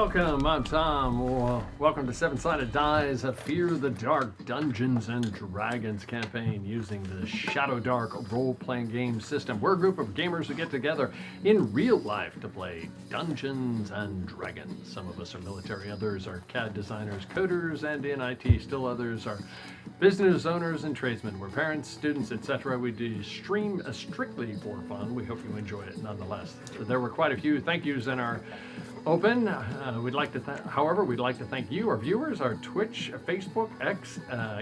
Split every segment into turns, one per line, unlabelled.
Welcome, I'm Tom. Welcome to Seven Sided Dice, a Fear the Dark Dungeons and Dragons campaign using the Shadowdark role-playing game system. We're a group of gamers who get together in real life to play Dungeons and Dragons. Some of us are military, others are CAD designers, coders, and in IT. Still others are business owners and tradesmen. We're parents, students, etc. We do stream strictly for fun. We hope you enjoy it nonetheless. There were quite a few thank yous in our open. We'd like to thank you, our viewers, our Twitch, Facebook, X,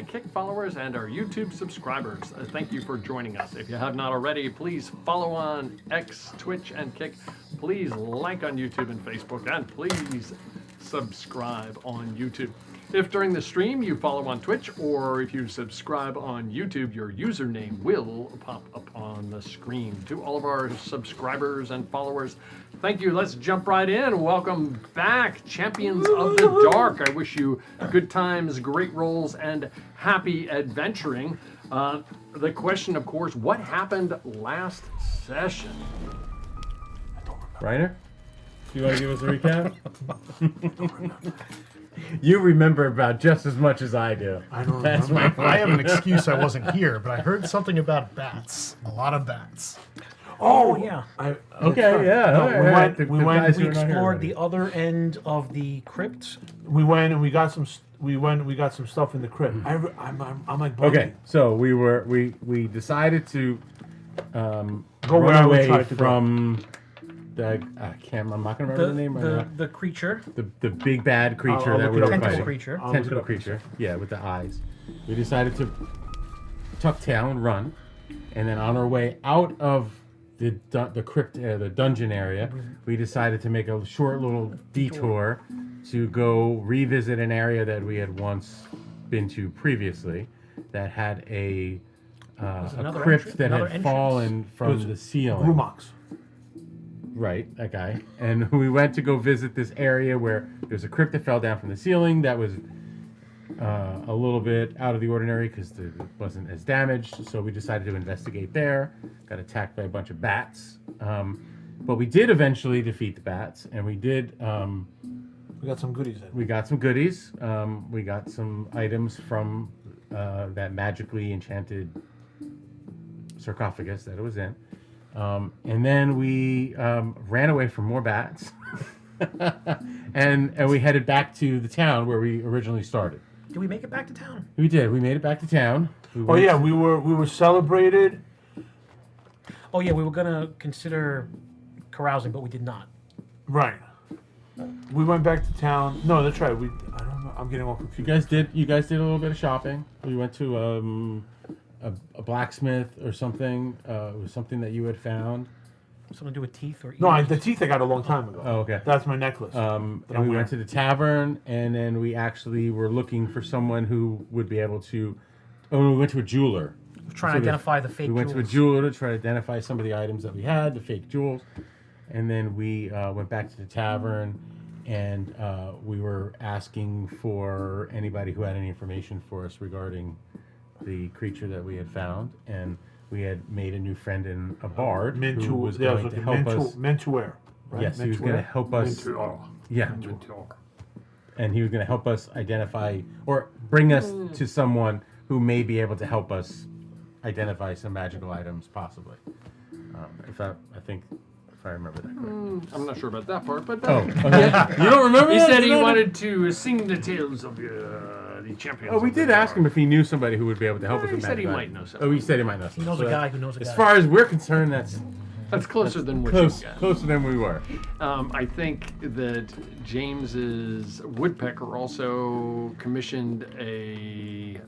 Kick followers, and our YouTube subscribers. Thank you for joining us. If you have not already, please follow on X, Twitch, and Kick. Please like on YouTube and Facebook, and please subscribe on YouTube. If during the stream you follow on Twitch, or if you subscribe on YouTube, your username will pop up on the screen. To all of our subscribers and followers, thank you. Let's jump right in. Welcome back, Champions of the Dark. I wish you good times, great rolls, and happy adventuring. The question, of course, what happened last session?
Reiner, do you want to give us a recap? You remember about just as much as I do.
I don't remember. I have an excuse I wasn't here, but I heard something about bats. A lot of bats.
Oh yeah.
Okay, yeah.
No,
We explored the other end of the crypt.
We went and we got some. We got some stuff in the crypt. I'm like,
Okay, so we decided to
Go
run
where I would
away
try to
from the I'm not gonna remember the name right now.
The creature.
The big bad creature
I'll
that
look
we
it
were
up.
Tentacle
fighting.
creature.
Tentacle creature. Yeah, with the eyes. We decided to tuck tail and run, and then on our way out of the crypt, the dungeon area, we decided to make a short little detour to go revisit an area that we had once been to previously, that had a crypt that had fallen from the ceiling.
Rumox.
Right, that guy. And we went to go visit this area where there's a crypt that fell down from the ceiling that was a little bit out of the ordinary because it wasn't as damaged. So we decided to investigate there. Got attacked by a bunch of bats. But we did eventually defeat the bats, and we did...
We got some goodies in.
We got some goodies. We got some items from that magically enchanted sarcophagus that it was in. And then we ran away from more bats, and we headed back to the town where we originally started.
Did we make it back to town?
We did. We made it back to town.
We were celebrated.
Oh yeah, we were gonna consider carousing, but we did not.
Right. We went back to town. No, that's right. I don't know. I'm getting all confused.
You guys did a little bit of shopping. We went to a blacksmith or something. It was something that you had found.
Something to do with teeth or ears?
No, the teeth I got a long time ago.
Oh, okay.
That's my necklace.
And we went to the tavern, and then we actually were looking for someone who would be able to... Oh, we went to a jeweler.
Trying to identify the fake jewels.
We went to a jeweler to try to identify some of the items that we had, the fake jewels. And then we went back to the tavern, and we were asking for anybody who had any information for us regarding the creature that we had found. And we had made a new friend in a bard who was going to help us.
Mentor, right?
Yes, he was going to help us. Yeah. And he was going to help us identify, or bring us to someone who may be able to help us identify some magical items, possibly. If I remember that correctly.
I'm not sure about that part, but
Okay. You don't remember?
he
that?
said
You
he
know
wanted to sing the tales of the champions.
Oh, we
of the
did ask him
dark.
if he knew somebody who would be able to help us
He
with
said he
magic
might
items.
know somebody.
Oh, he said he might know
He
somebody.
knows a guy who knows a guy.
As far as we're concerned, that's
That's closer than what
closer
you got.
than we were.
I think that James's woodpecker also commissioned a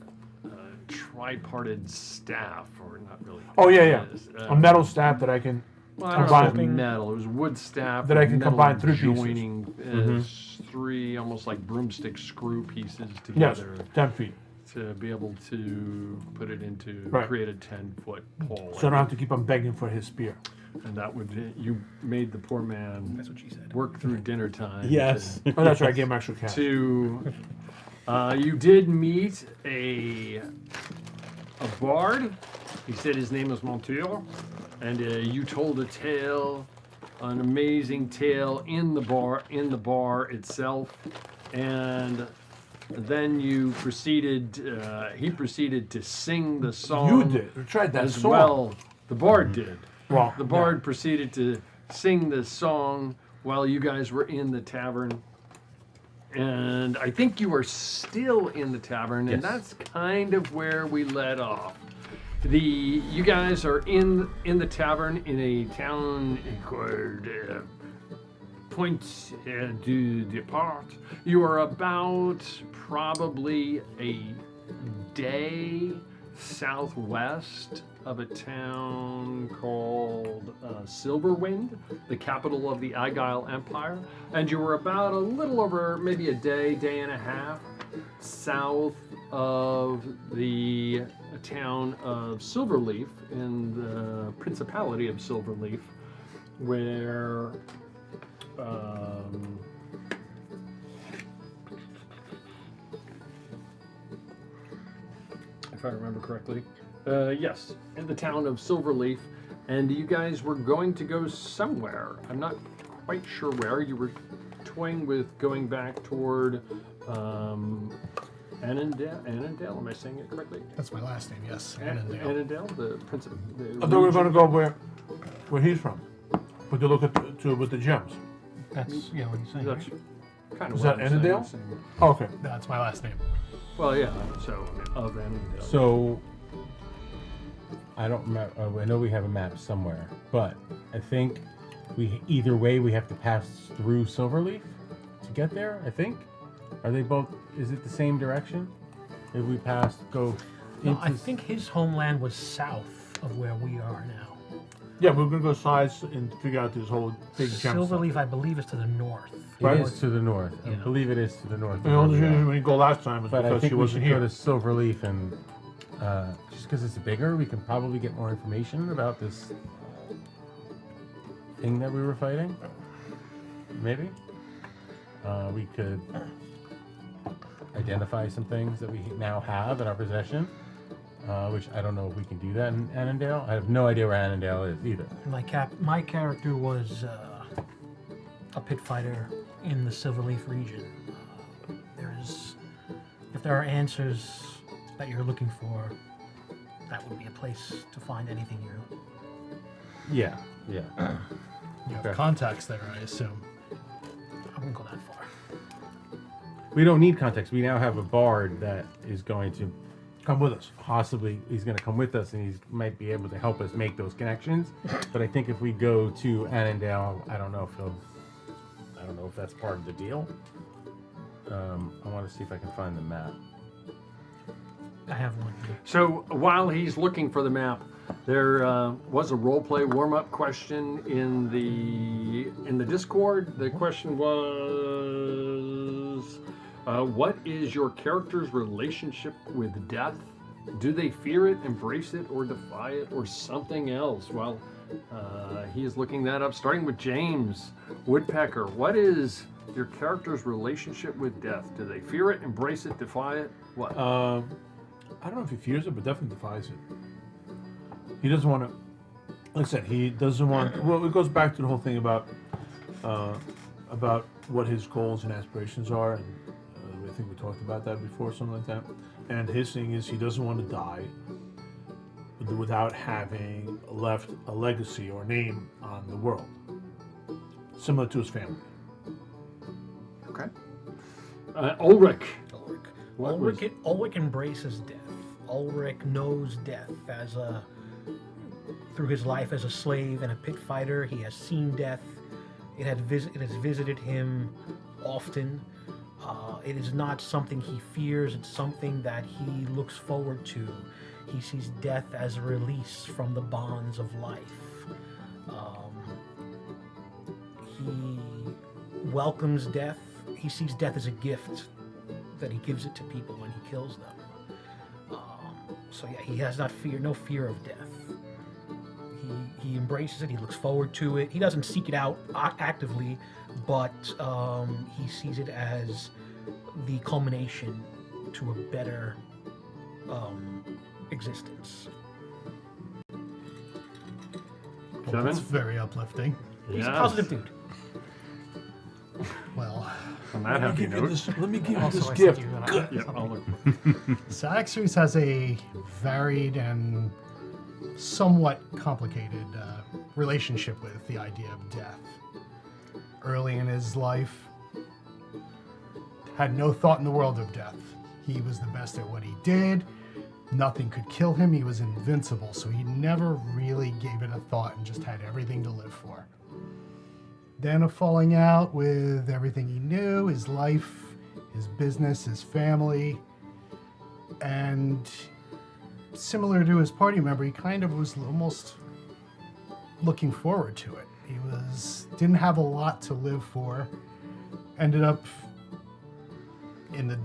tripartite staff, or not really.
Oh yeah. A metal staff that I can
Well, I don't know if it was metal. It was wood staff
that I
with
can
metal
combine three pieces.
joining three almost like broomstick screw pieces
Yes,
together
10 feet.
to be able to put it into
Right.
create a 10-foot pole.
So I don't have to keep on begging for his spear.
And that would you made the poor man
That's what she said.
work through dinner time.
Yes.
Oh, that's right. I gave him extra cash.
You did meet a bard. He said his name was Montour, and you told a tale an amazing tale in the bar itself, and then he proceeded to sing the song.
You did. You tried that
as
song.
well. The bard did.
Well,
The bard proceeded to sing the song while you guys were in the tavern. And I think you are still in the tavern, and
Yes.
that's kind of where we let off. You guys are in the tavern in a town called Point du Depart. You are about probably a day southwest of a town called Silverwind, the capital of the Aigile Empire, and you were about a little over maybe a day and a half south of the town of Silverleaf in the Principality of Silverleaf, where if I remember correctly, yes, in the town of Silverleaf, and you guys were going to go somewhere. I'm not quite sure where. You were toying with going back toward Annandale. Am I saying it correctly?
That's my last name, yes. Annandale.
Annandale, the principal.
I thought we were going to go where he's from. But to look at with the gems.
That's what he's saying.
That's
Right?
kind of
Is
what
that
I'm saying,
Annandale?
saying.
Oh, okay.
That's my last name.
Well, yeah. So of Annandale.
So I don't remember. I know we have a map somewhere, but I think either way we have to pass through Silverleaf to get there. I think. Are they both? Is it the same direction? If we go
No,
into
I think his homeland was south of where we are now.
Yeah, we're going to go sides and figure out this whole big gem.
Silverleaf, I believe, is to the north.
it
right?
is to the north. I
Yeah.
believe it is to the north. of
The
where
only
we are.
reason we didn't go last time was
But I
because
think
she
we should
wasn't
go
here.
to Silverleaf, and just because it's bigger, we can probably get more information about this thing that we were fighting. Maybe we could identify some things that we now have in our possession, which I don't know if we can do that in Annandale. I have no idea where Annandale is either.
My character was a pit fighter in the Silverleaf region. If there are answers that you're looking for, that would be a place to find anything you.
Yeah.
You have
Okay.
contacts there, I assume.
I wouldn't go that far.
We don't need context. We now have a bard that is going to
Come with us.
he's going to come with us, and he might be able to help us make those connections. But I think if we go to Annandale, I don't know if that's part of the deal. I want to see if I can find the map.
I have one here.
So while he's looking for the map, there was a roleplay warm-up question in the Discord. The question was, what is your character's relationship with death? Do they fear it, embrace it, or defy it, or something else? Well, he is looking that up, starting with James Woodpecker. What is your character's relationship with death? Do they fear it, embrace it, defy it? What?
I don't know if he fears it, but definitely defies it. He doesn't want to. Like I said, he doesn't want. Well, it goes back to the whole thing about what his goals and aspirations are, and I think we talked about that before, something like that. And his thing is, he doesn't want to die without having left a legacy or name on the world, similar to his family.
Okay. Ulrich.
Ulrich embraces death. Ulrich knows death through his life as a slave and a pit fighter. He has seen death. It has visited him often. It is not something he fears. It's something that he looks forward to. He sees death as a release from the bonds of life. He welcomes death. He sees death as a gift that he gives it to people when he kills them. So yeah, he has no fear of death. He embraces it. He looks forward to it. He doesn't seek it out actively, but he sees it as the culmination to a better existence.
Well, that's very uplifting.
He's a
Yes.
positive dude.
Well,
On that happy note.
Let me give you
Also,
this
I
gift.
sent you
Yeah, I'll look.
Saxeries has a varied and somewhat complicated relationship with the idea of death. Early in his life, had no thought in the world of death. He was the best at what he did. Nothing could kill him. He was invincible, so he never really gave it a thought and just had everything to live for. Then a falling out with everything he knew, his life, his business, his family, and similar to his party member, he kind of was almost looking forward to it. He didn't have a lot to live for, ended up in the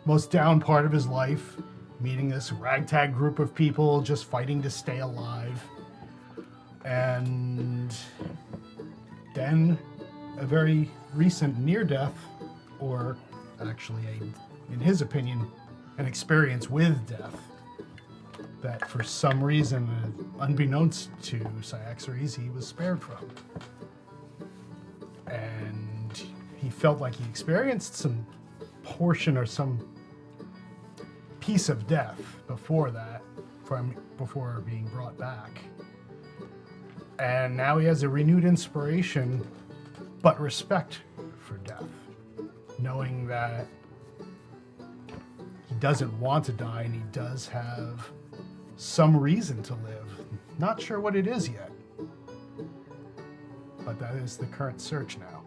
most down part of his life, meeting this ragtag group of people just fighting to stay alive. And then a very recent near death, or actually, in his opinion, an experience with death that for some reason, unbeknownst to Saxeries, he was spared from. And he felt like he experienced some portion or some piece of death before that, before being brought back. And now he has a renewed inspiration, but respect for death, knowing that he doesn't want to die and he does have some reason to live. Not sure what it is yet, but that is the current search now.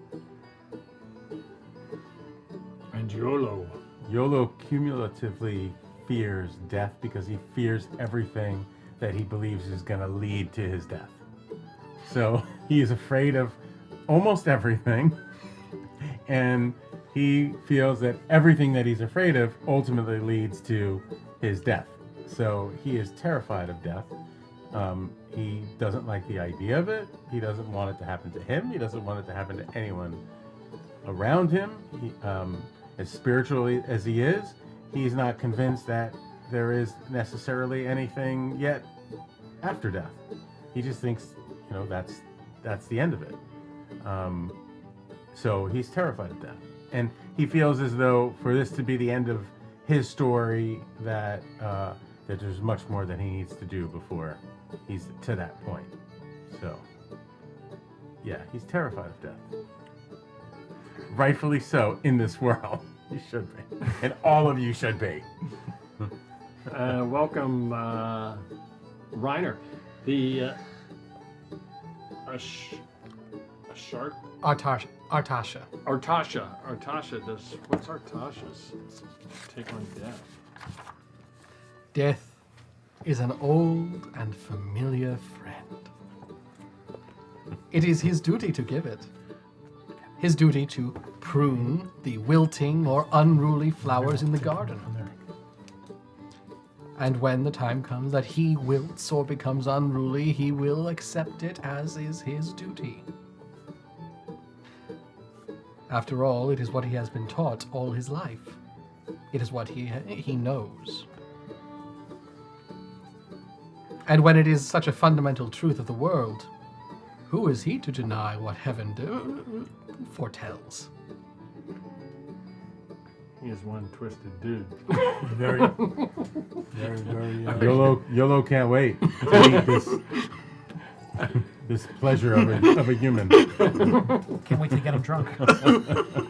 And YOLO.
YOLO cumulatively fears death because he fears everything that he believes is going to lead to his death. So he is afraid of almost everything, and he feels that everything that he's afraid of ultimately leads to his death. So he is terrified of death. He doesn't like the idea of it. He doesn't want it to happen to him. He doesn't want it to happen to anyone around him. As spiritually as he is, he's not convinced that there is necessarily anything yet after death. He just thinks, that's the end of it. So he's terrified of death. And he feels as though for this to be the end of his story, that there's much more that he needs to do before he's to that point. So, yeah, he's terrified of death. Rightfully so in this world. You should be. And all of you should be.
Welcome, Reiner. The shark.
Artasha.
Artasha does. What's Artasha's take on death?
Death is an old and familiar friend. It is his duty to give it. His duty to prune the wilting or unruly flowers in the garden. And when the time comes that he wilts or becomes unruly, he will accept it as is his duty. After all, it is what he has been taught all his life. It is what he knows. And when it is such a fundamental truth of the world, who is he to deny what heaven foretells?
He is one twisted dude.
Very.
YOLO can't wait to eat this pleasure of a human.
Can't wait to get him drunk.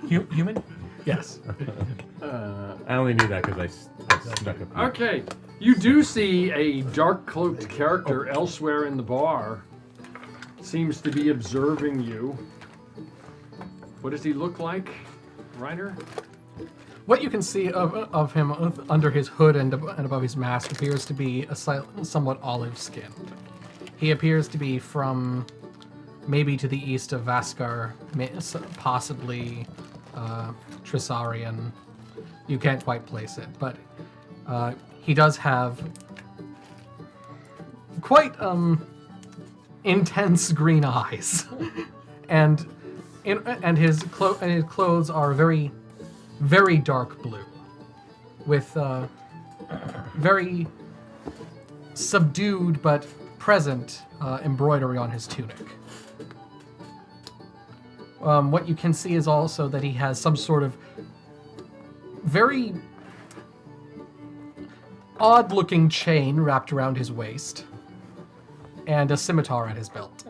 Human?
Yes.
I only knew that because I snuck up.
Okay, you do see a dark-cloaked character elsewhere in the bar. Seems to be observing you. What does he look like, Reiner?
What you can see of him under his hood and above his mask appears to be somewhat olive-skinned. He appears to be from maybe to the east of Vaskar, possibly Trisarian. You can't quite place it, but he does have quite intense green eyes, and his clothes are very, very dark blue, with very subdued but present embroidery on his tunic. What you can see is also that he has some sort of very odd-looking chain wrapped around his waist and a scimitar at his belt.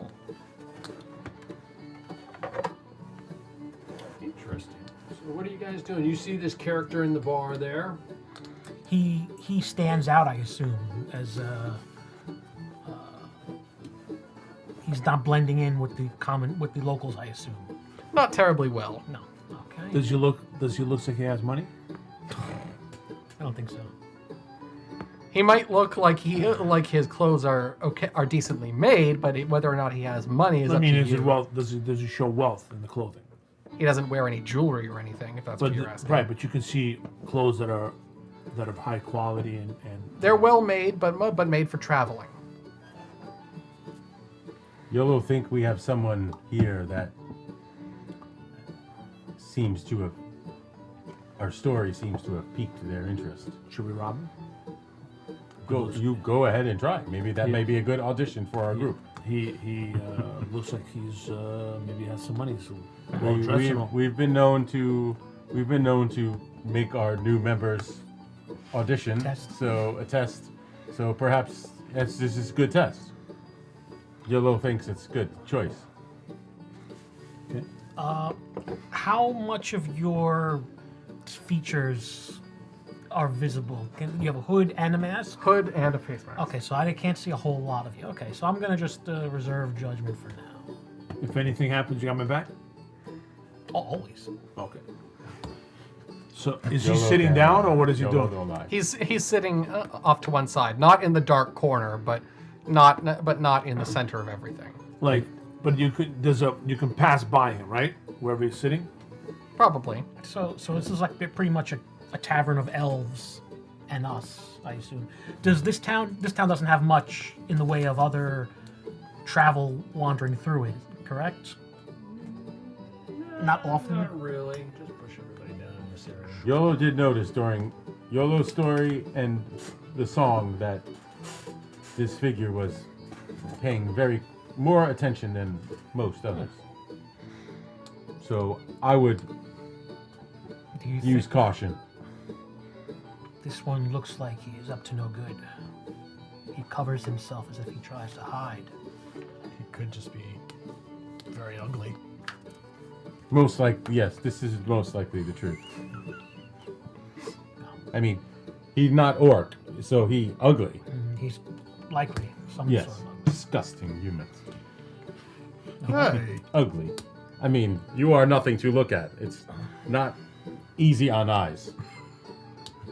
Interesting. So what are you guys doing? You see this character in the bar there?
He stands out, I assume, as he's not blending in with the locals, I assume.
Not terribly well.
No. Okay.
Does he look like he has money?
I don't think so.
He might look like his clothes are decently made, but whether or not he has money is
I
up
mean,
to
is
you.
it wealth? Does he show wealth in the clothing?
He doesn't wear any jewelry or anything, if that's what you're asking.
Right, but you can see clothes that are of high quality and
They're well made, but made for traveling.
Yolo think we have someone here that seems to have. Our story seems to have piqued their interest.
should we rob him?
You go ahead and try. Maybe that may be a good audition for our group.
He looks like he's maybe has some money. So well dressed and all.
We've been known to make our new members audition.
Test.
So a test. So perhaps this is a good test. Yolo thinks it's good choice.
Okay.
How much of your features are visible? You have a hood and a mask?
Hood and a face mask.
Okay, so I can't see a whole lot of you. Okay, so I'm gonna just reserve judgment for now.
If anything happens, you got my back.
Oh, always.
Okay. So is he
Yolo
sitting
can.
down or what is he
Yolo
doing?
don't lie.
He's sitting off to one side, not in the dark corner, but not in the center of everything.
Like, but you can pass by him, right? Wherever he's sitting.
Probably.
So this is like pretty much a tavern of elves and us, I assume. Does this town doesn't have much in the way of other travel wandering through it, correct? Not often.
Not really. Just push everybody down in this area.
Yolo did notice during Yolo's story and the song that this figure was paying more attention than most others. So I would
Do you
use
think
caution.
this one looks like he is up to no good? He covers himself as if he tries to hide.
He could just be very ugly.
Most likely, yes, this is most likely the truth. I mean, he's not orc, so he ugly.
He's likely some
Yes,
sort of
disgusting humans.
Hey,
Ugly. I mean, you are nothing to look at. It's not easy on eyes.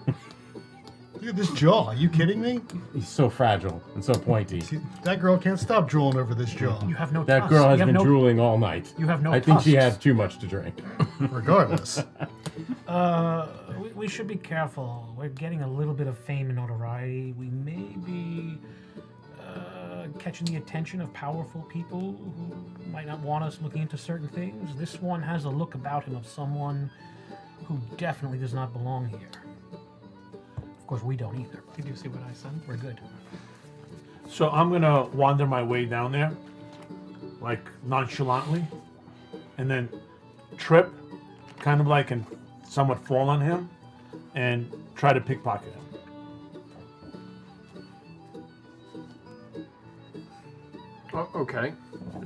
look at this jaw. Are you kidding me?
He's so fragile and so pointy.
See, that girl can't stop drooling over this jaw.
You have no
That
tusks.
girl has
You have
been
no,
drooling all night.
You have no
I think she
tusks.
had too much to drink.
Regardless.
We should be careful. We're getting a little bit of fame and notoriety. We may be catching the attention of powerful people who might not want us looking into certain things. This one has a look about him of someone who definitely does not belong here. Of course, we don't either.
Did you see what I said?
We're good.
So I'm gonna wander my way down there, like nonchalantly, and then trip, kind of like and somewhat fall on him, and try to pickpocket him.
Oh, okay.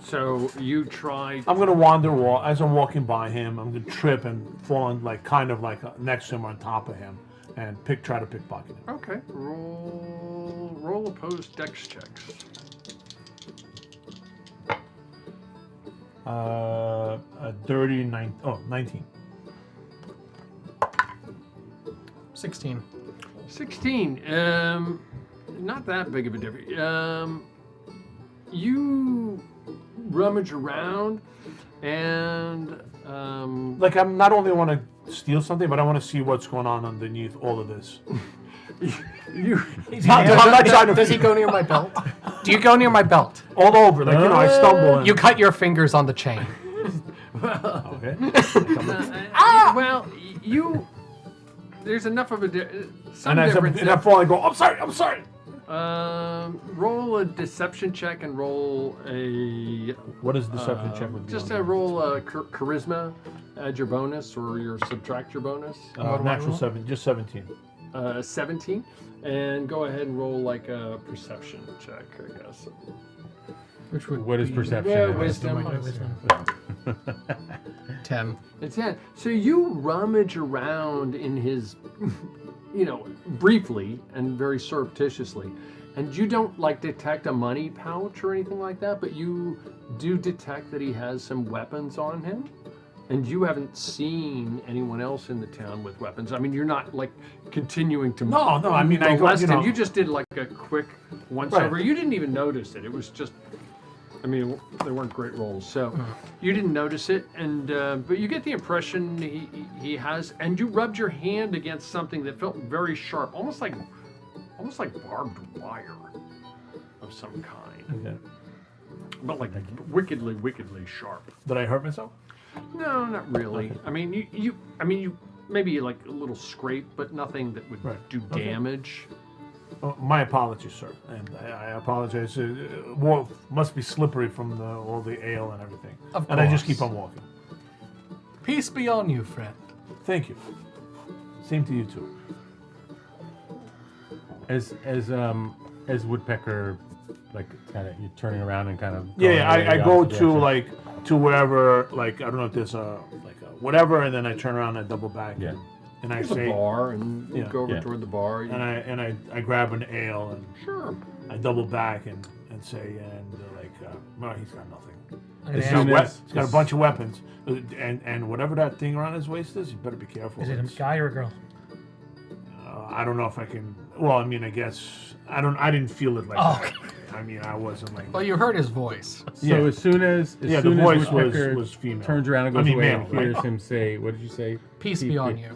So you try.
I'm gonna wander as I'm walking by him. I'm gonna trip and fall on kind of like next to him or on top of him, and try to pickpocket him.
Okay. Roll opposed dex checks.
A dirty 19.
16.
16. Not that big of a difference. You rummage around and
Like I'm not only want to steal something, but I want to see what's going on underneath all of this.
you
I'm not trying to
Does he go near my belt? Do you go near my belt?
all over, like I stumble. And,
You cut your fingers on the chain.
okay.
well, you. There's enough of a some
And as
difference.
I'm falling, I go, I'm sorry.
Roll a deception check and roll a.
What is deception check would be?
Just
on
roll charisma, add your bonus or your subtract your bonus.
natural 7, just 17.
17, and go ahead and roll like a perception check, I guess.
Which would
What is
be
perception?
Yeah,
anyway?
wisdom.
Wisdom.
10.
It's 10. So you rummage around in his, briefly and very surreptitiously, and you don't like detect a money pouch or anything like that, but you do detect that he has some weapons on him. And you haven't seen anyone else in the town with weapons. I mean, you're not like continuing to
No, I mean, I go,
molest
you
him.
know.
You just did like a quick once
Right.
over. You didn't even notice it. It was just, I mean, they weren't great rolls, so you didn't notice it. And but you get the impression he has. And you rubbed your hand against something that felt very sharp, almost like barbed wire of some kind,
Okay.
but like wickedly sharp.
Did I hurt myself?
No, not really. I mean, you maybe like a little scrape, but nothing that would
Right.
do
Okay.
damage.
Oh, my apologies, sir. And I apologize. Well, must be slippery from all the ale and everything.
Of
and I just
course.
keep on walking.
Peace be on you, friend.
Thank you. Same to you too.
As Woodpecker, like kind of you're turning around and kind of
Yeah,
going
I
the
go
opposite
to
direction.
like to wherever, like I don't know if there's a whatever, and then I turn around and I double back.
Yeah.
And I
There's a
say,
bar, and you
Yeah.
go over
Yeah.
toward the bar.
and I grab an ale and
Sure.
I double back and say, well, he's got nothing.
And
As
He's
soon
got,
as-
he's got a bunch of weapons, and whatever that thing around his waist is, you better be careful.
is it
It's-
a guy or a girl?
I don't know if I can. Well, I mean, I guess I don't. I didn't feel it like
Oh,
that. I mean, I wasn't like.
Well, you heard his voice.
So
Yeah.
as soon as
Yeah, the
soon
voice
as Woodpecker
was female.
turns around and
I
goes
mean,
away
male,
and hears
right?
him say, "What did you say?"
Peace be on you.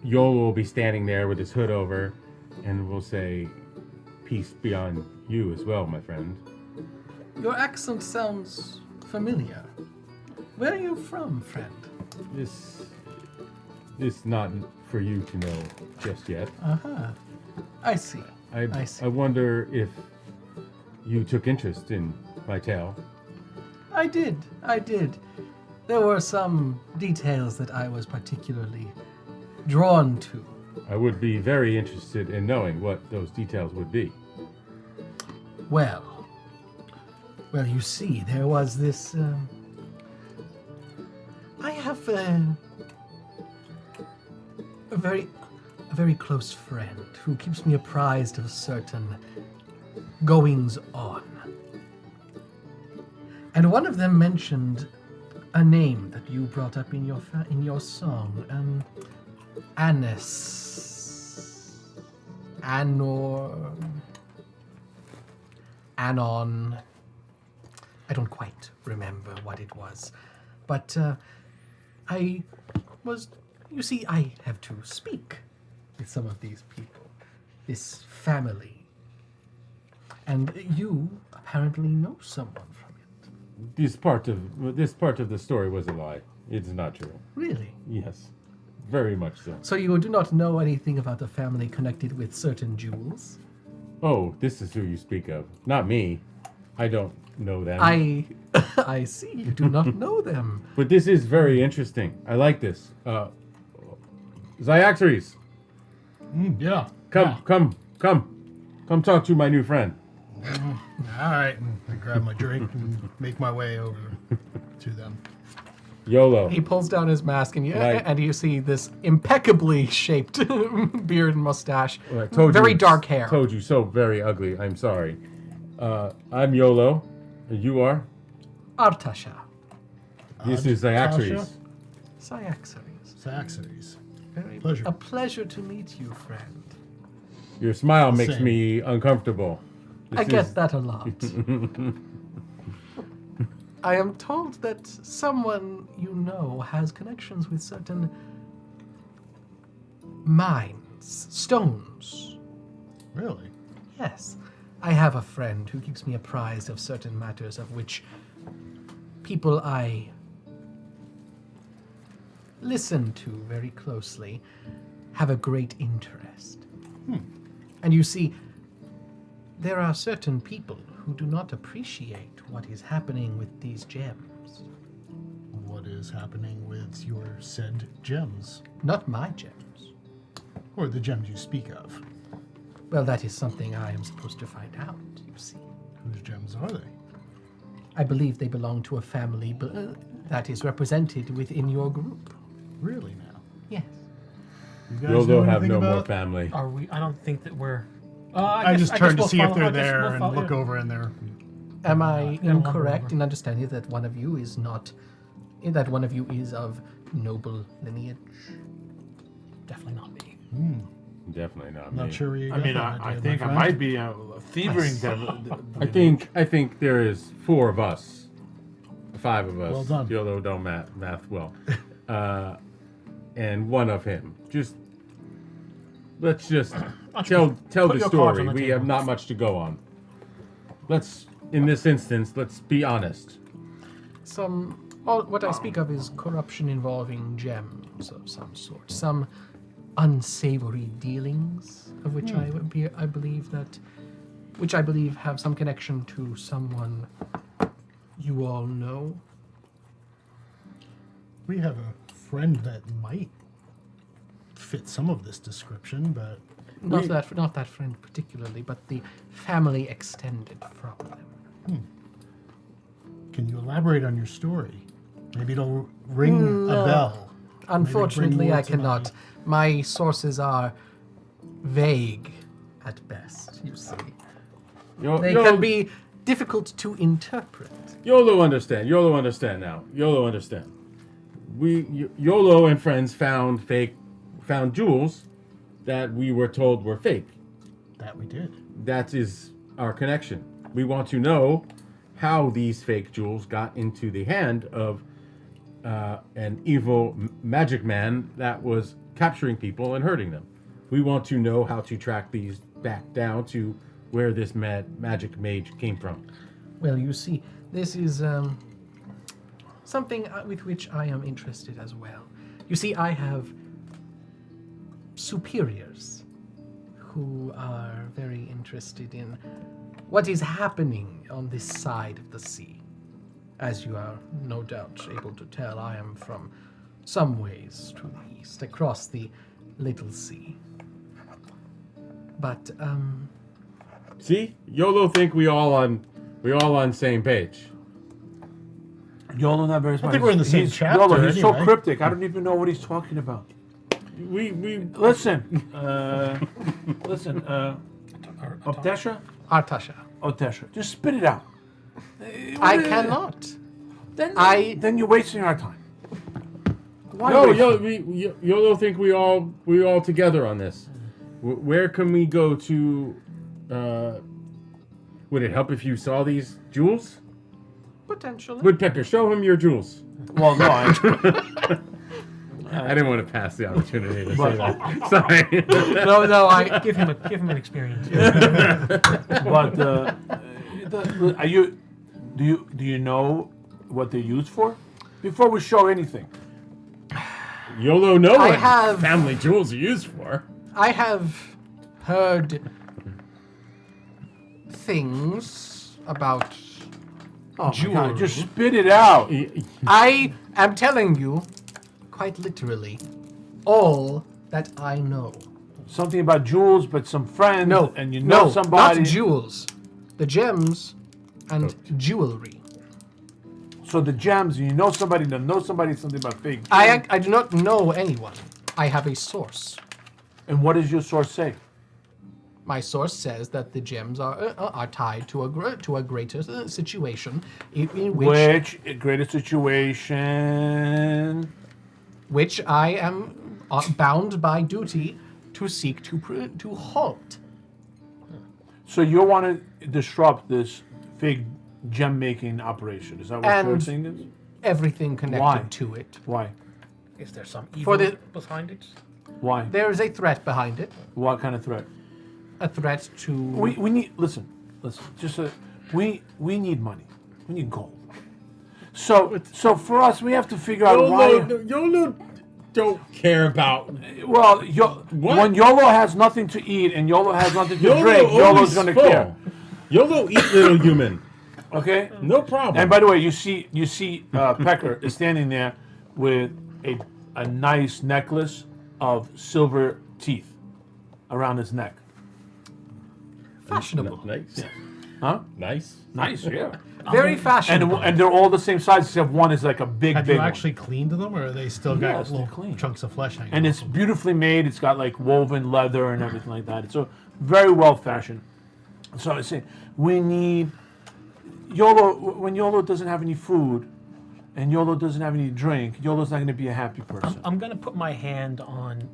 Yolo will be standing there with his hood over, and will say, "Peace be on you as well, my friend."
Your accent sounds familiar. Where are you from, friend?
This not for you to know just yet.
Uh-huh. I see. I see.
I wonder if you took interest in my tale.
I did. There were some details that I was particularly drawn to.
I would be very interested in knowing what those details would be.
Well, you see, there was this. I have a very close friend who keeps me apprised of certain goings on, and one of them mentioned a name that you brought up in your song, Anon. I don't quite remember what it was, but I have to speak with some of these people, this family, and you apparently know someone from it.
This part of the story was a lie. It's not true.
Really?
Yes, very much so.
So you do not know anything about the family connected with certain jewels?
Oh, this is who you speak of. Not me. I don't know them.
I see. You do not know them.
But this is very interesting. I like this. Xyaxares,
Yeah.
come talk to my new friend.
All right. And I grab my drink and make my way over to them.
YOLO.
He pulls down his mask, and
Right.
you see this impeccably shaped beard and mustache,
I told
very
you,
dark hair.
Told you so very ugly. I'm sorry. I'm YOLO. You are?
Artasha.
This is Xyaxares.
Cyaxares.
Saxonies.
Very
Pleasure.
A pleasure to meet you, friend.
Your smile makes
Same.
me uncomfortable.
I get that a lot. I am told that someone you know has connections with certain mines, stones.
Really?
Yes. I have a friend who keeps me apprised of certain matters of which people I listen to very closely have a great interest. And you see, there are certain people who do not appreciate what is happening with these gems.
What is happening with your said gems?
Not my gems.
Or the gems you speak of?
Well, that is something I am supposed to find out, you see.
Whose gems are they?
I believe they belong to a family that is represented within your group.
Really now?
Yes.
You guys know
Yolo have
anything
no more
about-
family.
Are we? I don't think that we're.
I just
guess
turned to
we'll
see if
follow-
they're
I guess
there
we'll
and
follow-
look over and they're...
Am I
lumber
incorrect
over.
in understanding that one of you is not, that one of you is of noble lineage?
Definitely not me.
Definitely not
I'm
me.
not sure where you
I
got
mean,
that
I
idea,
think
my
I
friend.
might be a thieving devil.
I think there is 4 of us, 5 of us.
Well done.
Yolo don't math well, and 1 of him. Let's just tell
put
the
your cards
story.
on the
We
table.
have not much to go on. In this instance, let's be honest.
What I speak of is corruption involving gems of some sort. Some unsavory dealings of which I believe have some connection to someone you all know.
We have a friend that might fit some of this description, but
Not that friend particularly, but the family extended from them.
can you elaborate on your story? Maybe it'll ring a bell.
Unfortunately,
more
I
to my-
cannot. My sources are vague at best, you see. They can be difficult to interpret.
YOLO understand. YOLO understand now. YOLO understand. YOLO and friends found jewels that we were told were fake.
That we did.
That is our connection. We want to know how these fake jewels got into the hand of an evil magic man that was capturing people and hurting them. We want to know how to track these back down to where this magic mage came from.
Well, you see, this is something with which I am interested as well. You see, I have superiors who are very interested in what is happening on this side of the sea. As you are no doubt able to tell, I am from some ways to the east, across the Little Sea. But,
See, YOLO think we all on same page.
Yolo not very smart.
think we're in the same
He's-
chapter
Yolo, he's so
anyway.
cryptic. I don't even know what he's talking about.
We
Listen, Artasha,
Artasha,
just spit it out.
I cannot.
Then you're wasting our time. Why
No,
waste
YOLO think we all together on this. Where can we go to? Would it help if you saw these jewels?
Potentially.
Woodpecker, show him your jewels.
Well, no,
I didn't want to pass the opportunity to say
But-
that. Sorry.
No, I
Give him an experience.
but do you know what they're used for? Before we show anything.
YOLO know
I
what
have-
family jewels are used for.
I have heard things about
Oh my
jewelry.
God, just spit it out.
I am telling you, quite literally, all that I know.
Something about jewels, but some friends,
No,
and you know
no,
somebody.
not jewels. The gems and jewelry.
So the gems, you know somebody that knows somebody something about fake.
I do not know anyone. I have a source.
And what does your source say?
My source says that the gems are tied to a greater situation in
Which greater situation?
which I am bound by duty to seek to halt.
So you want to disrupt this fake gem making operation? Is that what
And-
your thing is?
Everything connected
Why?
to it.
Why?
Is there some
For
evil
the-
behind it?
Why?
There is a threat behind it.
What kind of threat?
A threat to.
We need listen. Just we need money. We need gold. So for us, we have to figure out why.
YOLO don't care about.
Well,
What?
when YOLO has nothing to eat and YOLO has nothing to
YOLO
drink, YOLO's
always
gonna
full.
care.
YOLO eat little human.
Okay.
No problem.
And by the way, you see Pecker is standing there with a nice necklace of silver teeth around his neck.
Fashionable.
Nice.
Huh?
Nice.
Nice, yeah.
Very fashionable.
And they're all the same size except one is like a big,
Have
big
you actually cleaned them, or are they still got
Yes, they're
little
clean.
chunks of flesh hanging?
And
off
it's
them?
beautifully made. It's got like woven leather and everything like that. It's a very well fashioned. So I say we need YOLO. When YOLO doesn't have any food, and YOLO doesn't have any drink, YOLO's not going to be a happy person.
I'm gonna put my hand on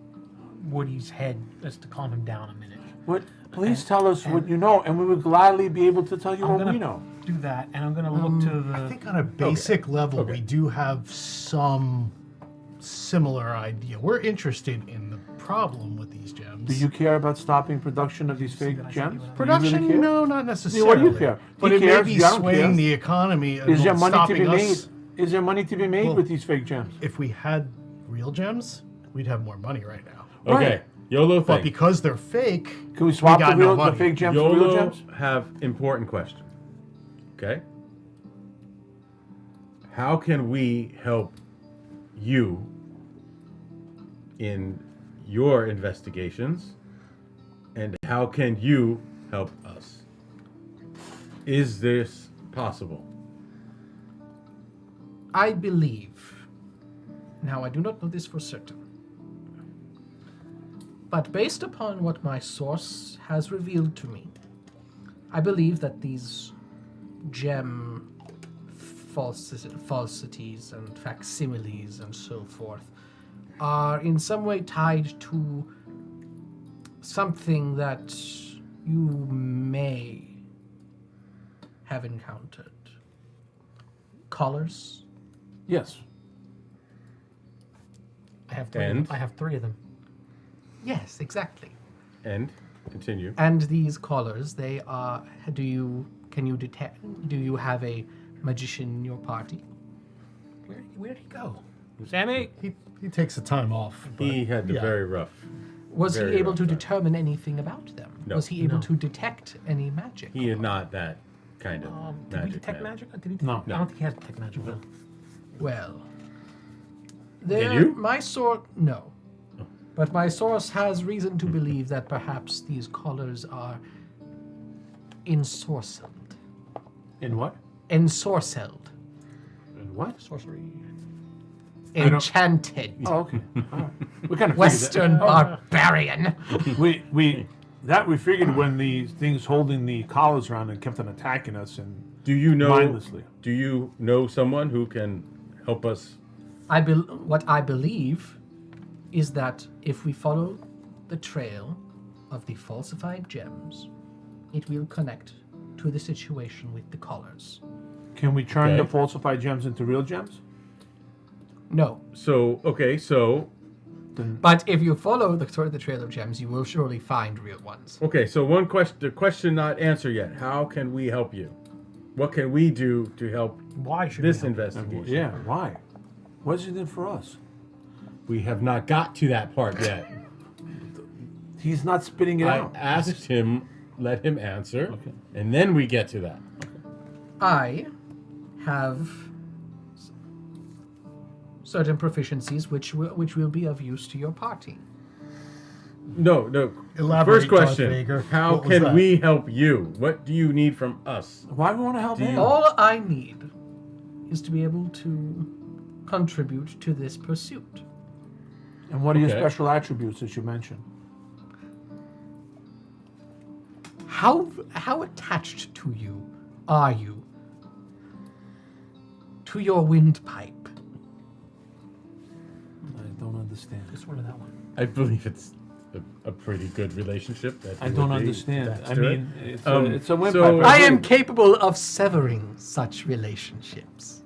Woody's head just to calm him down a minute.
What? Please tell us what you know, and we would gladly be able to tell you
I'm
what
gonna
we know.
do that, and I'm gonna look to the.
I think on a basic level, we do have some similar idea. We're interested in the problem with these gems.
Do you care about stopping production of these fake gems? Do you
Production?
really care?
No, not necessarily.
what do you care?
But
He
it may
cares,
be
you don't
swaying
care.
the economy and
Is there money to
stopping
be made?
us.
Is there money to be made
Well,
with these fake gems?
If we had real gems, we'd have more money right now.
Okay.
Right.
YOLO
But
thing.
because they're fake,
Can we swap
got
the
no money.
fake gems for real
YOLO
gems?
have important question. Okay? How can we help you in your investigations? And how can you help us? Is this possible?
I believe. Now, I do not know this for certain. But based upon what my source has revealed to me, I believe that these gem falsities and facsimiles and so forth are in some way tied to something that you may have encountered. Collars?
Yes.
I have three.
And?
I have three of them.
Yes, exactly.
And continue.
And these collars, they are. Do you have a magician in your party?
Where'd he go? Sammy?
he takes the time off. But
He had the
yeah.
very rough.
Was
Very
he able
rough
to
time.
determine anything about them?
No.
Was he able
No.
to detect any magic?
He is not that kind of
Did we
magic
detect
man.
magic? Did he
No.
I don't think he had detect magic. No.
Well,
you?
My source, no. But my source has reason to believe that perhaps these collars are ensorcelled.
In what?
Ensorcelled.
In what?
Sorcery.
Enchanted.
Oh, okay. All right. We kind of
Western barbarian.
We figured when the things holding the collars around and kept on attacking us and
Do you know?
mindlessly.
Do you know someone who can help us?
What I believe is that if we follow the trail of the falsified gems, it will connect to the situation with the collars.
Can we turn the
Okay.
falsified gems into real gems?
No,
So
but if you follow the trail of gems, you will surely find real ones.
okay. So one question, the question not answered yet. How can we help you? What can we do to help
Why should
this
we help?
investigation?
Yeah. Why? What is it in for us?
We have not got to that part yet.
He's not spitting it
I
out.
asked him, let him answer,
Okay.
and then we get to that.
I have certain proficiencies which will be of use to your party.
No.
Elaborate,
First question:
Darth Vader.
How
What was
can
that?
we help you? What do you need from us?
Why do we want to help him?
All I need is to be able to contribute to this pursuit.
And what are your
Okay.
special attributes that you mentioned?
How attached to you are you to your windpipe?
I don't understand.
This one or that one?
I believe it's a pretty good relationship. That
I
you
don't
would be
understand.
attached
I
to
mean,
it.
it's a windpipe.
so-
I am capable of severing such relationships.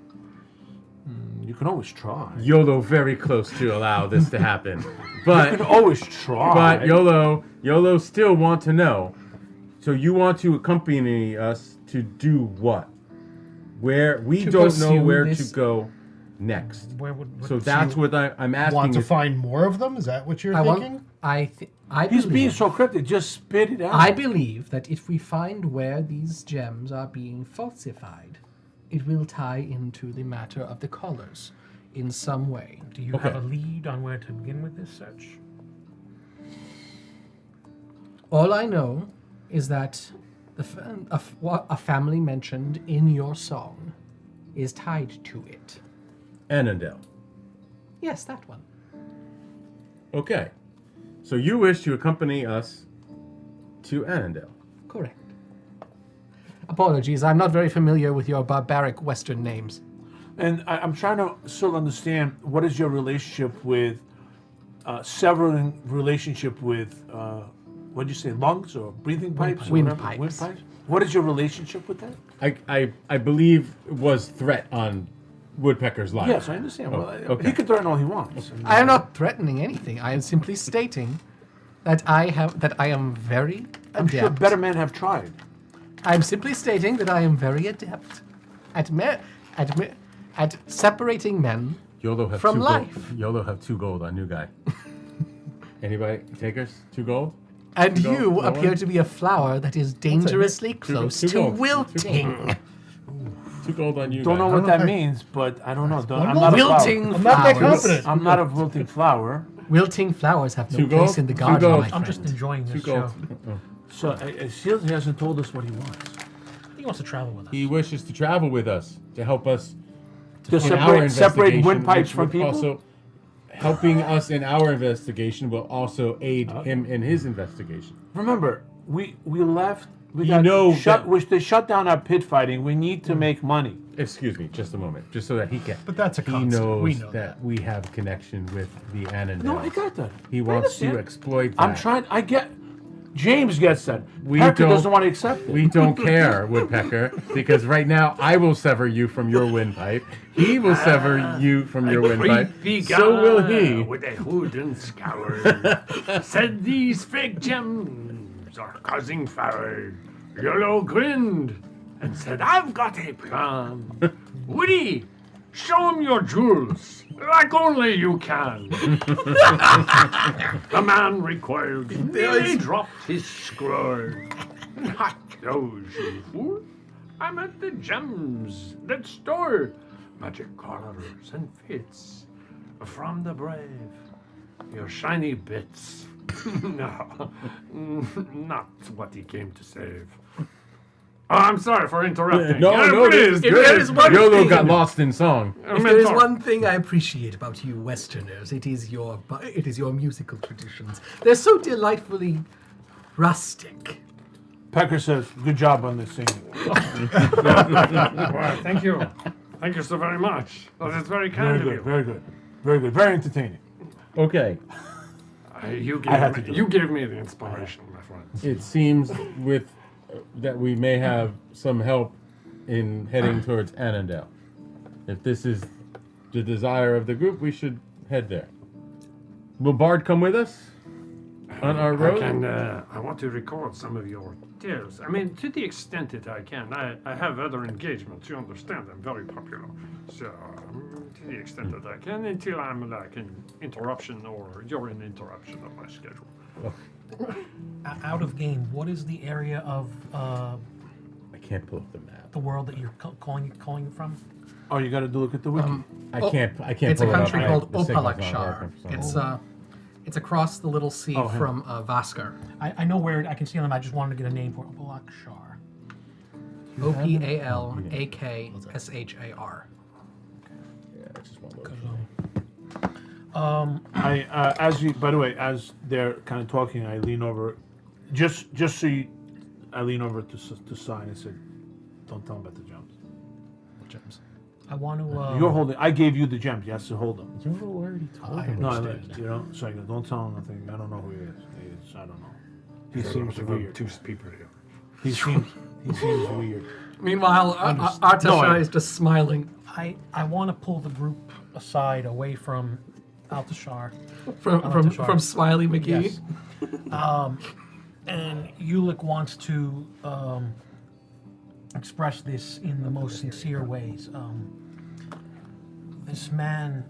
You can always try.
YOLO very close to allow this to happen,
You
but
can always try.
but YOLO still want to know. So you want to accompany us to do what? Where we
To
don't know
pursue
where
this-
to go next.
Where would
So that's what I'm asking.
Want to
is-
find more of them? Is that what you're
I
thinking?
want. I
He's being
believe.
so cryptic. Just spit it out.
I believe that if we find where these gems are being falsified, it will tie into the matter of the collars in some way.
Do you
Okay.
have a lead on where to begin with this search?
All I know is that a family mentioned in your song is tied to it.
Annandale.
Yes, that one.
Okay. So you wish to accompany us to Annandale.
Correct. Apologies, I'm not very familiar with your barbaric Western names.
And I'm trying to still understand what is your relationship with severing relationship with what did you say, lungs or breathing pipes? or
Wind
whatever?
pipes.
Wind pipes. What is your relationship with that?
I believe was threat on Woodpecker's life.
Yes, I understand.
Oh,
Well,
okay.
he can threaten all he wants.
I am not threatening anything. I am simply stating that I am very
I'm
adept.
sure better men have tried.
I'm simply stating that I am very adept at separating men.
YOLO have
From
two
life.
Gold. YOLO have 2 gold on new guy. Anybody takers? 2 gold?
And
Go-
you
go
appear
on.
to be a flower that is dangerously close
two
to
gold.
wilting.
2 gold on you
Don't
guy.
know
I
what
don't
that
know if I-
means, but I don't know. I'm
One
not a flower.
Wilting
I'm not that
flowers.
confident.
I'm not a wilting flower.
Wilting flowers have no
2
place
gold?
in the
2
garden,
gold.
my
I'm
friend.
just enjoying
2
this
gold.
show.
Oh.
So he hasn't told us what he wants.
He wants to travel with us.
He wishes to travel with us to help us
To
in our
separate
investigation,
windpipes
which
from
would
people.
Also, helping us in our investigation will also aid him in his investigation.
Remember, we left. We
You know that-
which they shut down our pit fighting. We need to make money.
Excuse me, just a moment, just so that he can.
But that's a
He
constant.
knows
We know
that we have connection with the Annandale.
No, I got that.
He
I
wants to
understand.
exploit that.
I'm trying. I get. James gets that.
We
Pecker
don't-
doesn't want to accept it.
We don't care, Woodpecker, because right now I will sever you from your windpipe. He will sever you from your windpipe.
Creepy
So will
guy
he.
with a hood and scowl said these fake gems are causing fire. Yellow grinned and said, "I've got a plan. Woody, show him your jewels, like only you can." The man recoiled. He dropped his scroll. Not those, you fool. I meant the gems that store magic collars and fits from the brave. Your shiny bits. No, not what he came to save. Oh, I'm sorry for interrupting.
No,
It is
If
good.
there is one
YOLO
thing-
got lost in song.
If there is one thing I appreciate about you Westerners, it is your musical traditions. They're so delightfully rustic.
Pecker says, "Good job on this singing."
Well, thank you. Thank you so very much. That is very
Very
kind of
good.
you.
Very good. Very good. Very entertaining.
Okay,
You
I had
gave
to
me,
do
you gave me the inspiration, my friend.
it seems with that we may have some help in heading towards Annandale. If this is the desire of the group, we should head there. Will Bard come with us on our road?
I want to record some of your tales. I mean, to the extent that I can. I have other engagements. You understand, I'm very popular. So, to the extent that I can, until I'm like an interruption or you're an interruption of my schedule.
Out of game, what is the area of
I can't pull up the map.
the world that you're calling from?
Oh, you got to look at the wiki.
I can't.
It's a
pull it up.
country
I-
called
the signal's not
Opalakshar.
working for some reason.
It's across the little sea
Oh, him.
from Vaskar.
I know where I can see them. I just wanted to get a name for it. Opalakshar.
Opalakshar.
Yeah, I just want to look.
By the way, as they're kind of talking, I lean over, just so you, I lean over to sign and said, "Don't tell him about the gems."
Gems.
I want to.
You're holding. I gave you the gems. You have to hold them.
YOLO already told him.
No, you know. So I go, don't tell him nothing. I don't know who he is. I don't know. He seems weird.
Two people here.
He seems weird.
Meanwhile, Artasha
No, I-
is just smiling
I want to pull the group aside away from Altashar.
from Smiley McGee.
Yes. And Ulick wants to express this in the most sincere ways. This man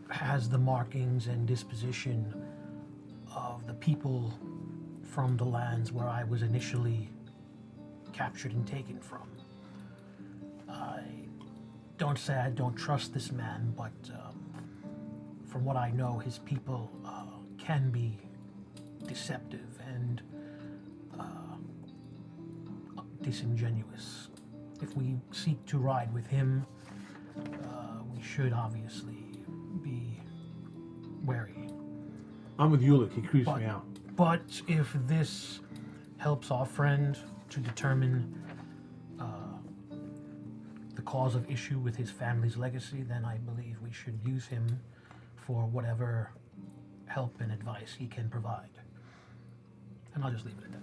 has the markings and disposition of the people from the lands where I was initially captured and taken from. I don't say I don't trust this man, but from what I know, his people can be deceptive and disingenuous. If we seek to ride with him, we should obviously be wary.
I'm with Ulick. He creeps
But,
me out.
but if this helps our friend to determine the cause of issue with his family's legacy, then I believe we should use him for whatever help and advice he can provide. And I'll just leave it at that.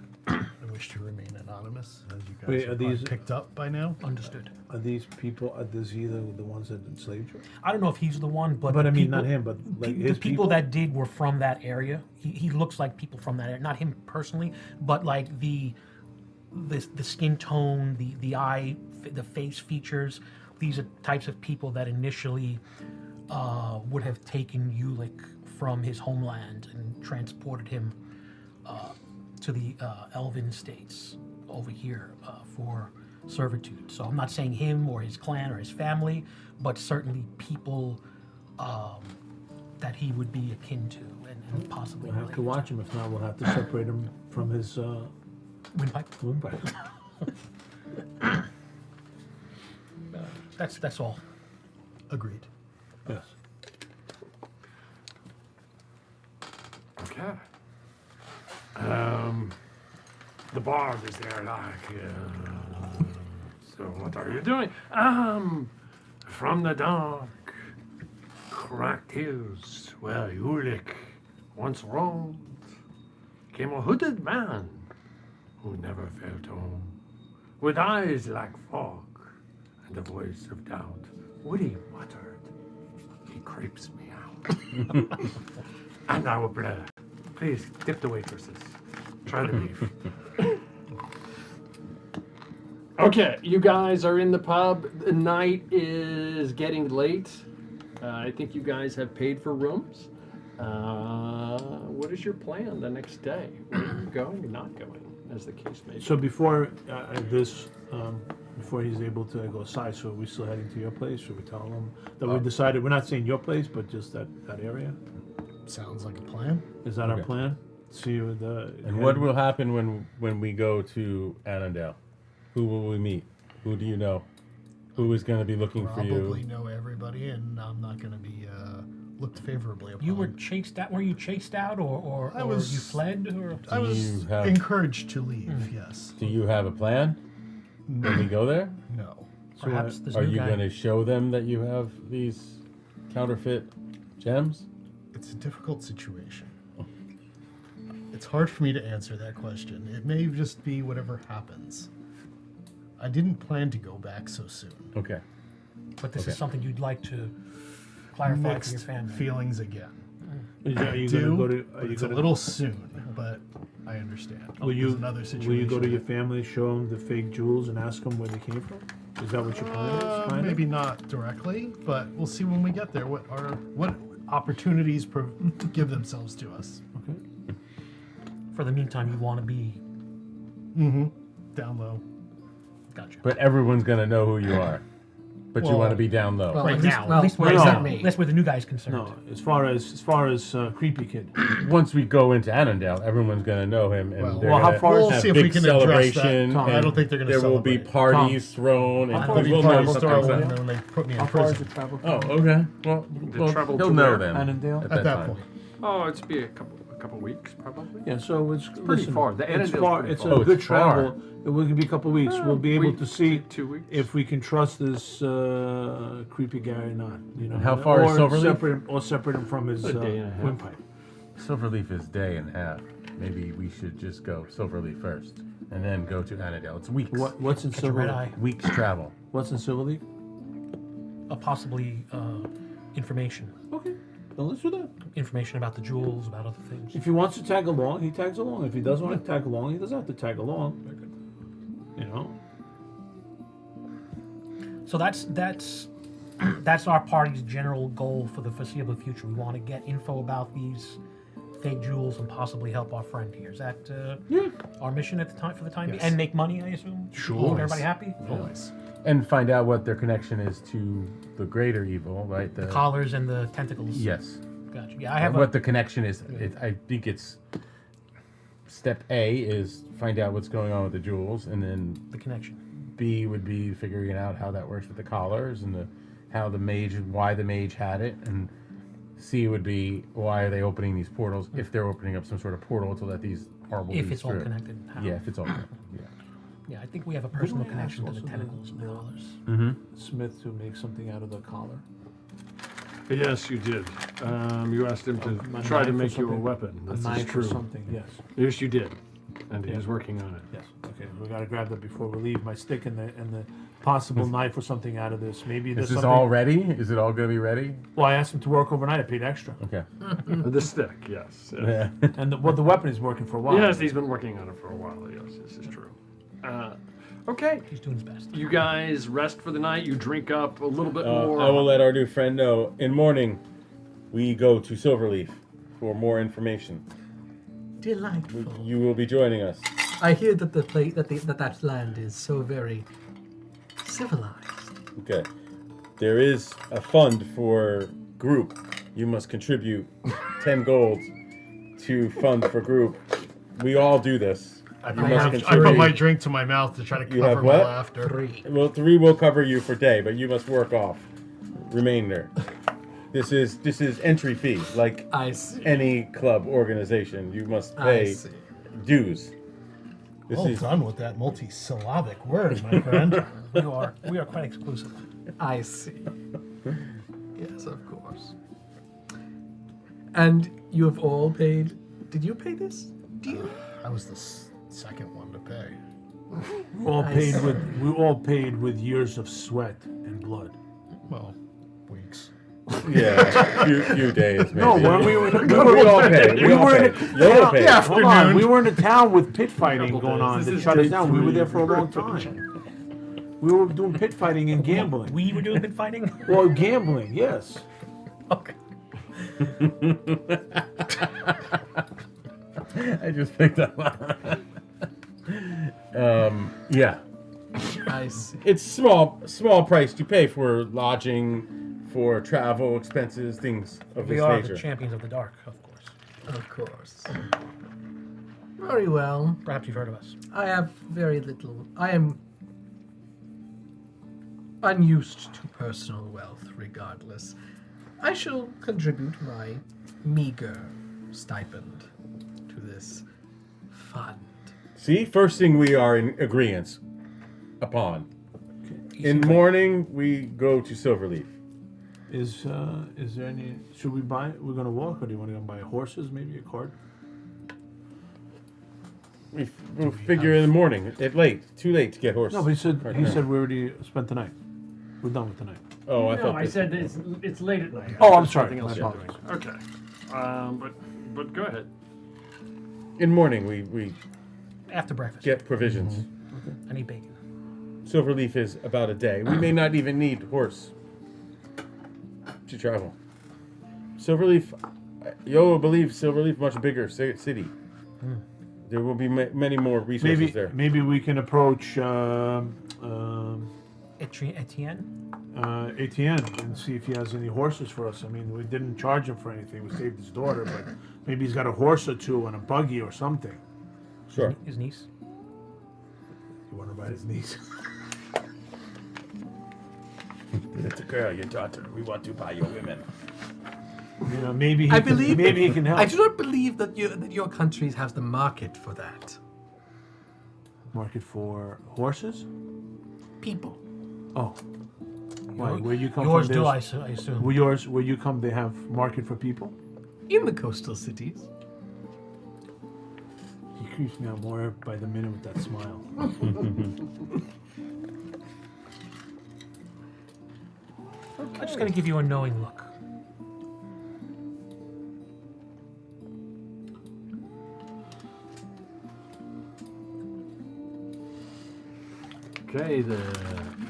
I wish to remain anonymous, as you guys
Wait, are
are
these-
picked up by now.
Understood.
Are these people? Are these either the ones that enslaved you?
I don't know if he's the one, but
But
the
I mean,
people,
not him, but like
the
his
people that did were from that area. He looks like people from that area. Not him personally, but like the skin tone, the eye, the face features. These are types of people that initially would have taken Ulick from his homeland and transported him to the Elven states over here for servitude. So I'm not saying him or his clan or his family, but certainly people that he would be akin to and possibly
We'll have to
related
watch him. If not, we'll have to separate him from his
Windpipe.
windpipe.
That's all.
Agreed.
Yes.
Okay. The bard is there, like, so what are you doing? From the dark, cracked hills where Ulick once roamed, came a hooded man who never felt home, with eyes like fog and a voice of doubt. Woody muttered, he creeps me out. And I will play. Please, tip the waitresses. Try to leave. Okay, you guys are in the pub. The night is getting late. I think you guys have paid for rooms. What is your plan the next day? Where are you going or not going, as the case may be?
So before before he's able to go aside, so are we still heading to your place? Should we tell him that we decided we're not saying your place, but just that area?
Sounds like a plan.
Is that our
Okay.
plan? See you with the.
And what will happen when we go to Annandale? Who will we meet? Who do you know? Who is going to be looking for
Probably
you?
know everybody, and I'm not going to be looked favorably upon.
You were chased out. Were you chased out, or
I
or
was-
you fled? Or
I
Do
was
you have-
encouraged to leave. Yes.
Do you have a plan when we go there?
No.
perhaps this
Are
new
you
guy?
going to show them that you have these counterfeit gems?
It's a difficult situation. It's hard for me to answer that question. It may just be whatever happens. I didn't plan to go back so soon.
Okay.
But this
Okay.
is something you'd like to clarify for your
Mixed
family.
feelings again.
Are you
Do,
gonna go to?
but
Are you
it's a
gonna?
little soon, but I understand.
Will you?
There's another situation.
Will you go to your family, show them the fake jewels, and ask them where they came from? Is that what your plan is? Kind
Maybe
of?
not directly, but we'll see when we get there. What opportunities give themselves to us?
Okay.
For the meantime, you want to be.
Down low.
Gotcha.
But everyone's going to know who you are. But you
Well-
want to be down low.
Well,
Right
at least,
now,
well,
at least
where
where
is
no.
that me?
That's where the new guy's concerned.
No, as far as Creepy Kid.
Once we go into Annandale, everyone's going to know him, and
Well,
they're
well, how
gonna
far
We'll
have
see if we
big
can address that.
celebration.
Tom, I
and
don't think they're gonna
There will be
celebrate.
parties thrown, and
There'll be
we'll know
parties
something's
thrown
up.
when they put me in
How far is
prison.
the travel?
Oh, okay. Well,
travel
he'll
to
know
where?
then.
Annandale?
At that
time.
point.
Oh, it's be a couple weeks probably.
Yeah, so it's
pretty far. The
it's
Annandale's
far.
pretty
It's
far.
a
Oh,
good
it's far.
travel. It will be a couple weeks. We'll be able
Week
to see
2 weeks.
if we can trust this creepy guy or not. You know,
And how far is
or
Silverleaf?
separate him from his
A day and a half.
windpipe.
Silverleaf is day and a half. Maybe we should just go Silverleaf first, and then go to Annandale. It's weeks.
What's in
Catch a red
Silverleaf?
eye.
Weeks travel.
What's in Silverleaf?
Possibly information.
Okay, then let's do that.
Information about the jewels, about other things.
If he wants to tag along, he tags along. If he doesn't want to tag along, he doesn't have to tag along. You know.
So that's that's our party's general goal for the foreseeable future. We want to get info about these fake jewels and possibly help our friend here. Is that our mission at the time for the time being?
Yes.
And make money, I assume.
Sure.
Keep everybody happy.
Always.
And find out what their connection is to the greater evil, right? The
Collars and the tentacles.
Yes.
Gotcha. Yeah, I have
What the connection is. I think it's step A is find out what's going on with the jewels, and then
the connection.
B would be figuring out how that works with the collars and why the mage had it, and C would be why are they opening these portals if they're opening up some sort of portal to let these horrible
If
beasts
it's all
through.
connected. How?
Yeah, if it's all connected. Yeah.
Yeah, I think we have a personal
Didn't I ask
connection to the
also
tentacles and the collars.
Mm-hmm.
Smith to make something out of the collar.
Yes, you did. You asked him to
A
try to
knife or
make you a
something?
weapon.
A
This is
knife or
true.
something, yes.
Yes, you did. And
Yeah.
he's working on it.
Yes. Okay, we gotta grab that before we leave. My stick and the possible knife or something out of this. Maybe there's
Is this
something.
all ready? Is it all going to be ready?
Well, I asked him to work overnight. I paid extra.
Okay.
The stick, yes.
Yeah.
And the weapon is working for a while.
Yes, he's been working on it for a while. Yes, this is true. Okay,
He's doing his best.
you guys rest for the night. You drink up a little bit more.
I will let our new friend know. In morning, we go to Silverleaf for more information.
Delightful.
You will be joining us.
I hear that that land is so very civilized.
Okay. There is a fund for group. You must contribute 10 gold to fund for group. We all do this.
I
must
put my
contribute.
drink to my mouth to try to
You have
cover my
what?
laughter.
3.
Well, 3 will cover you for day, but you must work off remainder. This is entry fee, like
I see.
any club organization. You must
I
pay
see.
dues. This
Well
is
done with that multi-syllabic word, my friend.
We are quite exclusive.
I see. Yes, of course. And you have all paid. Did you pay this? Do you?
I was the second one to pay.
We all paid with years of sweat and blood.
Well, weeks.
yeah, few days. Maybe.
No, when we were
we all pay. We all pay. You all pay.
Hold on, we were in a town with pit fighting going on
This
that
is
shut us
day
down. We were
3.
there for a long time. We were doing pit fighting and gambling.
We were doing pit fighting?
Well, gambling, yes.
Okay.
I just picked up. Yeah,
I see.
it's small price to pay for lodging, for travel expenses, things of
We
this
are
nature.
the champions of the dark, of course.
Of course. Very well.
Perhaps you've heard of us.
I have very little. I am unused to personal wealth, regardless. I shall contribute my meager stipend to this fund.
See, first thing we are in agreement upon. In morning, we go to Silverleaf.
Is there any? Should we buy? We're gonna walk, or do you want to go buy horses? Maybe a cart.
We'll figure in the morning. It's late. Too late to get horses.
No, but he said
Right.
we already spent the night. We're done with the night.
Oh, I
No,
thought
I
this-
said it's late at night.
Oh, I'm
There's
sorry.
nothing else
My
you're
apologies.
doing. Okay. But go ahead.
In morning, we
After breakfast.
get provisions.
I need bacon.
Silverleaf is about a day. We may not even need horse to travel. Silverleaf, you'll believe Silverleaf much bigger city. There will be many more resources
Maybe
there.
maybe we can approach
Etienne?
Etienne and see if he has any horses for us. I mean, we didn't charge him for anything. We saved his daughter, but maybe he's got a horse or two and a buggy or something.
Sure.
His niece?
You want to ride his niece?
It's a girl, your daughter. We want to buy your women.
You know, maybe he
I
can,
believe.
maybe he can help.
I do not believe that your countries have the market for that.
Market for horses?
People.
Oh, why? Where you come
Yours
from?
do, I
there's-
assume.
Where you come, they have market for people.
In the coastal cities.
He creeps me out more by the minute with that smile.
I'm just going to give you a knowing look.
Okay,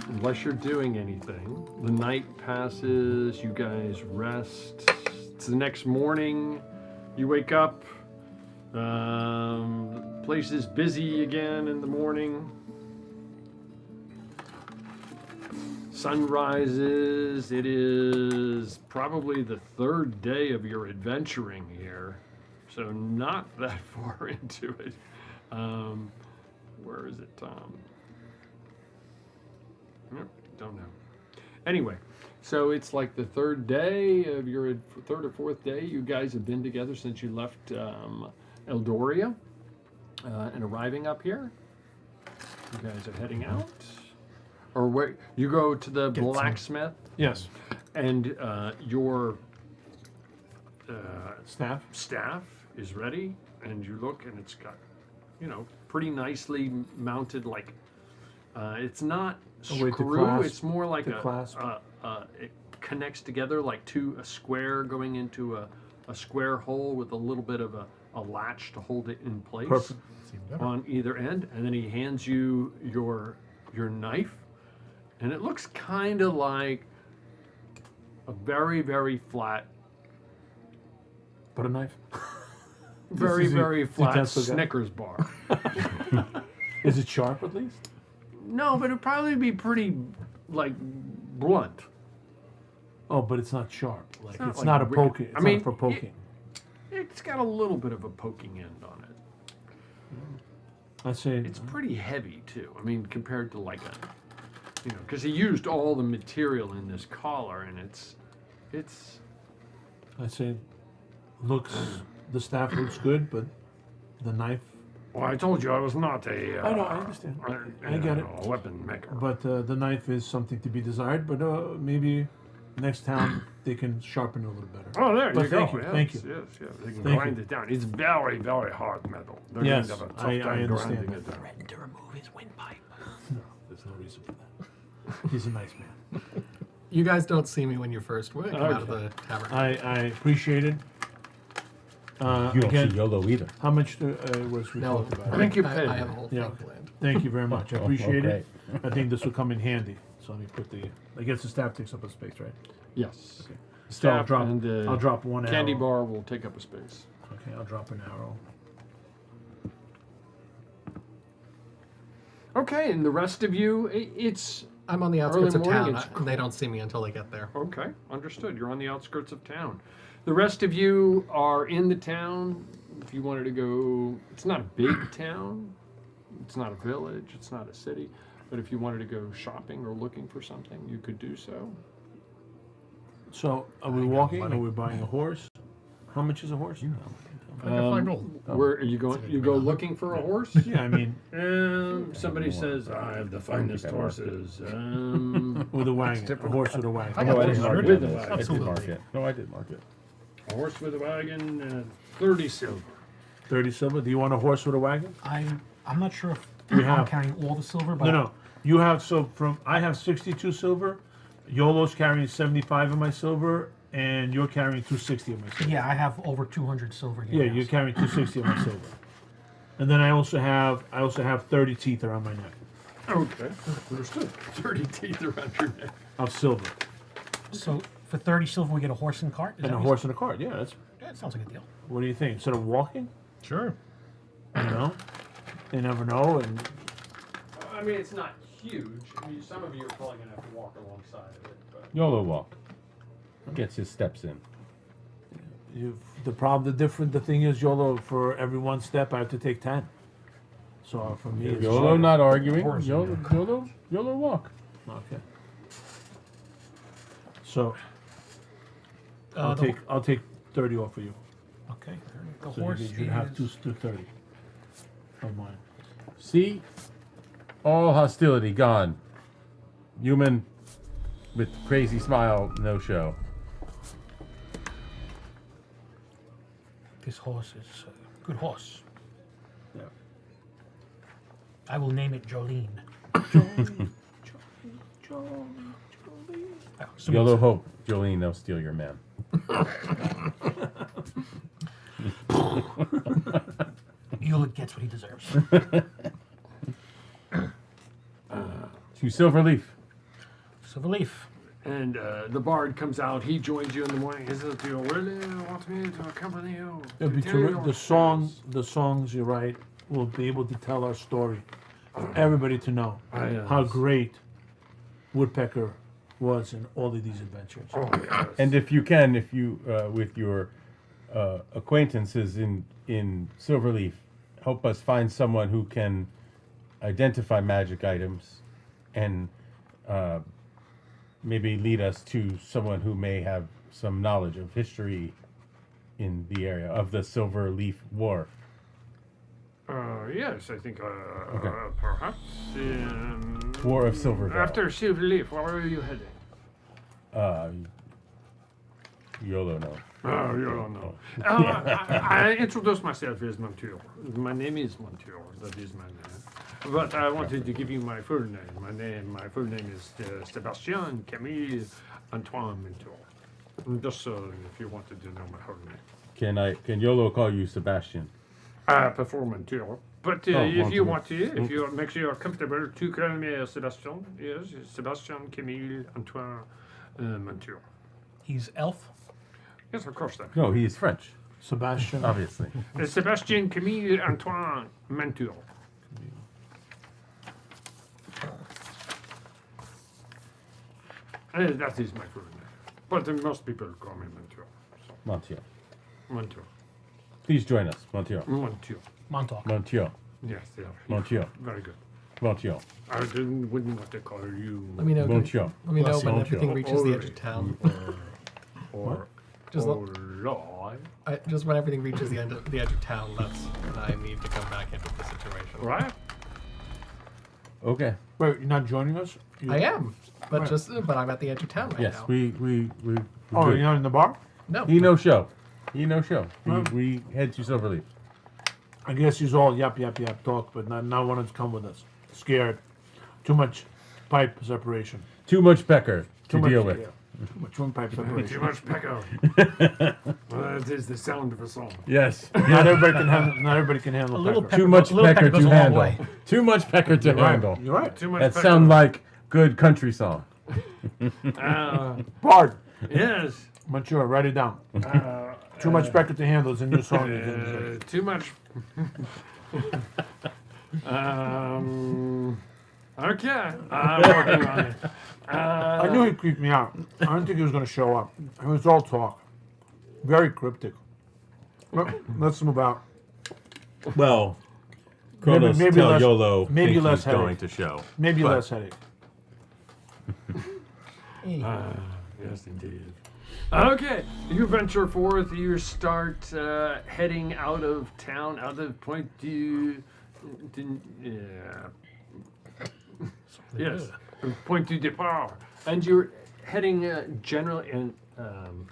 unless you're doing anything, the night passes, you guys rest. It's the next morning, you wake up, the place is busy again in the morning. Sun rises, it is probably the third day of your adventuring here, so not that far into it. Where is it, Tom? Nope, don't know. Anyway, so it's like the third day of your third or fourth day. You guys have been together since you left Eldoria and arriving up here. You guys are heading out, or where you go to the blacksmith,
Yes.
and your
Staff.
is ready, and you look, and it's got, pretty nicely mounted. Like it's not
A way to
screw.
clasp-
It's more like
to clasp.
it connects together like a square going into a square hole with a little bit of a latch to hold it in place.
Perfect.
On either end, and then he hands you your knife, and it looks kind of like a very, very flat,
But a knife.
very,
is the
very flat
utensil guy.
Snickers bar.
Is it sharp at least?
No, but it'd probably be pretty like blunt.
Oh, but it's not sharp. Like
not
it's
like
not a
wicked-
poking. It's
I mean,
not for poking.
It's got a little bit of a poking end on it.
I say
It's pretty heavy too. I mean, compared to like because he used all the material in this collar, and it's.
I say looks the staff looks good, but the knife.
Well, I told you I was not a.
I know, I understand. I get it.
A weapon maker.
But the knife is something to be desired. But maybe next town they can sharpen it a little better.
Oh, there
But
you
thank
go.
you,
Yes,
thank you.
Yes. They can
Thank
grind
you.
it down. It's very, very hard metal. They're
Yes,
going to have a tough
I
time
understand
grinding
that.
it down.
Threatened to remove his windpipe.
No, there's no reason for that. He's a nice man.
You guys don't see me when you first come out of
Okay.
the tavern.
I appreciate it.
You don't
Again,
see YOLO either.
how much was we
No,
talked about?
I think you
I
paid.
have a whole
Yeah.
thing planned.
Thank you very much. I
Oh,
appreciate
okay.
it. I think this will come in handy. So let me put I guess the staff takes up a space, right?
Yes.
So I'll
Staff
drop.
and the
I'll drop one
candy
arrow.
bar will take up a space.
Okay, I'll drop an arrow.
Okay, and the rest of you, it's
I'm on the outskirts of
morning,
town,
it's
and they don't see me until they get there.
okay. Understood. You're on the outskirts of town. The rest of you are in the town. If you wanted to go, it's not a big town. It's not a village. It's not a city. But if you wanted to go shopping or looking for something, you could do so.
So are we walking? Are we buying a horse? How much is a horse?
I got 5 gold.
Where are you going? You go looking for a horse?
Yeah, I mean
Somebody says I have the finest
I mark it.
horses.
with a wagon. A horse with a wagon.
I
No,
got
I didn't
horse
mark
with
it.
a
I
wagon.
did
Absolutely.
mark it. No, I did mark it.
A horse with a wagon, 30 silver.
30 silver. Do you want a horse with a wagon?
I'm not sure if
We
I'm
have-
carrying all the silver, but
No. You have I have 62 silver. Yolo's carrying 75 of my silver, and you're carrying 260 of my silver.
yeah, I have over 200 silver here.
Yeah,
now,
you're
so-
carrying 260 of my silver. And then I also have 30 teeth around my neck
Okay, understood. 30 teeth around your neck.
of silver.
So for 30 silver, we get a horse and cart. Is
And
that
a
what you
horse and a cart. Yeah,
said? That sounds like a deal.
what do you think? Instead of walking,
Sure.
you know, you never know. And
I mean, it's not huge. I mean, some of you are probably going to have to walk alongside of it. But
YOLO walk. Gets his steps in.
the thing is, Yolo, for every one step, I have to take 10. So for me, it's
YOLO
harder.
not arguing.
Horse
YOLO walk.
Okay. So
The-
I'll take 30 off of you.
Okay. The
So
horse
you should have
is-
230 of mine.
See? All hostility gone. Human with crazy smile, no show.
This horse is a good horse.
Yeah.
I will name it Jolene. Oh, so
YOLO hope Jolene they'll steal your man.
Eula gets what he deserves.
Silverleaf.
Silverleaf.
And the bard comes out. He joins you in the morning. He says, "Do you really want me to accompany you?
It'll be
to tell your
the songs you write will be able to tell our story for everybody to know
yes.
how great Woodpecker was in all of these adventures.
Oh, yes.
And if you can, with your acquaintances in Silverleaf, help us find someone who can identify magic items and maybe lead us to someone who may have some knowledge of history in the area of the Silverleaf War.
Yes, I think
Okay.
perhaps in...
War of Silverleaf.
After Silverleaf, where are you heading?
YOLO no.
Oh, you don't know. I introduced myself as Montour. My name is Montour. That is my name. But I wanted to give you my full name. My full name is Sébastien Camille Antoine Montour. Just so if you wanted to know my whole name.
Can YOLO call you Sebastian?
I prefer Montour. But if
Montour.
you want to, if you make sure you're comfortable to call me Sébastien, yes, Sébastien Camille Antoine Montour.
He's elf.
Yes, of course. That.
No, he is French,
Sebastian.
obviously.
Sébastien Camille Antoine Montour. That is my full name. But most people call me Montour. So,
Montier.
Montour.
Please join us, Montier.
Montour.
Montauk.
Montier.
Yes, yeah.
Montour.
Very good.
Montier.
I wouldn't want to call you.
Let me know.
Montier.
Let me know
Bless you.
when everything
Montier.
reaches the edge of town.
Or
Just
or lie.
Just when everything reaches the edge of town, that's when I need to come back into the situation.
Right?
Okay.
Wait, you're not joining us?
I am, but
Right.
but I'm at the edge of town right
Yes,
now.
we
Oh,
good.
you're not in the bar?
No.
He no show. He no show.
Right.
We head to Silverleaf.
I guess he's all yap, talk, but not wanting to come with us. Scared. Too much pipe separation.
Too much pecker to
Too much,
deal with.
yeah. Too much room pipe separation.
Too much pecker. Well, that is the sound of a song.
Yes.
Not everybody can handle. Not everybody can handle
A little
pecker.
Too much
a little
pecker
goes
to
a long
handle.
way.
Too much pecker to
You're right.
handle.
You're right.
Too much
That
pecker.
sound like good country song.
Bard.
Yes.
Mature. Write it down. Too much pecker to handle is a new song.
Too much. Okay. I'm working on it.
I knew he creeped me out. I didn't think he was going to show up. It was all talk. Very cryptic. Well, let's move out.
Well, Kronos
maybe
tell
less-
YOLO
maybe
think
less
he's
headache.
going to show.
Maybe
But-
less headache.
Yes, indeed. Okay, you venture forth. You start heading out of town, out of Point du. Yes, Point du Départ, and you're heading generally. And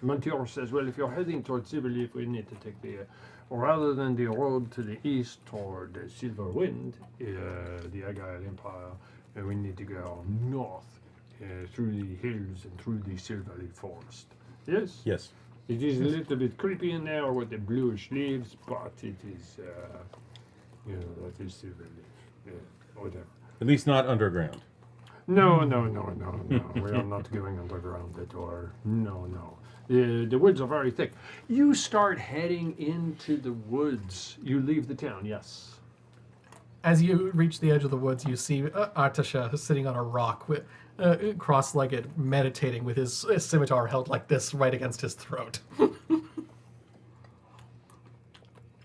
Montour says, "Well, if you're heading towards Silverleaf, we need to take the rather than the road to the east toward the Silver Wind, the Agile Empire, we need to go north." Through the hills and through the Silverleaf forest. Yes?
Yes.
It is a little bit creepy in there with the bluish leaves, but it is, that is Silverleaf. Yeah, whatever.
At least not underground.
No. We are not going underground at all. No. The woods are very thick. You start heading into the woods. You leave the town, yes.
As you reach the edge of the woods, you see Artasha sitting on a rock, with, cross-legged, meditating with his scimitar held like this right against his throat.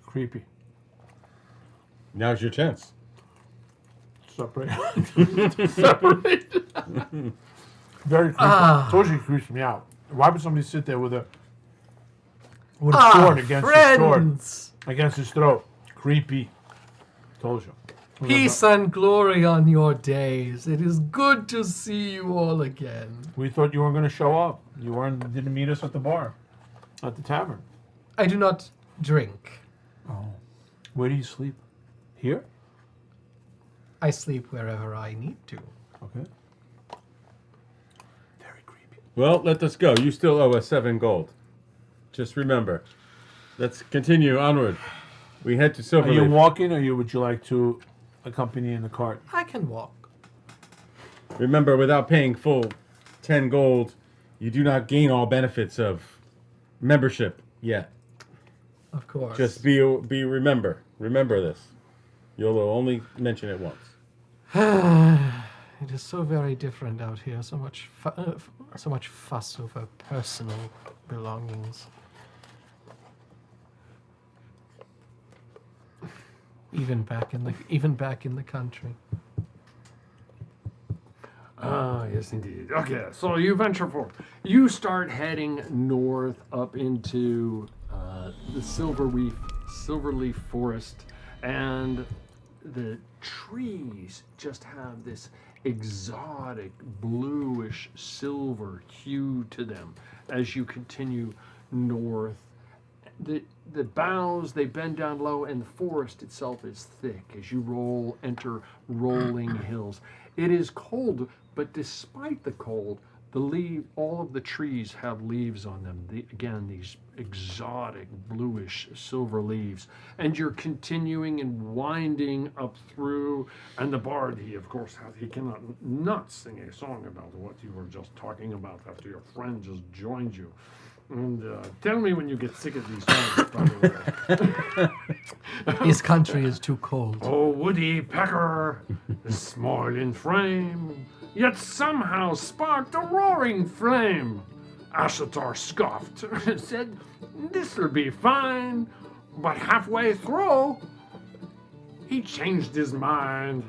Creepy.
Now's your chance.
Separate.
Separate.
Very creepy. Told you he creeps me out. Why would somebody sit there with a sword against his sword
friends!
against his throat? Creepy. Told you.
Peace and glory on your days. It is good to see you all again.
We thought you weren't going to show up. You didn't meet us at the bar, at the tavern.
I do not drink.
Where do you sleep? Here?
I sleep wherever I need to.
Okay. Very creepy.
Well, let us go. You still owe us 7 gold. Just remember. Let's continue onward. We head to
Are you
Silverleaf.
walking, or would you like to accompany in the cart?
I can walk.
Remember, without paying full 10 gold, you do not gain all benefits of membership yet.
Of course.
Just remember this. YOLO, only mention it once.
It is so very different out here. So much fuss over personal belongings. Even back in the country.
Ah, yes, indeed. Okay, so you venture forth. You start heading north up into the Silverleaf Forest, and the trees just have this exotic bluish silver hue to them as you continue north. The boughs, they bend down low, and the forest itself is thick as you enter rolling hills. It is cold, but despite the cold, all of the trees have leaves on them. Again, these exotic bluish silver leaves. And you're continuing and winding up through, and the bard, he cannot not sing a song about what you were just talking about after your friend just joined you. And tell me when you get sick of these songs, by the way.
This country is too cold.
Oh, woody pecker, small in frame, yet somehow sparked a roaring flame. Ashatar scoffed, said, this'll be fine. But halfway through, he changed his mind.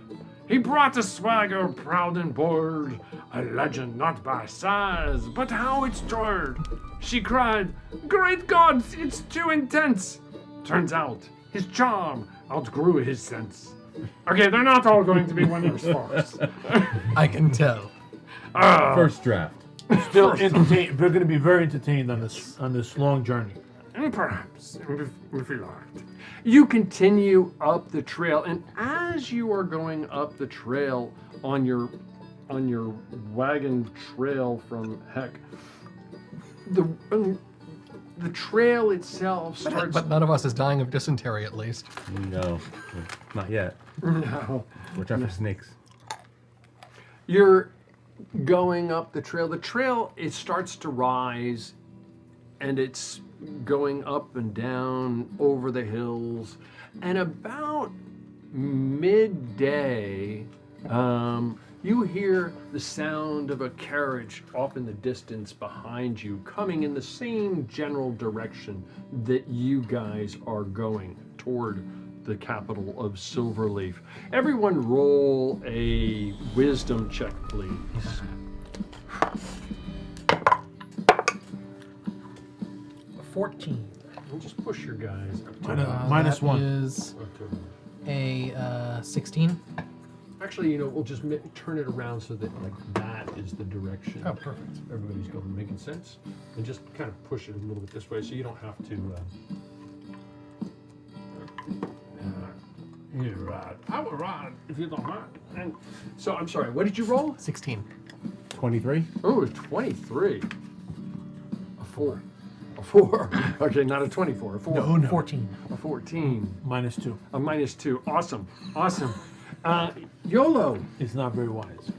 He brought a swagger proud and bold, a legend not by size, but how it's told. She cried, great gods, it's too intense. Turns out, his charm outgrew his sense. Okay, they're not all going to be one-year sparks.
I can tell.
First draft.
Still entertained. We're going to be very entertained on this long journey.
And perhaps, if you liked. You continue up the trail, and as you are going up the trail on your wagon trail from Heck, the trail itself starts.
But none of us is dying of dysentery, at least.
No, not yet.
No.
Watch out for snakes.
You're going up the trail. The trail, it starts to rise, and it's going up and down over the hills. And about midday, you hear the sound of a carriage off in the distance behind you, coming in the same general direction that you guys are going, toward the capital of Silverleaf. Everyone roll a wisdom check, please.
14.
We'll just push your guys up to
Minus
that
one.
Is a 16.
Actually, we'll just turn it around so that that is the direction.
Oh, perfect.
Everybody's going, making sense? And just kind of push it a little bit this way so you don't have to. You're right. I will ride if you don't mind. And so, I'm sorry, what did you roll?
16.
23?
Oh, it was 23. A 4. A 4. Okay, not a 24. A 4.
No.
14.
A 14.
Minus 2.
A -2. Awesome. Awesome. YOLO.
It's not very wise.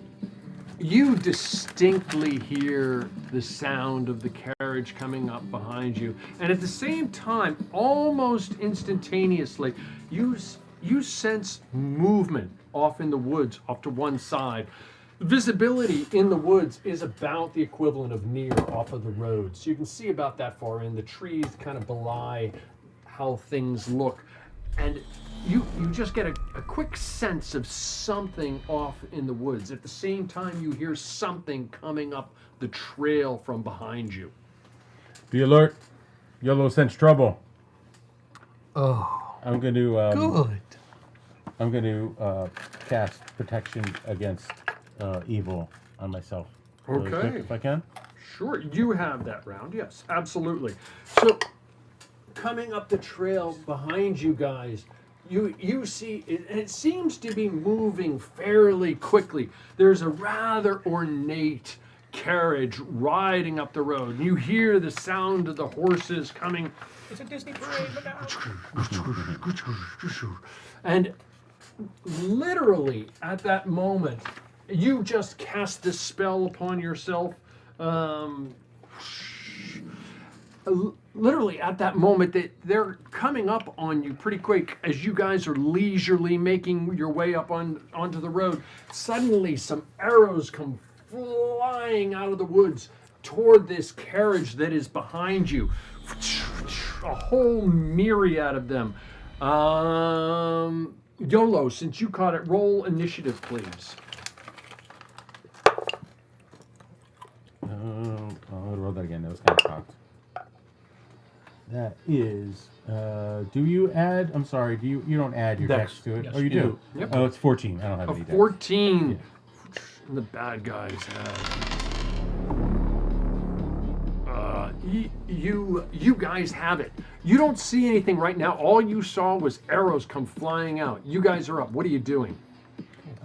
You distinctly hear the sound of the carriage coming up behind you, and at the same time, almost instantaneously, you sense movement off in the woods, off to one side. Visibility in the woods is about the equivalent of near off of the road, so you can see about that far in. The trees kind of belie how things look, and you just get a quick sense of something off in the woods. At the same time, you hear something coming up the trail from behind you.
Be alert. YOLO sense trouble.
Oh,
I'm going to
good.
I'm going to cast protection against evil on myself. Really
Okay.
quick, if I can.
Sure, you have that round. Yes, absolutely. So, coming up the trail behind you guys, you see, it seems to be moving fairly quickly. There's a rather ornate carriage riding up the road. You hear the sound of the horses coming.
It's a Disney parade, look out.
And literally at that moment, You just cast this spell upon yourself. Literally at that moment, they're coming up on you pretty quick as you guys are leisurely making your way up onto the road. Suddenly, some arrows come flying out of the woods toward this carriage that is behind you. A whole myriad of them. YOLO, since you caught it, roll initiative, please.
I'll roll that again. That was kind of cocked. That is. Do you add? I'm sorry. Do you don't add your
Dex.
dex to it?
Yes,
Oh, you do.
Yep.
Oh, it's 14. I don't have
A
any dex.
14. The bad guys have. You guys have it. You don't see anything right now. All you saw was arrows come flying out. You guys are up. What are you doing?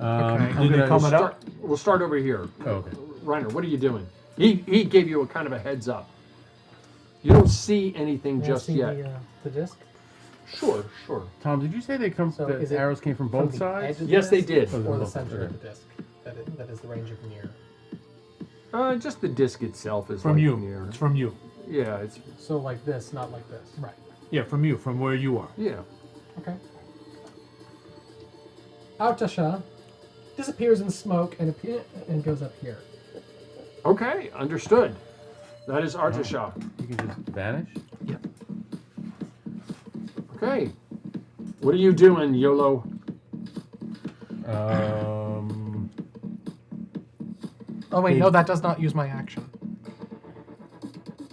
Okay.
Did they come up?
We'll start over here.
Oh, okay.
Reiner, what are you doing? He gave you a kind of a heads up. You don't see anything
Can I
just
see
yet.
The disc.
Sure.
Tom, did you say they come?
So
The
is it
arrows came from both
the
sides.
edge of the
Yes, they
disc
did.
Or the
Okay.
center of the disc. That is the range of near.
Just the disc itself is
From
like
you.
near.
It's from you.
Yeah, it's
So like this, not like this.
Right.
Yeah, from you, from where you are.
yeah.
Okay. Artasha disappears in smoke and goes up here.
Okay, understood. That is Artasha.
You can just vanish.
Yep.
Okay. What are you doing, YOLO?
Oh wait, no, that does not use my action.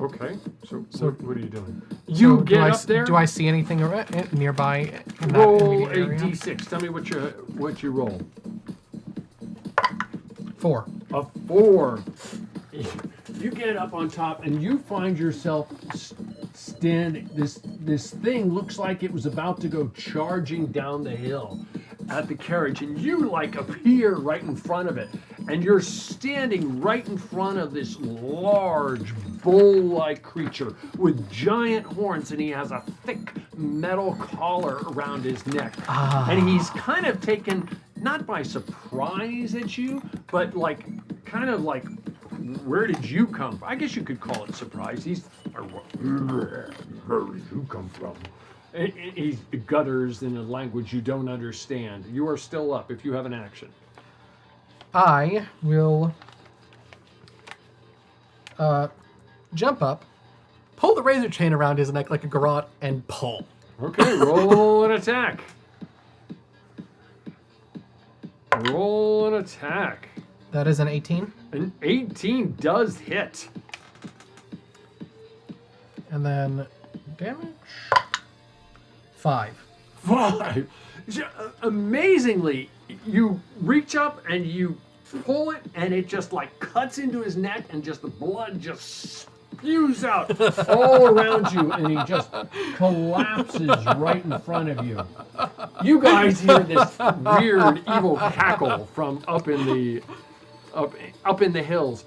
Okay. So
So-
what are you doing?
So
You
do
get
I
up
s-
there.
Do I see anything nearby in that
roll
immediate
a
area?
d6? Tell me what you roll.
4.
A 4. You get up on top and you find yourself standing. This thing looks like it was about to go charging down the hill at the carriage, and you like appear right in front of it, and you're standing right in front of this large bull-like creature with giant horns, and he has a thick metal collar around his neck, and he's kind of taken not by surprise at you, but like kind of like, where did you come from? I guess you could call it surprise. He's, where did you come from? He gutters in a language you don't understand. You are still up if you have an action.
I will jump up, pull the razor chain around his neck like a garrote, and pull.
Okay, roll an attack. Roll an attack.
That is an 18.
An 18 does hit.
And then damage? 5.
5. Amazingly, you reach up and you pull it, and it just like cuts into his neck, and just the blood just spews out all around you, and he just collapses right in front of you. You guys hear this weird evil cackle from up in the hills.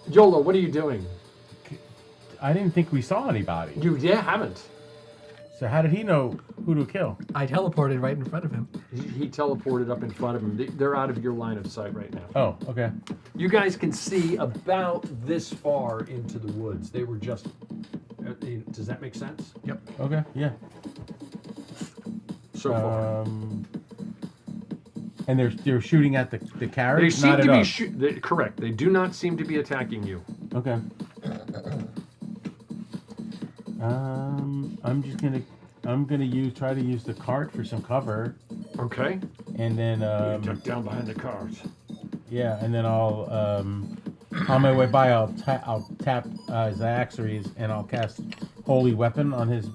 YOLO, what are you doing?
I didn't think we saw anybody.
You haven't.
So how did he know who to kill?
I teleported right in front of him.
He teleported up in front of him. They're out of your line of sight right now.
Oh, okay.
You guys can see about this far into the woods. They were just. Does that make sense?
Yep.
Okay. Yeah.
So far.
And they're shooting at the
They
carriage,
seem
not
to
at
be
us.
correct. They do not seem to be attacking you.
Okay. I'm gonna try to use the cart for some cover,
Okay.
and then
Duck down behind the cars.
yeah, and then I'll on my way by I'll tap Zaxary's and I'll cast Holy Weapon on his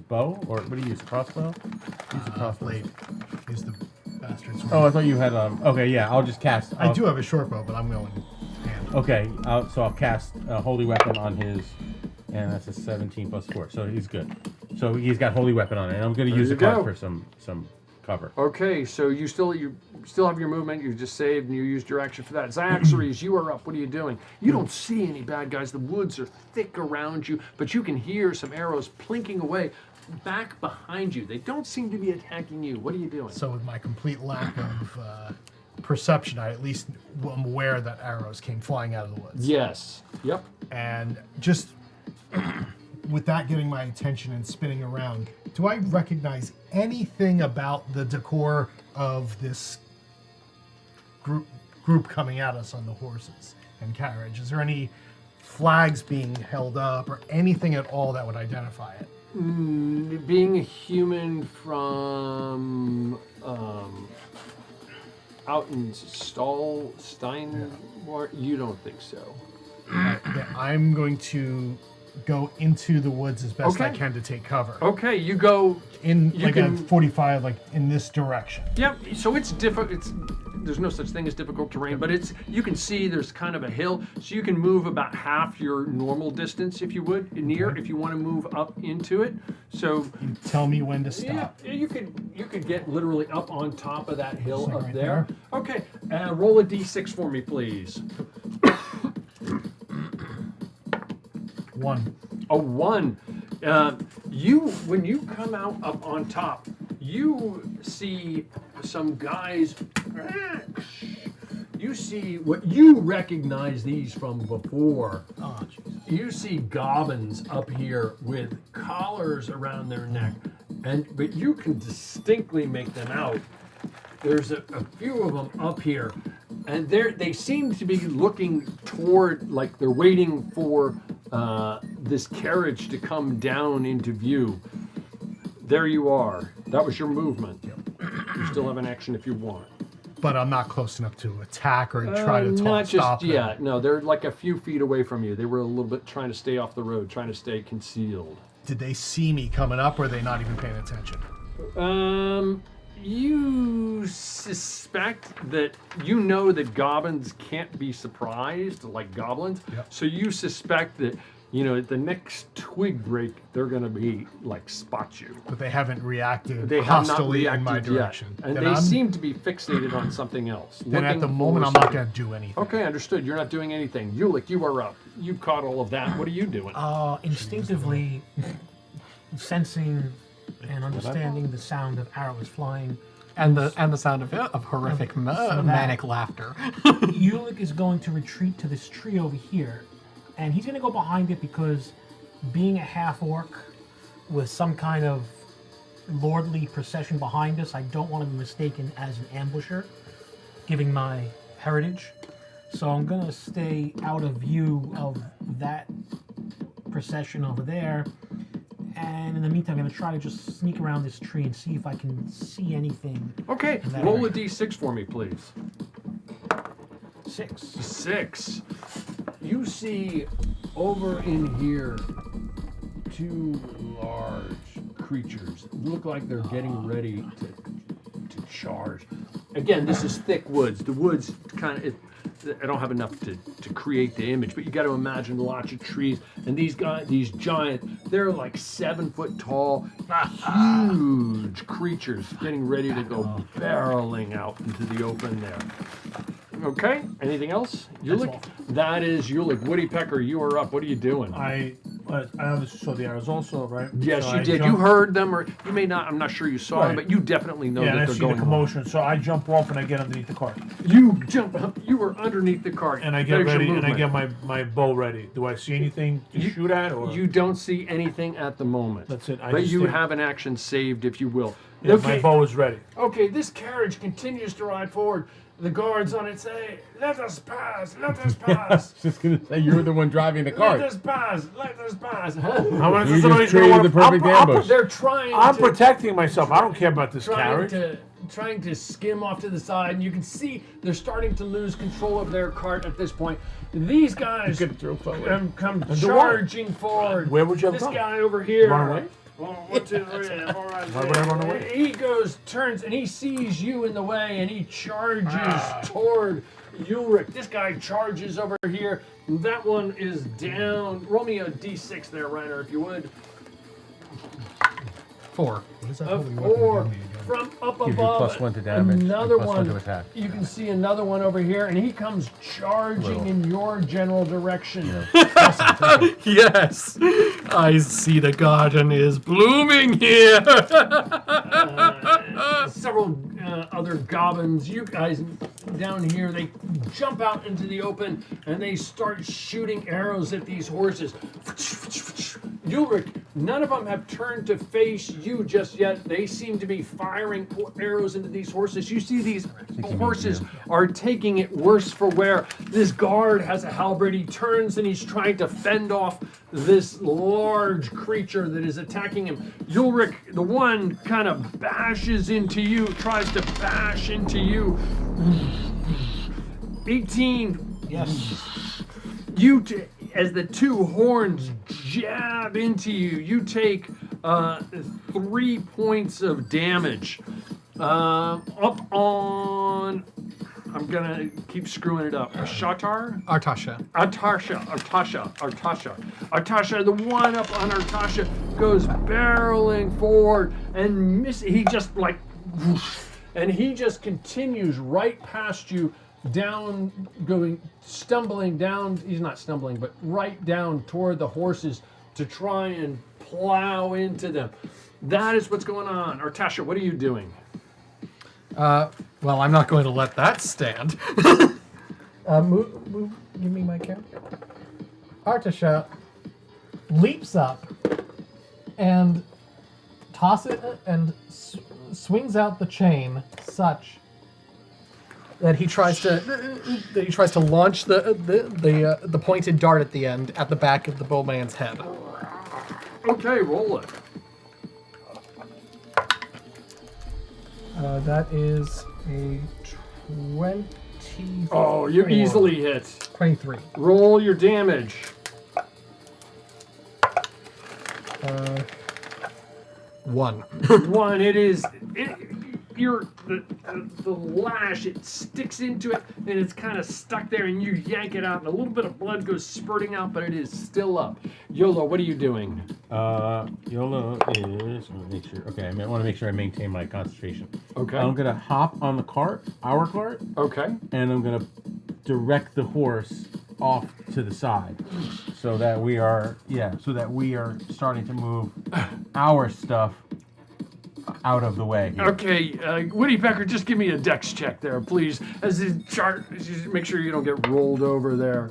bow, or what do you use, crossbow? Use the crossbow.
Blade is the bastard sword.
Oh, I thought you had okay, yeah, I'll just cast.
I do have a short bow, but I'm going hand.
Okay, so I'll cast Holy Weapon on his, and that's a 17 plus 4, so he's good. So he's got Holy Weapon on it, and I'm going to use the
you
card
go.
for some cover.
Okay, so you still have your movement. You just saved and you used your action for that. Zaxary's, you are up. What are you doing? You don't see any bad guys. The woods are thick around you, but you can hear some arrows plinking away back behind you. They don't seem to be attacking you. What are you doing?
So with my complete lack of perception, I at least am aware that arrows came flying out of the woods.
Yes. Yep.
And just with that getting my attention and spinning around, do I recognize anything about the decor of this group coming at us on the horses and carriage? Is there any flags being held up or anything at all that would identify it?
Being a human from out in Stein, you don't think so.
Yeah, I'm going to go into the woods as best I
Okay.
can to take cover.
Okay, you go.
In
You
like
can-
a 45, like in this direction.
Yep. So it's difficult. There's no such thing as difficult terrain, but you can see there's kind of a hill, so you can move about half your normal distance if you would if you want to move up into it. So
Tell me when to
yeah,
stop.
you could get literally up on top of that hill
So
up
right
there. Okay, roll a d6 for me, please.
1.
A 1. When you come out up on top, you see some guys. You see what you recognize these from before.
Oh, Jesus.
You see goblins up here with collars around their neck, but you can distinctly make them out. There's a few of them up here, and they seem to be looking toward, like they're waiting for this carriage to come down into view. There you are. That was your movement. You still have an action if you want.
But I'm not close enough to attack or try to
Not
stop
just
them.
yet. No, they're like a few feet away from you. They were a little bit trying to stay off the road, trying to stay concealed.
Did they see me coming up, or are they not even paying attention?
You suspect that you know that goblins can't be surprised like goblins.
Yep.
So you suspect that, at the next twig break, they're going to be like spot you.
But they haven't reacted
They have not
hostily in my
reacted yet.
direction.
And
Then
they
I'm-
seem to be fixated on something else.
Then at the
looking
moment,
for
I'm not
something.
going to do anything.
Okay, understood. You're not doing anything. You are up. You caught all of that. What are you doing?
Instinctively sensing and understanding the sound of arrows flying,
And the sound of horrific manic laughter.
Ulick is going to retreat to this tree over here, and he's going to go behind it because being a half-orc with some kind of lordly procession behind us, I don't want to be mistaken as an ambusher, giving my heritage. So I'm going to stay out of view of that procession over there. And in the meantime, I'm going to try to just sneak around this tree and see if I can see anything.
Okay,
in that
roll a
area.
d6 for me, please.
6.
6. You see over in here 2 large creatures. Look like they're getting ready to charge. Again, this is thick woods. The woods kind of. I don't have enough to create the image, but you got to imagine lots of trees, and these giant, they're like 7 foot tall, huge creatures getting ready to go barreling out into the open there. Okay, anything else? Ulick? That is Ulick. Woodpecker, you are up. What are you doing?
I obviously saw the arrows also, right?
Yes,
So
you
I
did.
jump-
You heard them, or you may not. I'm not sure you saw them,
Right.
but you definitely know
Yeah, and
that
I
they're
see the
going on.
commotion, so I jump off and I get underneath the cart.
You jump up. You were underneath the cart.
And I get
There's your
ready, and I
movement.
get my bow ready. Do I see anything to shoot at, or
You don't see anything at the moment.
That's it. I
But
just
you
think-
have an action saved, if you will.
yeah, my bow is ready?
Okay, this carriage continues to ride forward. The guards on it say, "Let us pass, let us pass,
Just gonna say you're the one driving the
let
cart.
us pass, let us pass."
How many
You just
somebody's
created
gonna
the perfect ambush.
They're trying
I'm
to,
protecting myself. I don't care about this
trying
carriage.
trying to skim off to the side, and you can see they're starting to lose control of their cart at this point. These guys
You could throw forward.
come
do what?
charging forward.
Where would you have
This
gone?
guy over here.
Run away?
1, 2, 3, 4, 5,
Why would I run away?
He turns, and he sees you in the way, and he charges toward Ulrich. This guy charges over here. That one is down. Roll me a d6 there, Reiner, if you would.
4.
What is that
A
holy weapon
4
doing to me again?
from up
Gives you
above.
+1 to damage, and
Another
+1
one.
to attack.
You can see another one over here, and he comes charging in your general direction.
Yes, I see the garden is blooming here.
Several other goblins. You guys come down here, they jump out into the open, and they start shooting arrows at these horses. Ulrich, none of them have turned to face you just yet. They seem to be firing arrows into these horses. You see these horses are taking it worse for wear. This guard has a halberd. He turns and he's trying to fend off this large creature that is attacking him. Ulrich, the one, kind of bashes into you, tries to bash into you. 18.
Yes.
As the two horns jab into you, you take 3 points of damage. Up on, I'm gonna keep screwing it up.
Artasha. Artasha,
the one up on Artasha goes barreling forward and he just like, and he just continues right past you, down, stumbling down. He's not stumbling, but right down toward the horses to try and plow into them. That is what's going on. Artasha, what are you doing?
Well, I'm not going to let that stand. Move, give me my character.
Artasha leaps up and tosses and swings out the chain such
that he tries to launch the pointed dart at the end at the back of the bowman's head.
Okay, roll it.
that is a 20.
Oh, you easily hit.
23.
Roll your damage.
1.
1. It is. The lash, it sticks into it, and it's kind of stuck there, and you yank it out, and a little bit of blood goes spurting out, but it is still up. Yolo, what are you doing?
YOLO is, let me make sure. Okay, I want to make sure I maintain my concentration.
Okay.
I'm gonna hop on the cart, our cart,
Okay.
and I'm gonna direct the horse off to the side, so that we are starting to move our stuff out of the way here.
Okay, Woody Becker, just give me a dex check there, please. As the chart, just make sure you don't get rolled over there.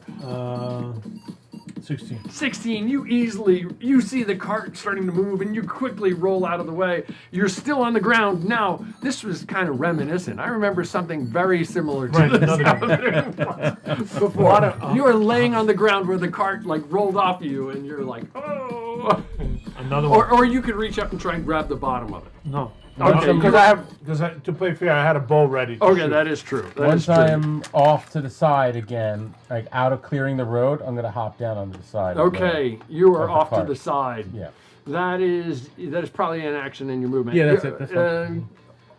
16.
16, you see the cart starting to move, and you quickly roll out of the way. You're still on the ground. Now, this was kind of reminiscent. I remember something very similar to
Right,
this
another
happening before. You are laying on the ground where the cart like rolled off you, and you're like, oh.
Another one.
Or you could reach up and try and grab the bottom of it.
No.
Okay,
Because to play fair, I had a bow ready. To
Okay,
shoot.
that is true.
Once I am off to the side again, like out of clearing the road, I'm gonna hop down onto the side.
Okay, you are
of the
off to
cart.
the side.
Yeah.
That is probably an action in your movement.
Yeah, that's it. That's fine.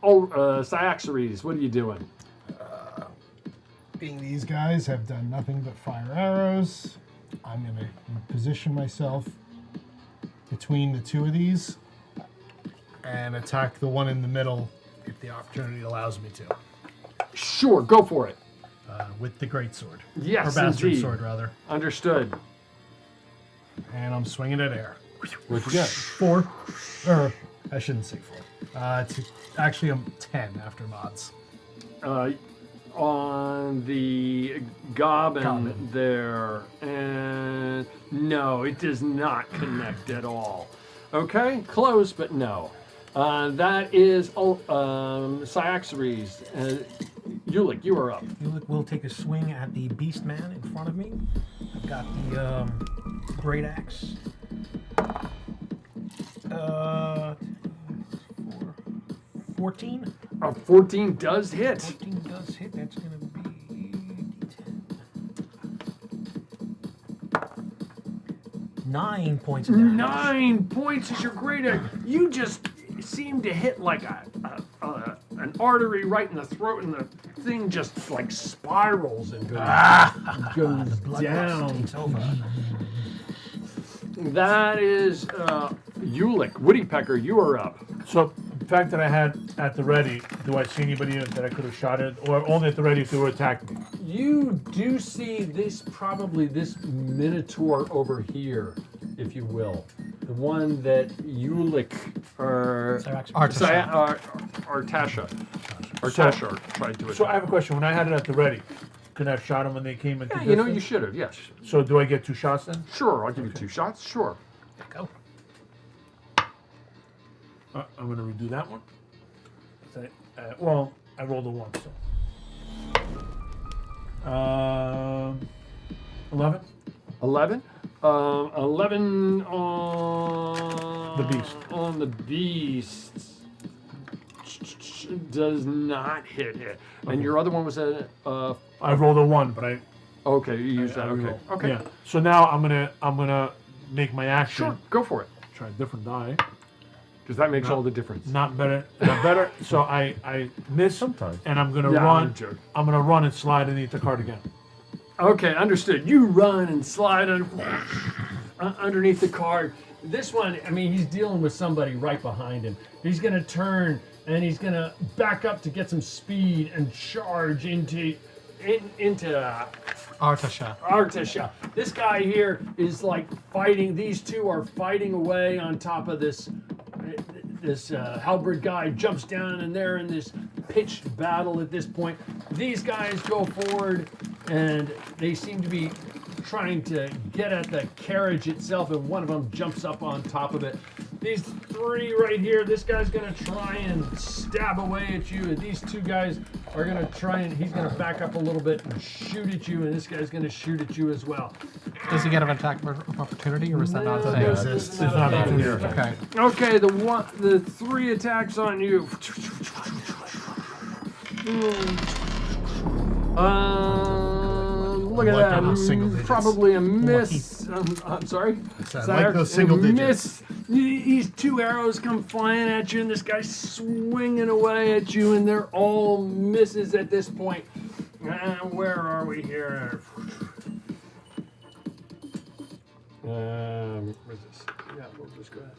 Cyaxares, what are you doing?
Being these guys have done nothing but fire arrows, I'm going to position myself between the two of these and attack the one in the middle if the opportunity allows me to,
Sure, go for it.
with the greatsword.
Yes,
or bastard
indeed.
sword, rather.
Understood.
And I'm swinging at air.
What you got?
4, or I shouldn't say 4. Actually, I'm 10 after mods.
On the goblin
Goblin.
there, and no, it does not connect at all. Okay, close, but no. That is Cyaxares. Ulick, you are up.
Ulick will take a swing at the beast man in front of me. I've got the great axe. 14.
14 does hit.
14 does hit. That's going to be D10. 9 points of damage.
9 points is your great axe. You just seem to hit like an artery right in the throat, and the thing just like spirals and goes
Blood
down.
takes over.
That is Ulick. Woodpecker, you are up.
So, the fact that I had at the ready, do I see anybody that I could have shot at? Or only at the ready if they were attacking me?
You do see this minotaur over here, if you will. The one that Ulick or
Artasha.
Artasha tried to attack.
So I have a question. When I had it at the ready, could I have shot them when they came into
Yeah, you know,
distance?
you should have, yes.
So do I get 2 shots then?
Sure, I'll give you 2 shots, sure.
Go.
I'm going to redo that one. Well, I rolled a 1, so. 11?
11? 11 on...
The beast.
On the beast. Does not hit it. And your other one was a...
I rolled a 1, but I...
okay, you used that,
I
okay.
reroll.
Okay.
Yeah. So now I'm gonna make my action.
Sure, go for it.
Try a different die.
Because that makes all the difference.
Not better. Not better. So I miss.
Sometimes.
And I'm gonna
Yeah, I'm
run.
joking.
I'm gonna run and slide underneath the cart again.
Okay, understood. You run and slide underneath the cart. This one, I mean, he's dealing with somebody right behind him. He's going to turn and he's going to back up to get some speed and charge into
Artasha.
Artasha. This guy here is like fighting. These two are fighting away on top of this. This halberd guy jumps down, and they're in this pitched battle at this point. These guys go forward, and they seem to be trying to get at the carriage itself, and one of them jumps up on top of it. These 3 right here, this guy's going to try and stab away at you, and these 2 guys are going to try and he's going to back up a little bit and shoot at you, and this guy's going to shoot at you as well.
Does he get an attack of opportunity, or is that not a thing?
Resist.
It's not
thing.
here.
Okay.
Okay, the 3 attacks on you. Look at
like
that.
those single digits.
Probably a miss. I'm sorry.
I like those single digits.
Miss. These 2 arrows come flying at you, and this guy's swinging away at you, and they're all misses at this point. Where are we here? Where's this? Yeah, we'll just go ahead.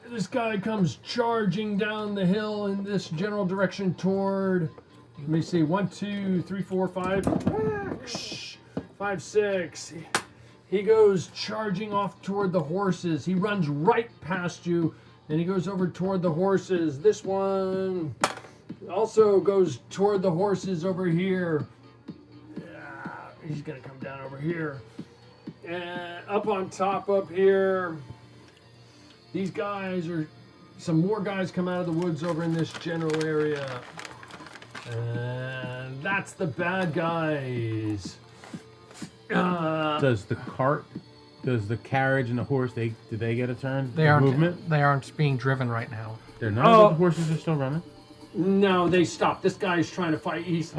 This guy comes charging down the hill in this general direction toward. Let me see. 1, 2, 3, 4, 5. 5, 6. He goes charging off toward the horses. He runs right past you, and he goes over toward the horses. This one also goes toward the horses over here. Yeah, he's gonna come down over here. And up on top up here, these guys are, some more guys come out of the woods over in this general area. And that's the bad guys.
Does the carriage and the horse, do they get a turn?
They
of
aren't.
movement?
They aren't being driven right now.
They're not.
Oh.
The horses are still running.
No, they stopped. This guy's trying to fight. He's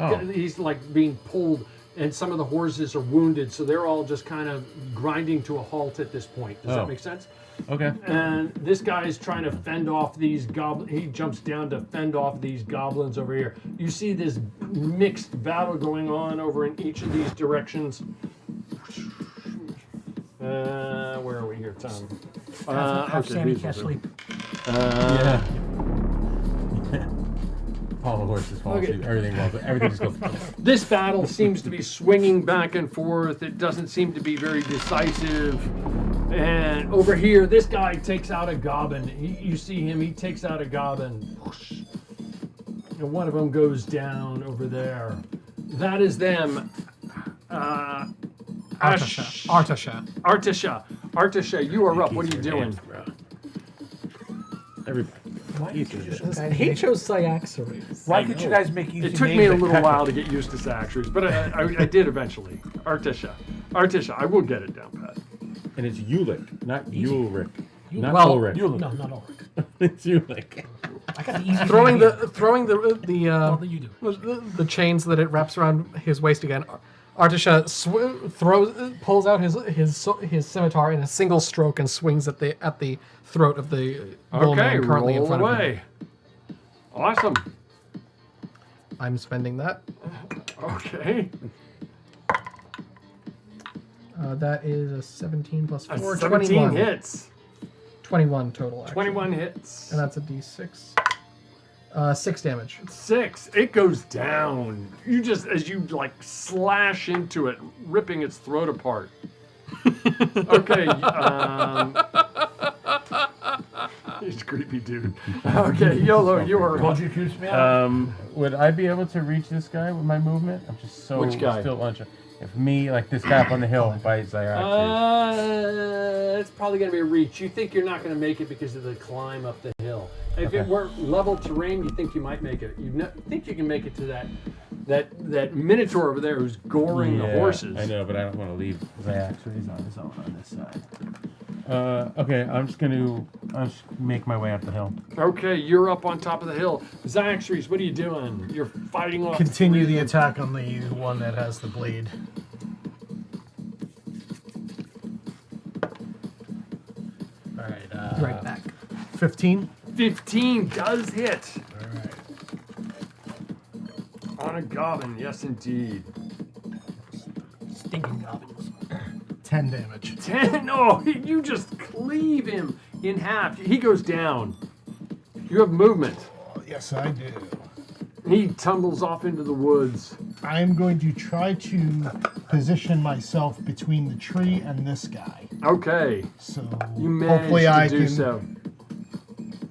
like being pulled, and some of the horses are wounded, so they're all just kind of grinding to a halt at this point. Does that make sense?
Okay.
And this guy is trying to fend off these goblins. He jumps down to fend off these goblins over here. You see this mixed battle going on over in each of these directions. Where are we here, Tom?
Have Sammy
these
cast
will do.
sleep.
Yeah. All the horses fall
Okay.
asleep. Everything just goes.
This battle seems to be swinging back and forth. It doesn't seem to be very decisive. And over here, this guy takes out a goblin. You see him, he takes out a goblin. Whoosh. And one of them goes down over there. That is them. Artasha, you are up. What are you doing?
Everybody.
He chose Cyaxares.
Why could you guys make easy
It took
names
me a
like
little
Pepper?
while to get used to Saxers, but I did eventually. Artasha, I will get it down pat.
And it's Ulick, not Ulrich. Not
Well,
Ulrich.
You look.
No, not Ulrich.
It's Ulick.
I got the easy
Throwing
thing
the
All that you do.
the chains that it wraps around his waist again. Artasha pulls out his scimitar in a single stroke and swings at the throat of the bullman currently in
roll
front
away. Awesome.
of him. I'm spending that.
Okay.
That is a 17 plus 4,
17
21.
hits.
21 total. Actually.
21 hits.
And that's a d6. 6 damage.
6. It goes down. You just, as you like slash into it, ripping its throat apart. Okay. He's a creepy dude. Okay, YOLO, you are
Told you to accuse me out.
Would I be able to reach this guy with my movement? I'm just so
Which guy?
still unsure. If me, like this guy up on the hill by Zyaxis.
It's probably going to be a reach. You think you're not going to make it because of the climb up the hill. If it were level terrain, you think you might make it. You think you can make it to that minotaur over there who's goring the horses.
I know, but I don't want to leave Zyaxis on his own on this side. Okay, I'm just make my way up the hill.
Okay, you're up on top of the hill. Zyaxis, what are you doing? You're fighting off.
Continue the attack on the one that has the blade. All right.
Right back.
15.
15 does hit.
All right.
On a goblin, yes indeed.
Stinking goblins.
10 damage.
10. Oh, you just cleave him in half. He goes down. You have movement.
Oh, yes, I do.
He tumbles off into the woods.
I'm going to try to position myself between the tree and this guy.
Okay.
So
You
hopefully I
managed to do
can
so.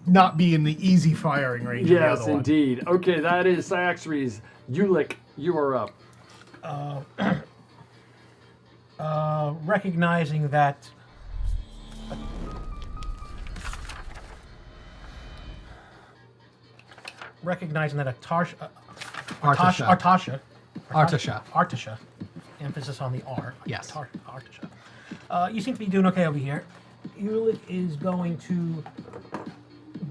not be in the easy firing range of the
Yes,
other one.
indeed. Okay, that is Zyaxis. Ulick, you are up.
Recognizing that Artasha, emphasis on the R.
Yes.
Artasha. You seem to be doing okay over here. Ulick is going to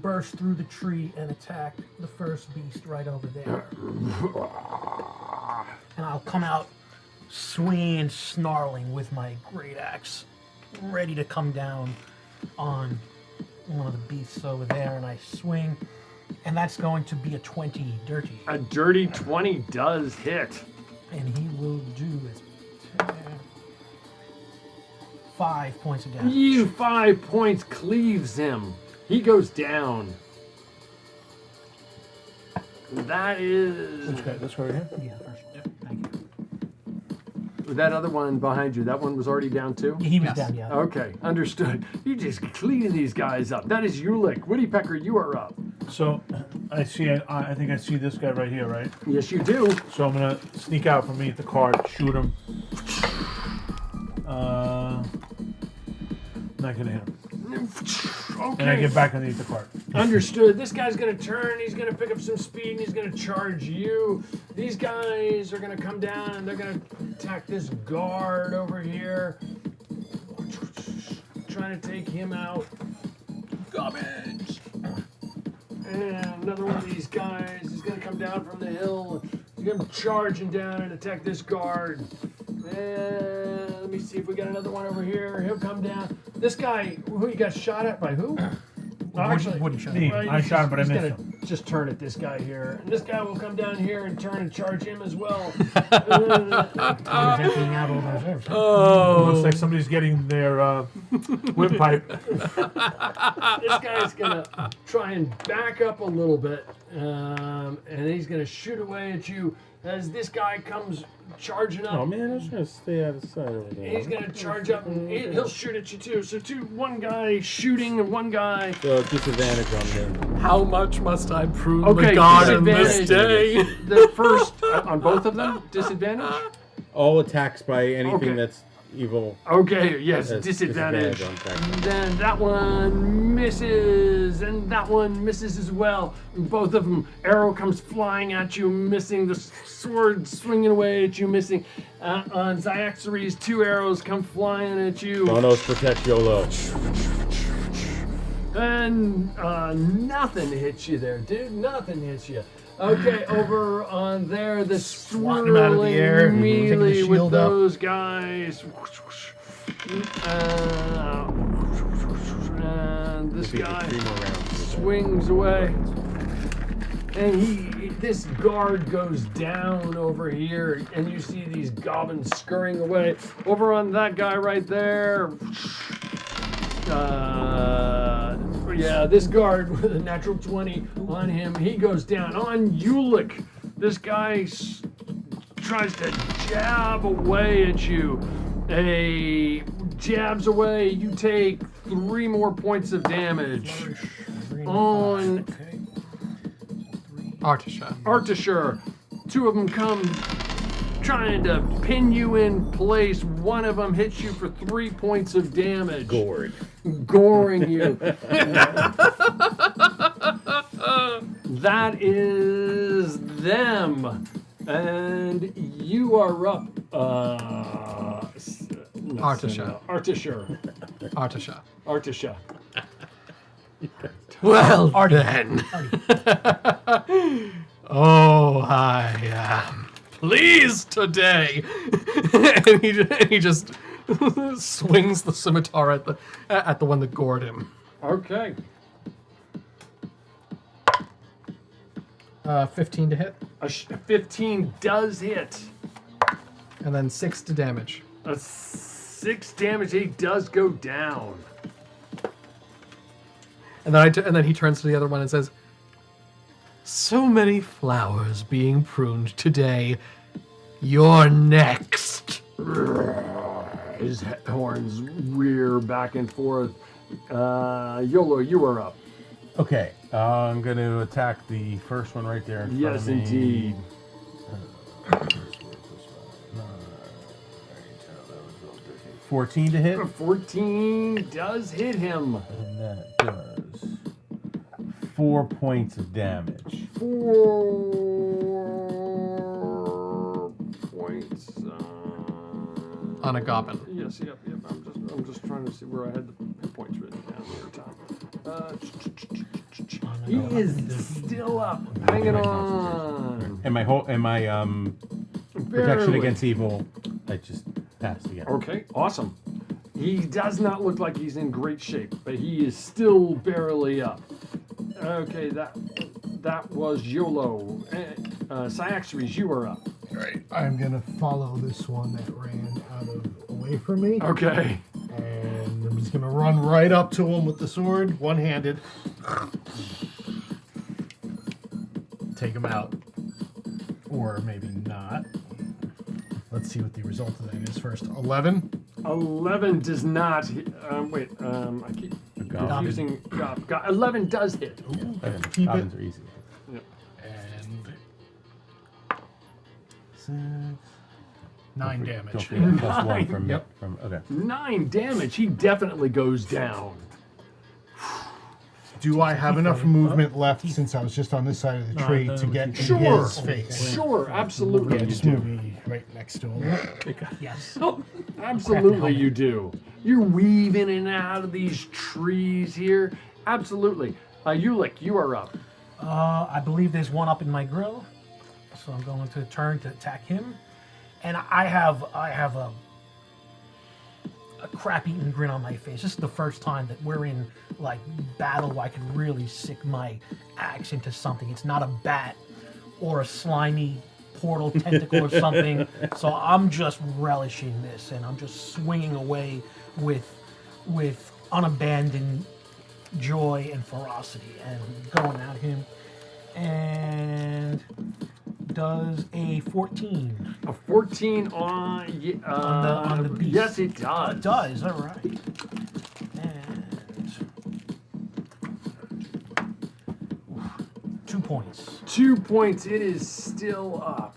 burst through the tree and attack the first beast right over there. And I'll come out swinging and snarling with my great axe, ready to come down on one of the beasts over there, and I swing, and that's going to be a 20 dirty.
A dirty 20 does hit.
And he will do it. 5 points of damage.
You 5 points cleaves him. He goes down. That is...
Which guy? This guy right here?
Yeah, first. Yep. Thank you.
That other one behind you, that one was already down too?
He was
Yes.
down, yeah.
Okay, understood. You just cleaning these guys up. That is Ulick. Woodpecker, you are up.
So, I think I see this guy right here, right?
Yes, you do.
So I'm gonna sneak out from beneath the cart, shoot him. Not gonna hit him.
Okay.
And I get back underneath the cart.
Understood. This guy's gonna turn, he's gonna pick up some speed, and he's gonna charge you. These guys are gonna come down and they're gonna attack this guard over here. Trying to take him out. Garbage! And another one of these guys is gonna come down from the hill. He's gonna charge him down and attack this guard. And let me see if we got another one over here. He'll come down. This guy, who you got shot at by who?
Woody shot
Me.
him.
I shot him, but I
he's
missed
gonna
him.
just turn at this guy here. And this guy will come down here and turn and charge him as well.
He was emptying out all those reserves.
Looks like somebody's getting their windpipe.
This guy's gonna try and back up a little bit. And he's gonna shoot away at you as this guy comes charging up.
Oh man, I was trying to stay out of sight over there.
He's gonna charge up and he'll shoot at you too. So one guy shooting and one guy.
So disadvantage on him.
How much must I prove
Okay,
the god in this
disadvantage.
day?
The first on both of them disadvantage.
All attacks by anything
Okay.
that's evil.
Okay, yes,
has
disadvantage.
on attacks.
Then that one misses, and that one misses as well. Both of them, arrow comes flying at you, missing. The sword swinging away at you, missing. On Zyaxis, 2 arrows come flying at you.
Donos protect YOLO.
And nothing hits you there, dude. Nothing hits you. Okay, over on there, the
Swatting him out of the air,
swirling
taking the
melee with
shield up.
those guys. And this guy
3 more rounds.
swings away. And this guard goes down over here, and you see these goblins scurrying away. Over on that guy right there. Yeah, this guard with a natural 20 on him, he goes down. On Ulick, this guy tries to jab away at you. Jabs away, you take 3 more points of damage. on
Okay.
Artasha.
Artasha. Two of them come trying to pin you in place. One of them hits you for 3 points of damage. Goring you. That is them. And you are up.
Artasha.
Artasha.
Artasha.
Well, then.
Oh, I am pleased today. and he just swings the scimitar at the one that gored him.
Okay.
15 to hit,
A 15 does hit.
and then 6 to damage.
A 6 damage. He does go down.
And then he turns to the other one and says, "So many flowers being pruned today. You're next."
His horns rear back and forth. YOLO, you are up.
Okay, I'm going to attack the first one right there in front
Yes,
of me.
indeed.
14 to hit.
14 does hit him.
And that does 4 points of damage.
4 points.
On a goblin.
Yes, yep. I'm just trying to see where I had the hit points written down here, Tom. He is still up, hanging on.
And my protection
Barely.
against evil, I just passed again.
Okay, awesome. He does not look like he's in great shape, but he is still barely up. Okay, that was YOLO. Cyaxaries, you are up.
Right. I'm gonna follow this one that ran away from me.
Okay.
And I'm just gonna run right up to him with the sword, one-handed. Take him out. Or maybe not. Let's see what the result of that is first. 11.
11 does not hit. I keep confusing. 11 does hit.
Keep
Goblins
it.
are easy.
And 9
Don't
damage.
forget plus 1 from
Yep.
from okay.
9 damage. He definitely goes down.
Do I have enough movement left since I was just on this side of the tree to get in
Sure.
his face?
Sure, absolutely
Yeah,
you
just
do.
move me right next to him.
Yes.
Absolutely you do. You're weaving in and out of these trees here. Absolutely. Ulick, you are up.
I believe there's one up in my grill, so I'm going to turn to attack him. And I have a crap-eaten grin on my face. This is the first time that we're in like battle where I can really stick my axe into something. It's not a bat or a slimy portal tentacle or something. So I'm just relishing this, and I'm just swinging away with unabandoned joy and ferocity, and going at him. And does a 14.
A 14 on
the beast.
Yes, it does.
It does, all right. And 2 points.
2 points. It is still up.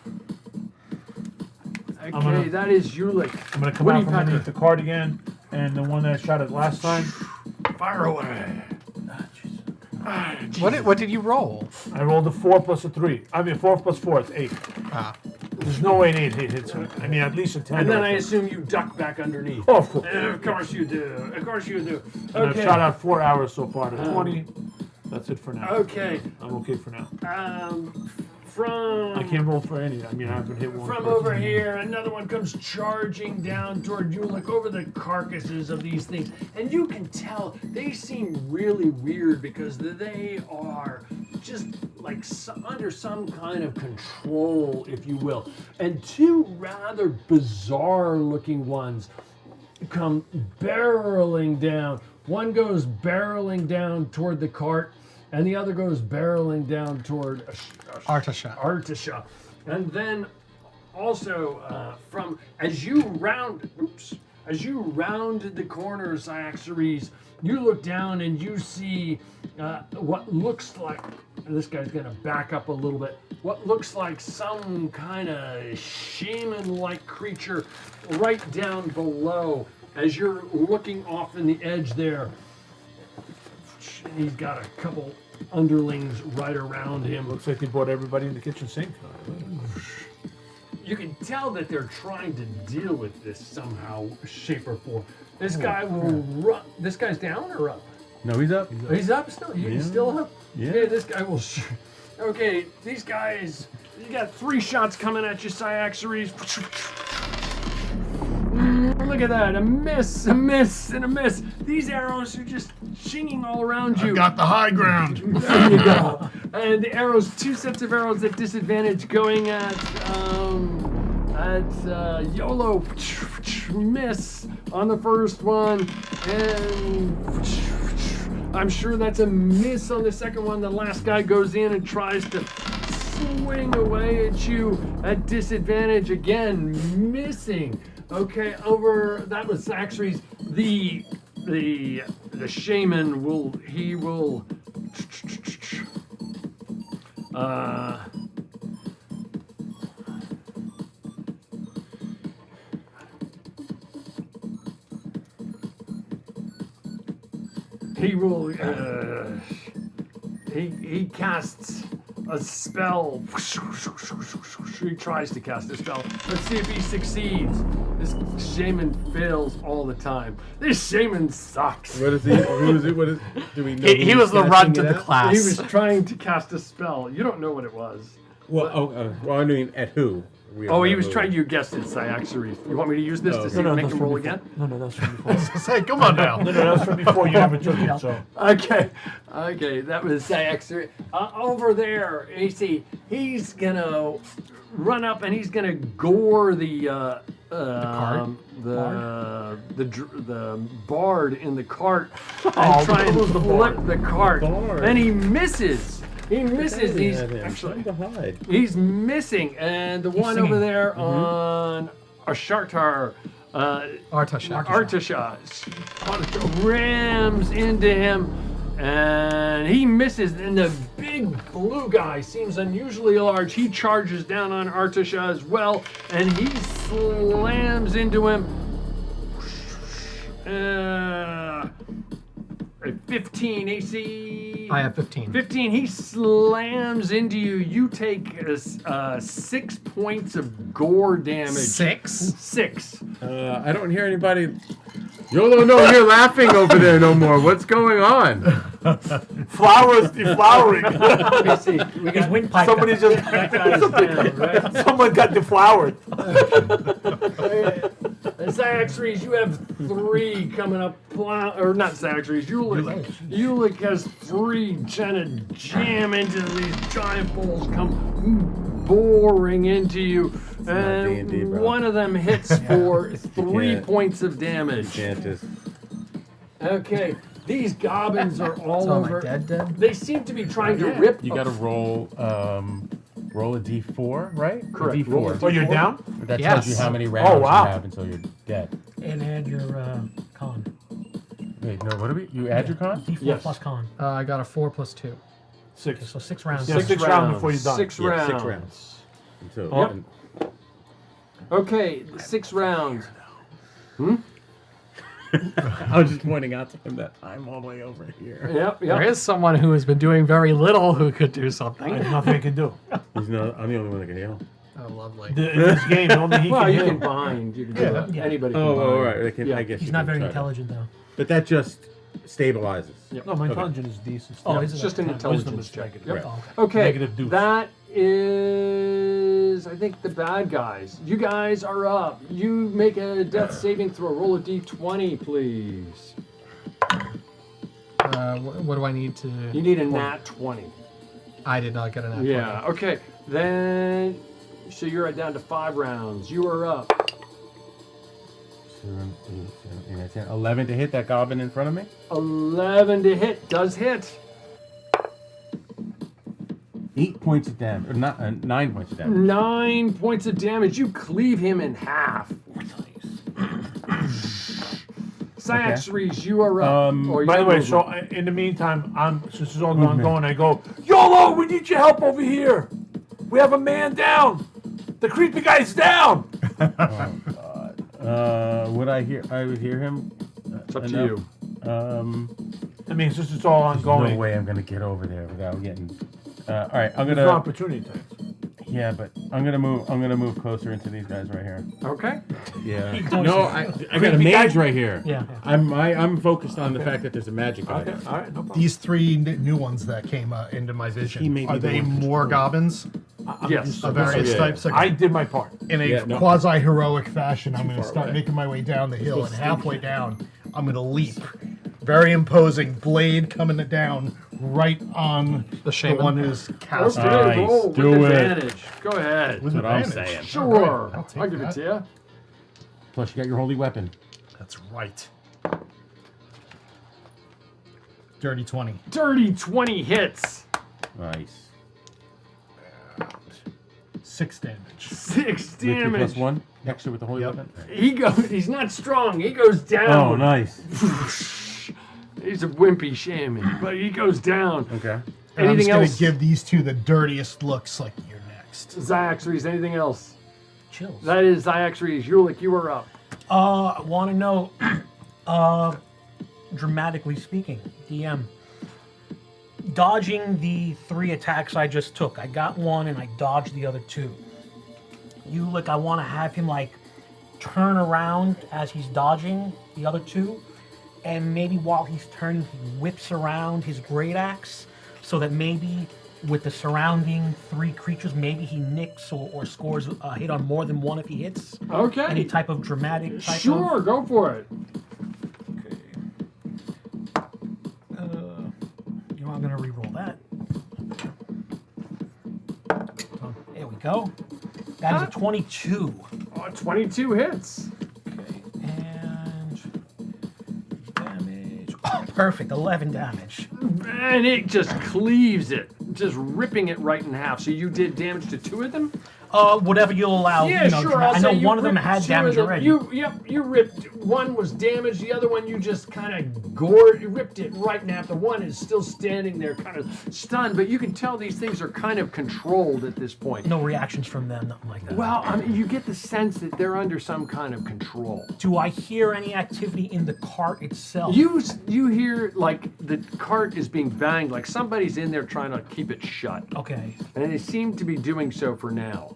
Okay,
gonna-
that is Ulick.
I'm gonna come
Woody
out from
Pecker.
underneath the cardigan, and the one that I shot at last time.
Fire away.
What did you roll?
I rolled a 4 plus a 3. I mean, 4 plus 4 is 8.
Ah.
There's no way an 8 hits him. I mean, at least a 10.
And then
or
I
a-
assume you duck back underneath.
Oh, of course.
Of course you do. Of course you do.
And I've
Okay.
shot out 4 hours so far to 20. That's it for now.
Okay.
I'm okay for now.
From
I can't roll for any. I mean, I haven't hit one.
From
person.
over here, another one comes charging down toward you, like over the carcasses of these things. And you can tell they seem really weird because they are just like under some kind of control, if you will. And two rather bizarre looking ones come barreling down. One goes barreling down toward the cart, and the other goes barreling down toward Artasha. And then also from as you round As you rounded the corner, Cyaxares, you look down and you see what looks like, and this guy's gonna back up a little bit, what looks like some kind of shaman-like creature right down below. As you're looking off in the edge there, he's got a couple underlings right around him.
Looks like they brought everybody in the kitchen sink.
You can tell that they're trying to deal with this somehow, shape or form. This guy will run. This guy's down or up?
No, he's up.
He's up still. He's still up.
Yeah.
Okay, this guy will. Okay, these guys. You got 3 shots coming at you, Cyaxares. Look at that! A miss, a miss, and a miss. These arrows are just shinging all around you.
I've got the high ground.
There you go. And the arrows, 2 sets of arrows at disadvantage going at YOLO. Miss on the first one. And I'm sure that's a miss on the second one. The last guy goes in and tries to swing away at you at disadvantage again, missing. Okay, over, that was Cyaxares. The shaman will, he casts a spell. He tries to cast a spell. Let's see if he succeeds. This shaman fails all the time. This shaman sucks.
What is he? Who is it? What is? Do we know?
He was the runt to the class.
He was trying to cast a spell. You don't know what it was.
Well, well, I mean, at who?
Oh, he was trying. You guessed it, Cyaxares. You want me to use this to see
No,
make
that's
him
from
roll
before.
again?
No, that's from before.
Say, come on now.
No, that's from before. You haven't took it, so.
Okay, that was Cyaxares. Over there, you see, he's gonna run up and he's gonna gore the bard in the cart and try and flip the cart, and he misses. He misses. He's actually he's missing, and the one over there on Ashartar. Artasha rams into him, and he misses. And the big blue guy seems unusually large. He charges down on Artasha as well, and he slams into him. 15 AC.
I have 15.
15. He slams into you. You take 6 points of gore damage.
6?
6.
I don't hear anybody. YOLO, no, you're laughing over there no more. What's going on?
Flowers deflowering.
Let me see. We
His
got
windpipe.
Somebody just.
that guy's down, right?
Someone got deflowered.
Cyaxares, you have 3 coming up. Or not Cyaxares. Ulick has 3 trying to jam into these giant balls, come boring into you. And
D&D, bro.
one of them hits for 3
can't-
points of damage.
Can't just.
Okay, these goblins are all
So am I
over.
dead?
They seem to be trying to rip.
You got to roll a d4, right?
Correct.
A
Roll a
d4.
Oh, you're down?
That tells you
Yes.
how many rounds
wow.
you have until you're dead.
And add your con.
Wait, no, what are we? You add your con?
D4
Yes.
plus con.
I got a 4 plus 2.
6.
So 6 rounds.
Yeah, 6 rounds before you're done.
6
Yeah,
rounds.
6 rounds. Until,
Yep.
and-
Okay, 6 rounds.
I was just pointing out to him that I'm all the way over here.
Yep,
There
yep.
is someone who has been doing very little who could do something.
There's nothing he can do.
I'm the only one that can heal.
Oh, lovely.
In this game, only he
Well,
can
you
hit.
can bind. You can do that.
Yeah.
Anybody can
Oh,
bind.
all right. I
Yeah.
guess
He's
you
not
can
very
try that.
intelligent, though.
But that just stabilizes.
No, my intelligence is decent.
Oh,
still.
is it?
It's just an
Wisdom
intelligence
is
check.
negative.
Yep.
Oh, okay.
Okay,
Negative deuce.
that is, I think, the bad guys. You guys are up. You make a death saving throw. Roll a d20, please.
What do I need to...
You need a nat 20.
I did not get an
Yeah, okay. Then, so you're down to 5 rounds. You are up.
7, 8, 7, 8, 10, 11 to hit that goblin in front of me.
11 to hit. Does hit.
8 points of damage. Or not, 9 points of damage.
9 points of damage. You cleave him in half. Cyaxares, you are up. Or
By the
you
way,
move
so
up.
in the meantime, since it's all going, I go, YOLO, we need your help over here. We have a man down. The creepy guy's down.
Would I hear? I would hear him.
It's up to you.
I mean, since it's all ongoing.
No way I'm gonna get over there without getting. All right, I'm
There's
gonna.
an opportunity tax.
Yeah, but I'm gonna move closer into these guys right here.
Okay.
Yeah.
don't
No,
see-
I got a
Creepy
mage
guy?
right here.
Yeah.
I'm focused on the fact that there's a magic
Okay,
item.
all right, no problem.
These 3 new ones that came into my vision,
He may be
are
the
they
one
more
controlling.
goblins?
Yes.
Of various
yeah.
types?
I did my part.
In a
Yeah, no.
quasi-heroic fashion, I'm going to
far
start
away.
making my way down the hill, and halfway down, I'm going to leap. Very imposing, blade coming down right on
The shaman.
one who's cast.
Okay,
Nice,
roll
do
with
it.
advantage. Go ahead.
With
That's what I'm
advantage.
saying.
Sure.
I'll take
I'll give it
that.
to you.
Plus, you got your holy weapon.
That's right. Dirty 20.
Dirty 20 hits.
Nice.
6 damage.
6
With your
damage.
plus 1 extra with the holy
Yep.
weapon.
He's not strong. He goes down.
Oh, nice.
He's a wimpy shaman, but he goes down.
Okay.
And I'm
Anything
just going
else?
to give these 2 the dirtiest looks like you're next.
Cyaxares, anything else?
Chills.
That is Cyaxares. Ulik, you are up.
I want to know, dramatically speaking, DM, dodging the 3 attacks I just took. I got one and I dodged the other 2. I want to have him like turn around as he's dodging the other 2, and maybe while he's turning, he whips around his great axe, so that maybe with the surrounding 3 creatures, maybe he nicks or scores a hit on more than one if he hits.
Okay.
Any type of dramatic type
Sure,
of...
go for it.
Okay. I'm going to re-roll that. There we go. That is a 22.
Oh, 22 hits.
Okay, and damage. Oh, perfect, 11 damage.
And it just cleaves it, just ripping it right in half. So you did damage to 2 of them?
Whatever you'll allow.
Yeah,
you know,
sure.
I know
you
one of them
ripped
had
2
damage
of them.
already.
You ripped. One was damaged. The other one you just kind of gored. You ripped it right in half. The one is still standing there, kind of stunned. But you can tell these things are kind of controlled at this point.
No reactions from them, nothing like that.
Well, I mean, you get the sense that they're under some kind of control.
Do I hear any activity in the cart itself?
You hear like the cart is being banged, like somebody's in there trying to keep it shut.
Okay.
And they seem to be doing so for now.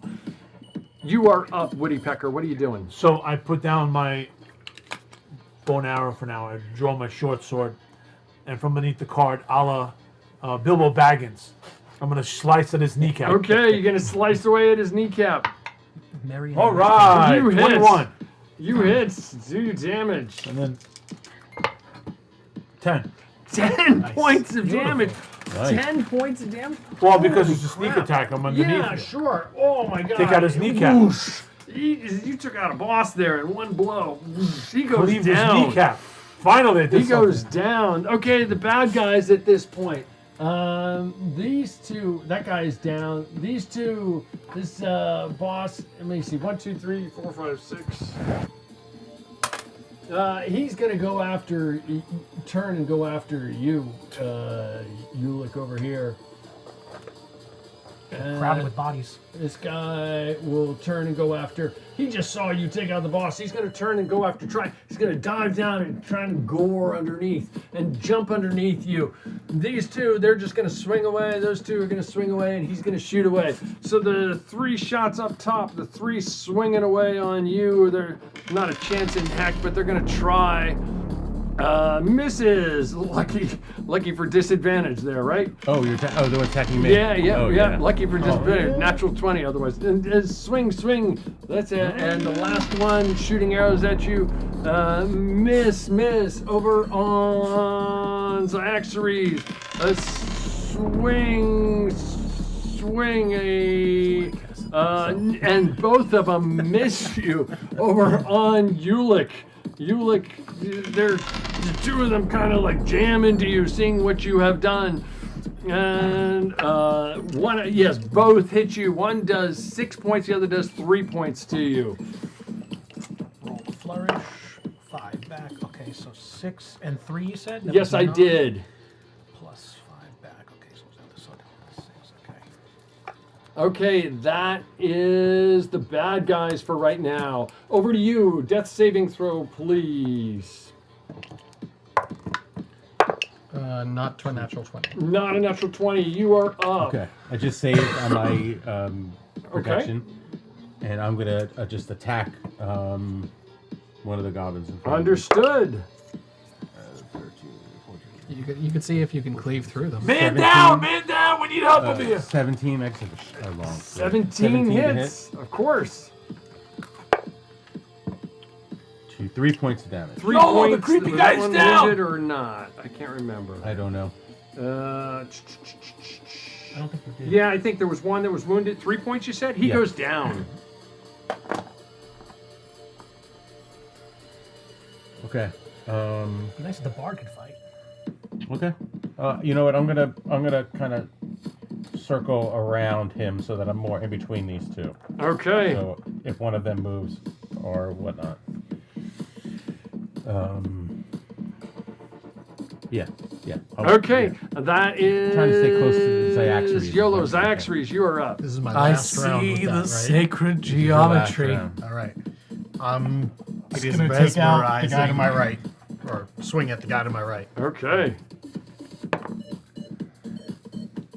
You are up, Woody Pecker. What are you doing?
So I put down my bow and arrow for now. I draw my short sword, and from beneath the cart, a la Bilbo Baggins, I'm gonna slice at his kneecap.
Okay, you're gonna slice away at his kneecap.
Mary.
All right.
You hit.
21,
You hit. Do your damage.
and then 10.
10 points of
Beautiful.
damage.
Nice.
10 points of damage.
Well, because it's a
Holy
sneak
crap.
attack, I'm underneath.
Yeah,
it.
sure. Oh my god.
Take out his kneecap.
Whoosh. You took out a boss there in one blow. He goes
Cleave his
down.
kneecap. Finally, I did
He goes
something.
down. Okay, the bad guys at this point. These 2, that guy is down. These 2, this boss, let me see, 1, 2, 3, 4, 5, 6. He's gonna go after, turn and go after you. You look over here.
Crowded with bodies.
This guy will turn and go after. He just saw you take out the boss. He's going to turn and go after. He's going to dive down and try and gore underneath and jump underneath you. These 2, they're just going to swing away. Those 2 are going to swing away, and he's going to shoot away. So the 3 shots up top, the 3 swinging away on you. They're not a chance in heck, but they're going to try. Misses. Lucky for disadvantage there, right?
Oh, they're attacking me.
Yeah,
Oh,
Lucky for disadvantage. Natural 20 otherwise. And swing. That's it. And the last one shooting arrows at you. Miss. Over on Cyaxares. A swing. And both of them miss you over on Ulik. They're the 2 of them kind of like jam into you, seeing what you have done. And one, yes, both hit you. One does 6 points, the other does 3 points to you.
Roll flourish. 5 back. Okay. Okay, so 6 and 3 you said? That
Yes,
was
I
9
did.
Plus 5 back. Okay, so it's down to 6. Okay.
Okay, that is the bad guys for right now. Over to you. Death saving throw, please.
Not to a natural 20.
Not a natural 20. You are up.
Okay. I just saved on my protection, and I'm gonna just attack one of the goblins. In front of me.
Understood.
13,
You could see if you can cleave through them.
Man
17.
down, man down. We need help over here.
17 extra long.
17
to
hits. Of course.
3 points of damage.
3
No, the
points.
creepy
Was
guy's
that one
down.
wounded or not? I can't remember.
I don't know.
I don't think you did.
Yeah, I think there was one that was wounded. 3 points, you said? He
Yeah.
goes down.
Okay.
Be nice if the bard could fight.
Okay. You know what? I'm gonna kind of circle around him so that I'm more in between these two.
Okay.
So if one of them moves or whatnot. Yeah.
Okay, that is
Trying to stay close to Xiaxares.
YOLO.
Okay.
Xiaxares, you are up.
This is my
I
last round with
see
that,
the
right?
sacred
Your last
geometry.
round.
All right. I'm
It
just
is
going to take out the guy to
mesmerizing.
my right. Or swing at the guy to my right.
Okay.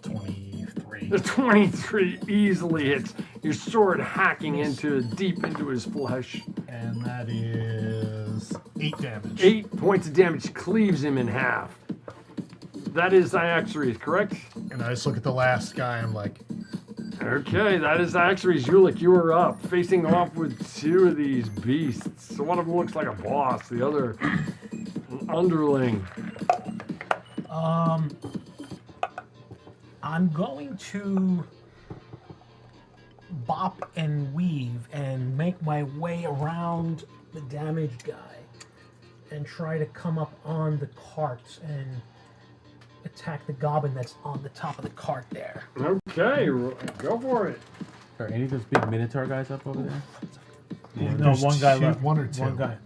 23.
The 23 easily hits. Your sword hacking deep into his flesh.
And that is 8 damage.
8 points of damage, cleaves him in half. That is Xiaxares, correct?
And I just look at the last guy. I'm like,
Okay, that is Xiaxares. Ulik, you are up, facing off with 2 of these beasts. So one of them looks like a boss, the other an underling.
I'm going to bop and weave and make my way around the damaged guy and try to come up on the cart and attack the goblin that's on the top of the cart there.
Okay, go for it.
Are any of those big Minotaur guys up over there?
Yeah, no,
There's
one guy
two-
left.
one or two.
One guy.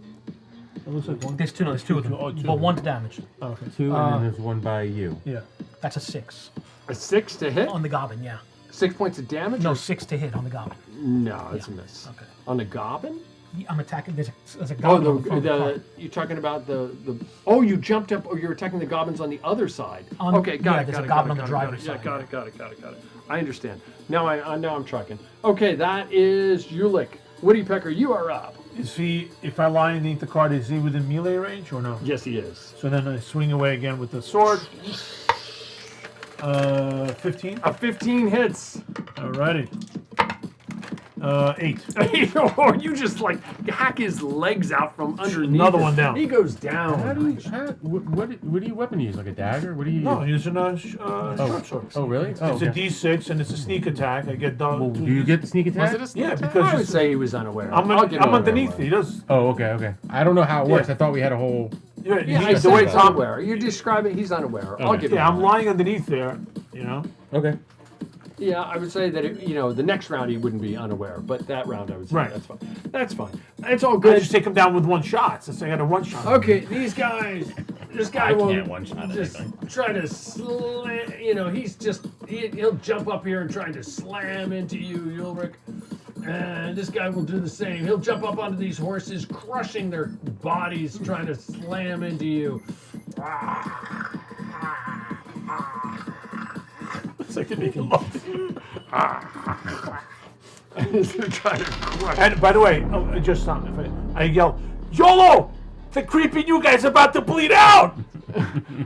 It looks like one.
There's two of them,
Oh, two.
but one's damaged.
Okay.
2, and then there's one by you.
Yeah.
That's a 6
A 6 to hit?
on the goblin, yeah.
6 points of damage?
No,
or-
6 to hit on the goblin.
No, it's a miss.
Okay.
On the goblin?
I'm attacking. There's a
Oh,
goblin on the front of the cart.
you're talking about the. Oh, you jumped up, or you're attacking the goblins on the other side.
On-
Okay, got
yeah,
it.
there's
got
a
it,
goblin
got
on
it,
the
got it,
driver's
Yeah,
side.
got it. I understand. Now I'm tracking. Okay, that is Ulik. Woodpecker, you are up.
Is he? If I lie underneath the cart, is he within melee range or no?
Yes, he is.
So then I swing away again with the sword. 15.
A 15 hits.
Alrighty. 8.
Oh, you just like hack his legs out from underneath.
Another
him.
one down.
He goes
How
down.
do you? What do you weapon use? Like a dagger? What do you?
No, I'm
use?
using a short sword.
Oh, really? Oh,
It's
okay.
a D6 and it's a sneak attack. I get
Well,
down.
do you get the sneak attack?
Was it a sneak
Yeah,
attack?
because
I would
you-
say he was unaware.
I'm,
I'll give him
I'm
unaware.
underneath. He does.
Oh, okay. I don't know how it works.
Yeah.
I thought we had a whole.
Yeah,
Yeah,
he-
I
the
said
way
he's
Tom.
unaware. You're describing he's unaware. I'll
Okay.
give him.
Yeah, I'm
unaware.
lying underneath there. You know.
Okay.
Yeah, I would say that the next round he wouldn't be unaware, but that round I would say
Right.
that's fine. That's fine. It's all
I
good.
just take him down with one shot. Since I got a one shot.
Okay, these guys. This guy
I
will
can't one-shot
just
anything.
try to slam. He'll jump up here and try to slam into you, Ulrich. And this guy will do the same. He'll jump up onto these horses, crushing their bodies, trying to slam into you.
It's like they're making love.
They're trying to crush.
And by the way, just stop. I yell, YOLO! The creepy new guy's about to bleed out.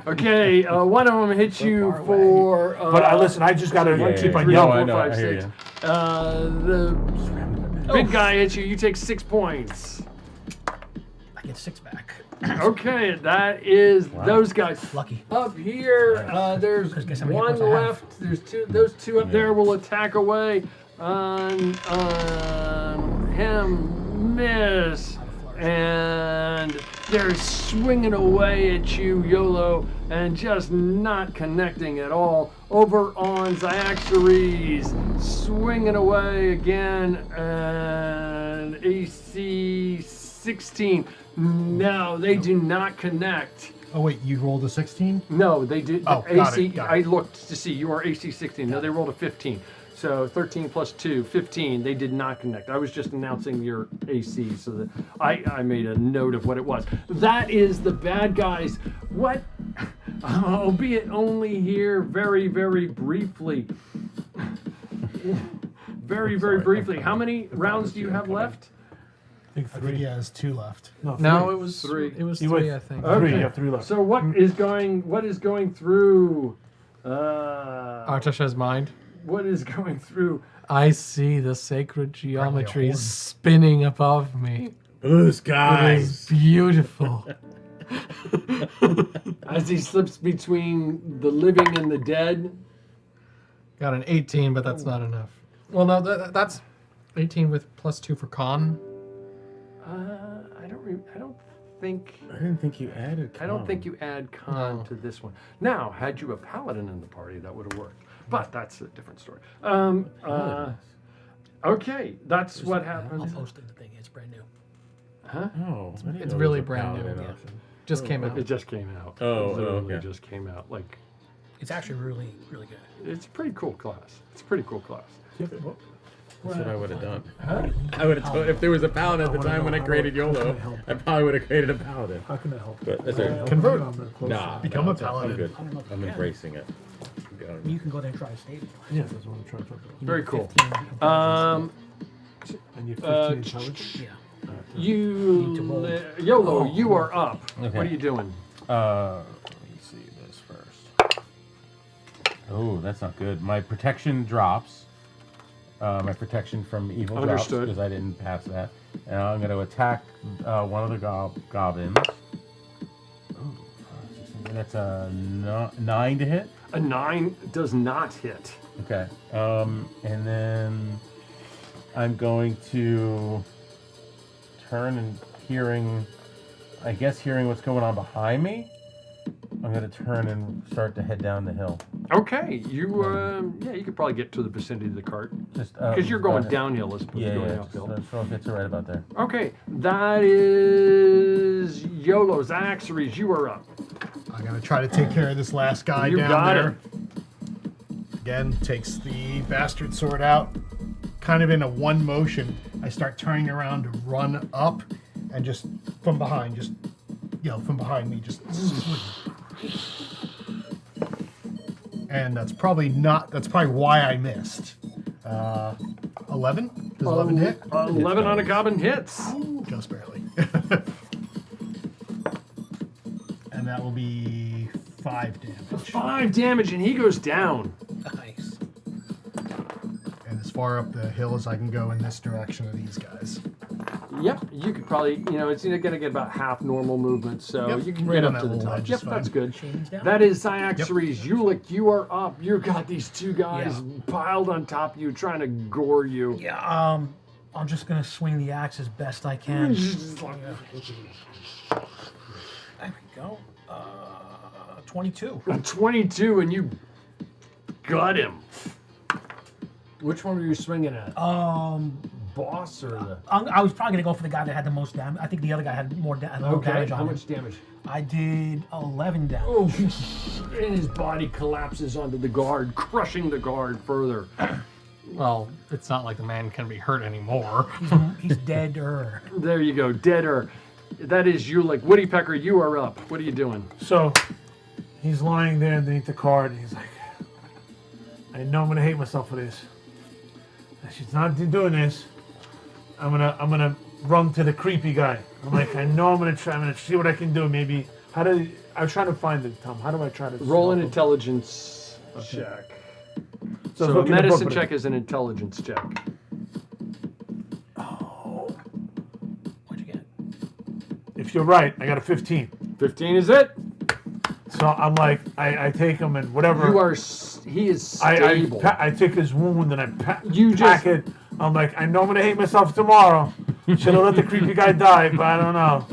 Okay, one of them hits you for.
But listen, I just gotta keep on
No,
yelling.
I know. I hear you.
The big guy hits you. You take 6 points.
I get 6 back.
Okay, that is those guys.
Lucky.
Up here, there's
Guess how many
one
hit points I have?
left. There's two. Those two up there will attack away on him. Miss. And they're swinging away at you, YOLO, and just not connecting at all. Over on Xiaxares, swinging away again, and AC 16. No, they do not connect.
Oh wait, you rolled a 16?
No, they did.
Oh,
AC.
got it.
I looked to see you are AC 16. No, they rolled a 15. So 13 plus 2, 15. They did not connect. I was just announcing your AC so that I made a note of what it was. That is the bad guys. What? Albeit only here very, very briefly. Very, very briefly. How many rounds do you have left?
I think
I think
three.
he has 2 left.
No, it was
Three.
It was
You
3,
went
I think.
Three,
Okay.
you have 3 left.
So what is going through
Artasha's mind.
what is going through
I see the sacred geometry
horn.
spinning above me.
Blue
It is
skies.
beautiful.
as he slips between the living and the dead?
Got an 18, but that's not enough. Well, no, that's 18 with plus 2 for con.
I don't think
I didn't think you added.
I don't think you add con
No.
to this one. Now, had you a paladin in the party, that would have worked. But that's a different story. Okay, that's what
I'll
happened.
post the thing. It's brand new.
Huh?
Oh, I didn't
It's
know
really
there was a
brand new,
paladin
yeah.
option.
Just came out.
It just came out.
Oh,
It literally
okay.
just came out. Like,
It's actually really, really good.
it's a pretty cool class. It's a pretty cool class.
That's what I would have done. I would have told if there was a paladin at the time when I created YOLO, I probably would have created a paladin.
How can I help?
But that's it.
Convert.
Nah,
Become
no,
a
it's-
paladin.
I'm good.
I don't know if
I'm
you can.
embracing it.
You can go there and try to stay there.
Yeah, that's what I'm trying to talk about.
You
Very
need
cool.
15 intelligence.
And you have 15 intelligence?
Yeah.
You,
to roll.
YOLO, you are up.
Okay.
What are you doing?
Let me see this first. Oh, that's not good. My protection drops. My protection from evil drops
Understood.
because I didn't pass that. And I'm going to attack one of the goblins. Ooh, that's a 9 to hit.
A 9 does not hit.
Okay. And then I'm going to turn and hearing what's going on behind me. I'm going to turn and start to head down the hill.
Okay, you you could probably get to the vicinity of the cart
Just
because you're going
about-
downhill as opposed
Yeah,
to going
yeah.
uphill.
So it's right about there.
Okay, that is YOLO. Zaxaries, you are up.
I'm gonna try to take care of this last guy
You
down
got
there.
it.
Again, takes the bastard sword out. Kind of in a one motion, I start turning around to run up, and just from behind, from behind me, just. And that's probably why I missed. 11? Does 11 hit?
11 on a goblin hits.
Just barely. And that will be 5 damage.
5 damage, and he goes down.
Nice.
And as far up the hill as I can go in this direction of these guys.
Yep, you could probably, it's going to get about half normal movement, so
Yep,
you can
right
get
on
up to
that
the
little
top.
ledge
Yep,
is
that's
fine.
good.
Shaman's down.
That is Zaxaries. Ulick, you are up. You got these two guys
Yeah.
piled on top of you, trying to gore you.
Yeah, I'm just gonna swing the axe as best I can. There we go. 22.
22, and you got him. Which one were you swinging at? Boss or the...
I was probably gonna go for the guy that had the most damage. I think the other guy had more damage on
how
him.
much damage?
I did 11 damage.
Oh, and his body collapses onto the guard, crushing the guard further.
Well, it's not like the man can be hurt anymore.
He's dead.
There you go, deader. That is Ulick. Woodpecker, you are up. What are you doing?
So he's lying there underneath the cart. And he's like, I know I'm gonna hate myself for this. She's not doing this. I'm gonna run to the creepy guy. I'm like, I know I'm gonna see what I can do. Maybe I'm trying to find it, Tom. How do I try to
Roll an
help him?
intelligence check. So
look
a
in the book,
medicine
but-
check is an intelligence check.
What'd you get?
If you're right, I got a 15.
15 is it?
So I'm like, I take him and whatever.
He is
I
stable.
I take his wound and I
You
pack
just-
it. I'm like, I know I'm gonna hate myself tomorrow. Should have let the creepy guy die, but I don't know.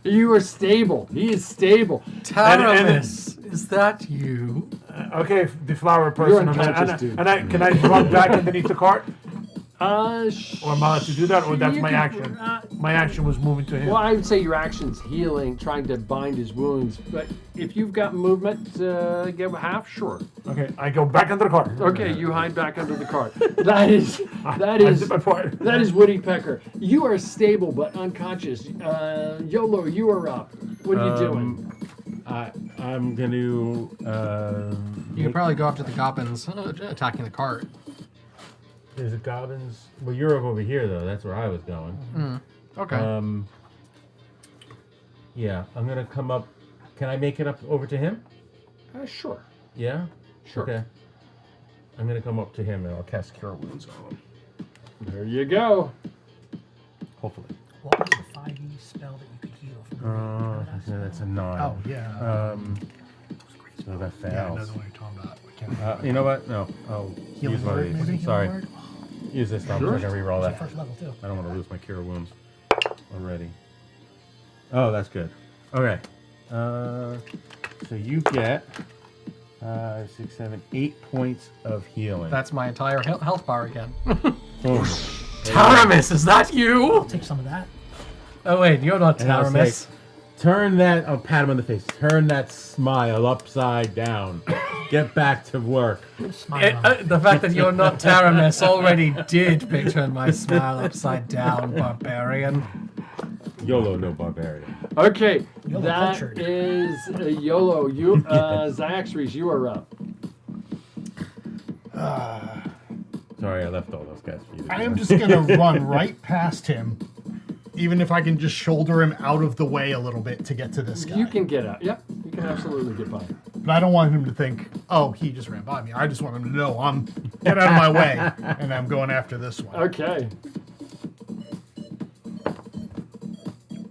You are stable. He is stable.
Taramis, is that you?
Okay, the flower person.
unconscious,
and
dude.
can I run back underneath the cart? Or am I allowed to do that, or that's
you
my
can-
action? My action was moving to him.
Well, I would say your action's healing, trying to bind his wounds. But if you've got movement, give half, sure.
Okay, I go back under the car.
Okay, you hide back under the cart. That is
I did my part.
that is Woody Pecker. You are stable but unconscious. YOLO, you are up. What are you doing?
I'm going to.
You could probably go after the goblins attacking the cart.
There's a goblins. Well, you're over here though. That's where I was going.
Okay.
Yeah, I'm gonna come up. Can I make it up over to him?
Sure.
Yeah.
Sure.
Okay. I'm gonna come up to him and I'll cast Cure Wounds on him.
There you go.
Hopefully.
What was the 5e spell that you could heal from?
That's a 9.
Oh, yeah.
So that
Yeah, I know
fails.
the one you're talking about. We can't-
You know what? No. I'll
Healing
use one of
word,
these.
maybe?
Sorry.
Healing word?
Use this time so I can reroll that.
First level, too.
I don't want to lose my Cure Wounds already. Oh, that's good. Okay. So you get 5, 6, 7, 8 points of healing.
That's my entire health bar again.
Boom.
Taramis, is that you?
Take some of that.
Oh wait, you're not
And I'll
Taramis.
say, turn that. I'll pat him on the face. Turn that smile upside down. Get back to work.
Smile.
The fact that you're not Taramis already did turn my smile upside down, barbarian.
YOLO, no barbarian.
Okay,
YOLO
that
cultured.
is YOLO. You, Zaxxries, you are up.
Sorry, I left all those guys for you. to
I
do.
am just going to run right past him, even if I can just shoulder him out of the way a little bit to get to this guy.
You can get out. Yep, you can absolutely get by.
But I don't want him to think, oh, he just ran by me. I just want him to know I'm get out of my way, and I'm going after this one.
Okay.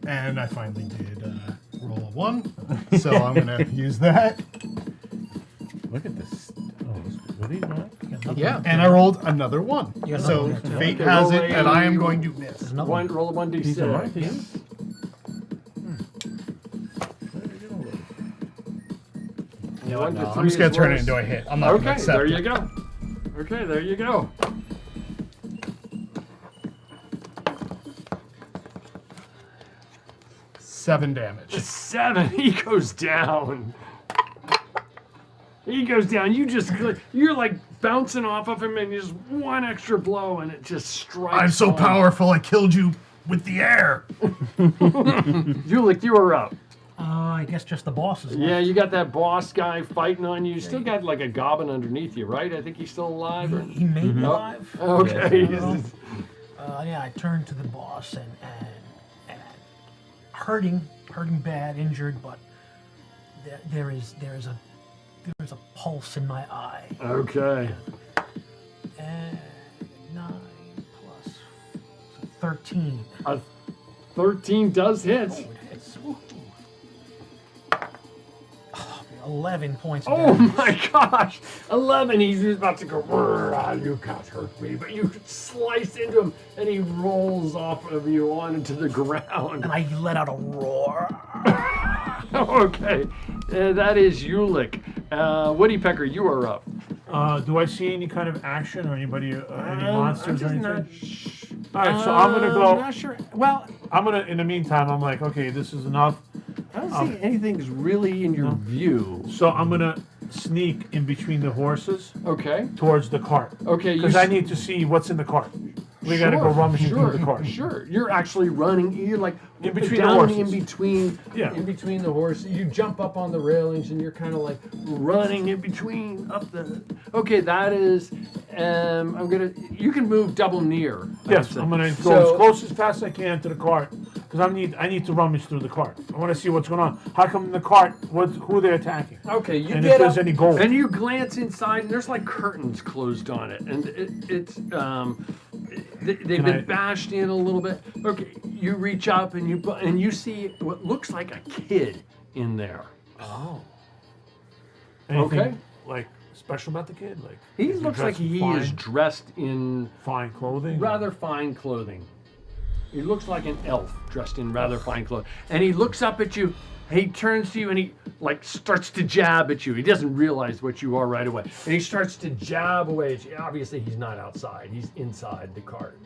And I finally did roll a 1, so I'm going to use that.
Look at this. Oh, what are you doing?
Yeah.
And I rolled another 1.
got another
So
one there, too.
fate
Okay,
has
roll
it,
a-
and I am going to miss.
There's another one.
Roll a
These are mine,
1d6.
these?
One to
No, I'm
three
just going
is
to turn it
worse.
into a hit. I'm not going to
Okay,
accept
there
it.
you go. Okay, there you go.
Seven damage.
7. He goes down. He goes down. You're like bouncing off of him, and just one extra blow, and it just strikes.
I'm so
home.
powerful, I killed you with the air.
Julik, you are up.
I guess just the bosses.
Yeah, you got that boss guy fighting on you. You still got like a goblin underneath you, right? I think he's still alive. Or...
He made me alive.
Okay.
Yeah, I turned to the boss and hurting bad, injured, but there is a pulse in my eye.
Okay.
And 9 plus 13.
13 does hit.
It hits. Woo. 11 points. Of
Oh
damage.
my gosh! 11. He's about to go. You can't hurt me, but you slice into him, and he rolls off of you onto the ground.
And I let out a roar.
Okay, that is Ulick. Woody Pecker, you are up.
Do I see any kind of action or anybody, any monsters or
I'm
anything?
just
All right, so I'm gonna go.
Not sure. Well,
I'm gonna. In the meantime, I'm like, okay, this is enough.
I don't see anything's really in your view.
So I'm gonna sneak in between the horses
Okay.
towards the cart.
Okay.
Because I need to see what's in the cart. We gotta go rummaging through the cart.
Sure. You're actually running. You're like
In between the
down
horses.
in between.
Yeah.
In between the horses. You jump up on the railings and you're kind of like running in between up the. Okay, that is. I'm gonna. You can move double near.
Yes, I'm gonna go as close as fast as I can to the cart because I need to rummage through the cart. I want to see what's going on. How come in the cart? Who are they attacking?
Okay, you
And
get
if there's
up,
any gold.
and you glance inside, and there's like curtains closed on it, and they've been bashed in a little bit. Okay, you reach up and you see what looks like a kid in there.
Anything,
Okay.
like special about the kid? Like
He
is
looks like
dressed
he
fine,
is dressed in
fine clothing.
rather fine clothing. He looks like an elf dressed in rather fine clothes. And he looks up at you. He turns to you and he like starts to jab at you. He doesn't realize what you are right away. And he starts to jab away at you. Obviously, he's not outside. He's inside the cart.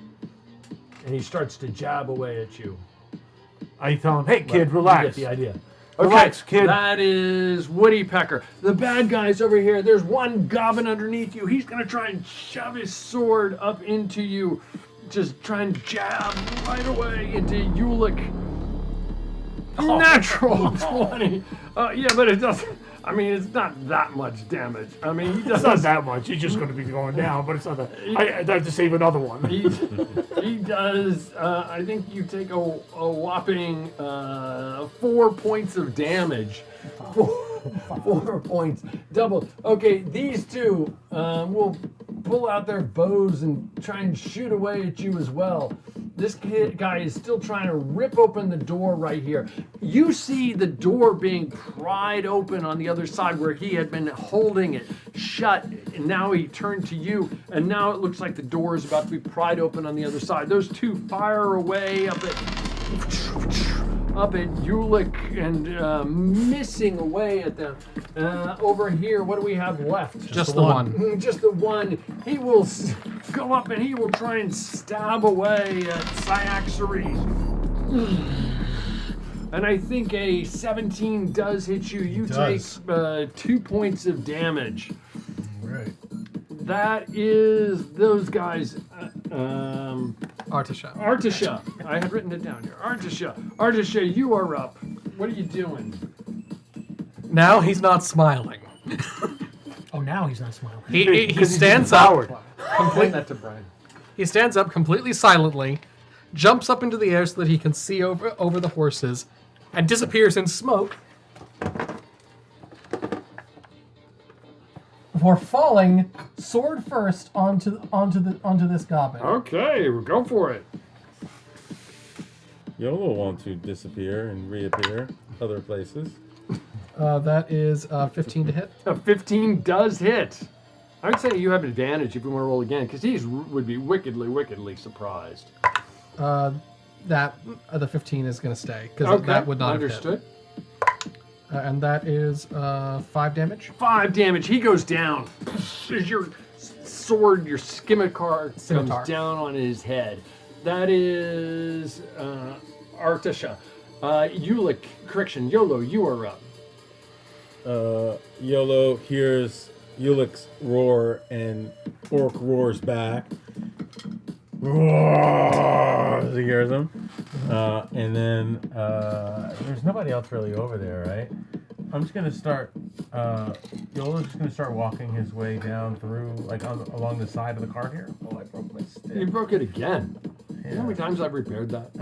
And he starts to jab away at you.
I tell him, hey, kid,
You
relax.
get the idea.
Relax, kid.
That is Woody Pecker. The bad guy's over here. There's one goblin underneath you. He's going to try and shove his sword up into you. Just try and jab right away into Ulick. Natural 20. Yeah, but it doesn't. I mean, it's not that much damage. I mean, he
It's
doesn't.
not that much. He's just going to be going down, but it's not that. I have to save another one.
He does. I think you take a whopping 4 points of damage. 4 points, double. Okay, these two will pull out their bows and try and shoot away at you as well. This guy is still trying to rip open the door right here. You see the door being pried open on the other side where he had been holding it shut, and now he turned to you, and now it looks like the door is about to be pried open on the other side. Those two fire away up at Ulick and missing away at them. Over here, what do we have left?
Just the one.
Just the one. He will go up and he will try and stab away at Cyaxares. And I think a 17 does hit you. You take
does.
2 points of damage.
Right.
That is those guys.
Artasha.
Artasha. I had written it down here. Artasha. Artasha, you are up. What are you doing?
Now he's not smiling.
Oh, now he's not smiling.
He stands up.
Complete that to Brian.
He stands up completely silently, jumps up into the air so that he can see over the horses, and disappears in smoke. Before falling sword first onto this goblin.
Okay, we'll go for it.
YOLO want to disappear and reappear other places.
That is 15 to hit.
A 15 does hit. I would say you have advantage if you want to roll again, because he would be wickedly surprised.
The 15 is going to stay because
Okay,
that would not
understood.
have hit. And that is 5 damage.
5 damage. He goes down. As your sword, your scimitar
Scimitar.
comes down on his head. That is Artasha. Ulick, correction, YOLO, you are up.
YOLO hears Ulick's roar and Orc roars back. Roar! As he hears him. And then there's nobody else really over there, right? I'm just gonna start. YOLO's just gonna start walking his way down through, like along the side of the cart here. Oh, I broke my stick.
You broke it again. You know how
Yeah.
many times I've repaired that?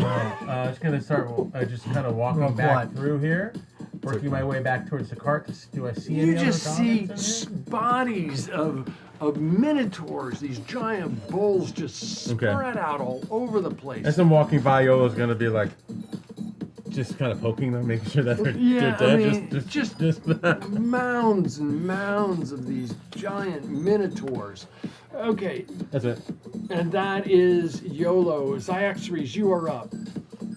Just gonna start just kind of walking back through here, working my way back towards the cart. Do I see any
You
other
just see
goblins in here?
bodies of minotaurs, these giant bulls just spread out all over the place.
As I'm walking by, YOLO's gonna be like, just kind of poking them, making sure that they're
Yeah,
dead.
I mean, just mounds and mounds of these giant minotaurs. Okay,
That's it.
and that is YOLO. Cyaxares, you are up.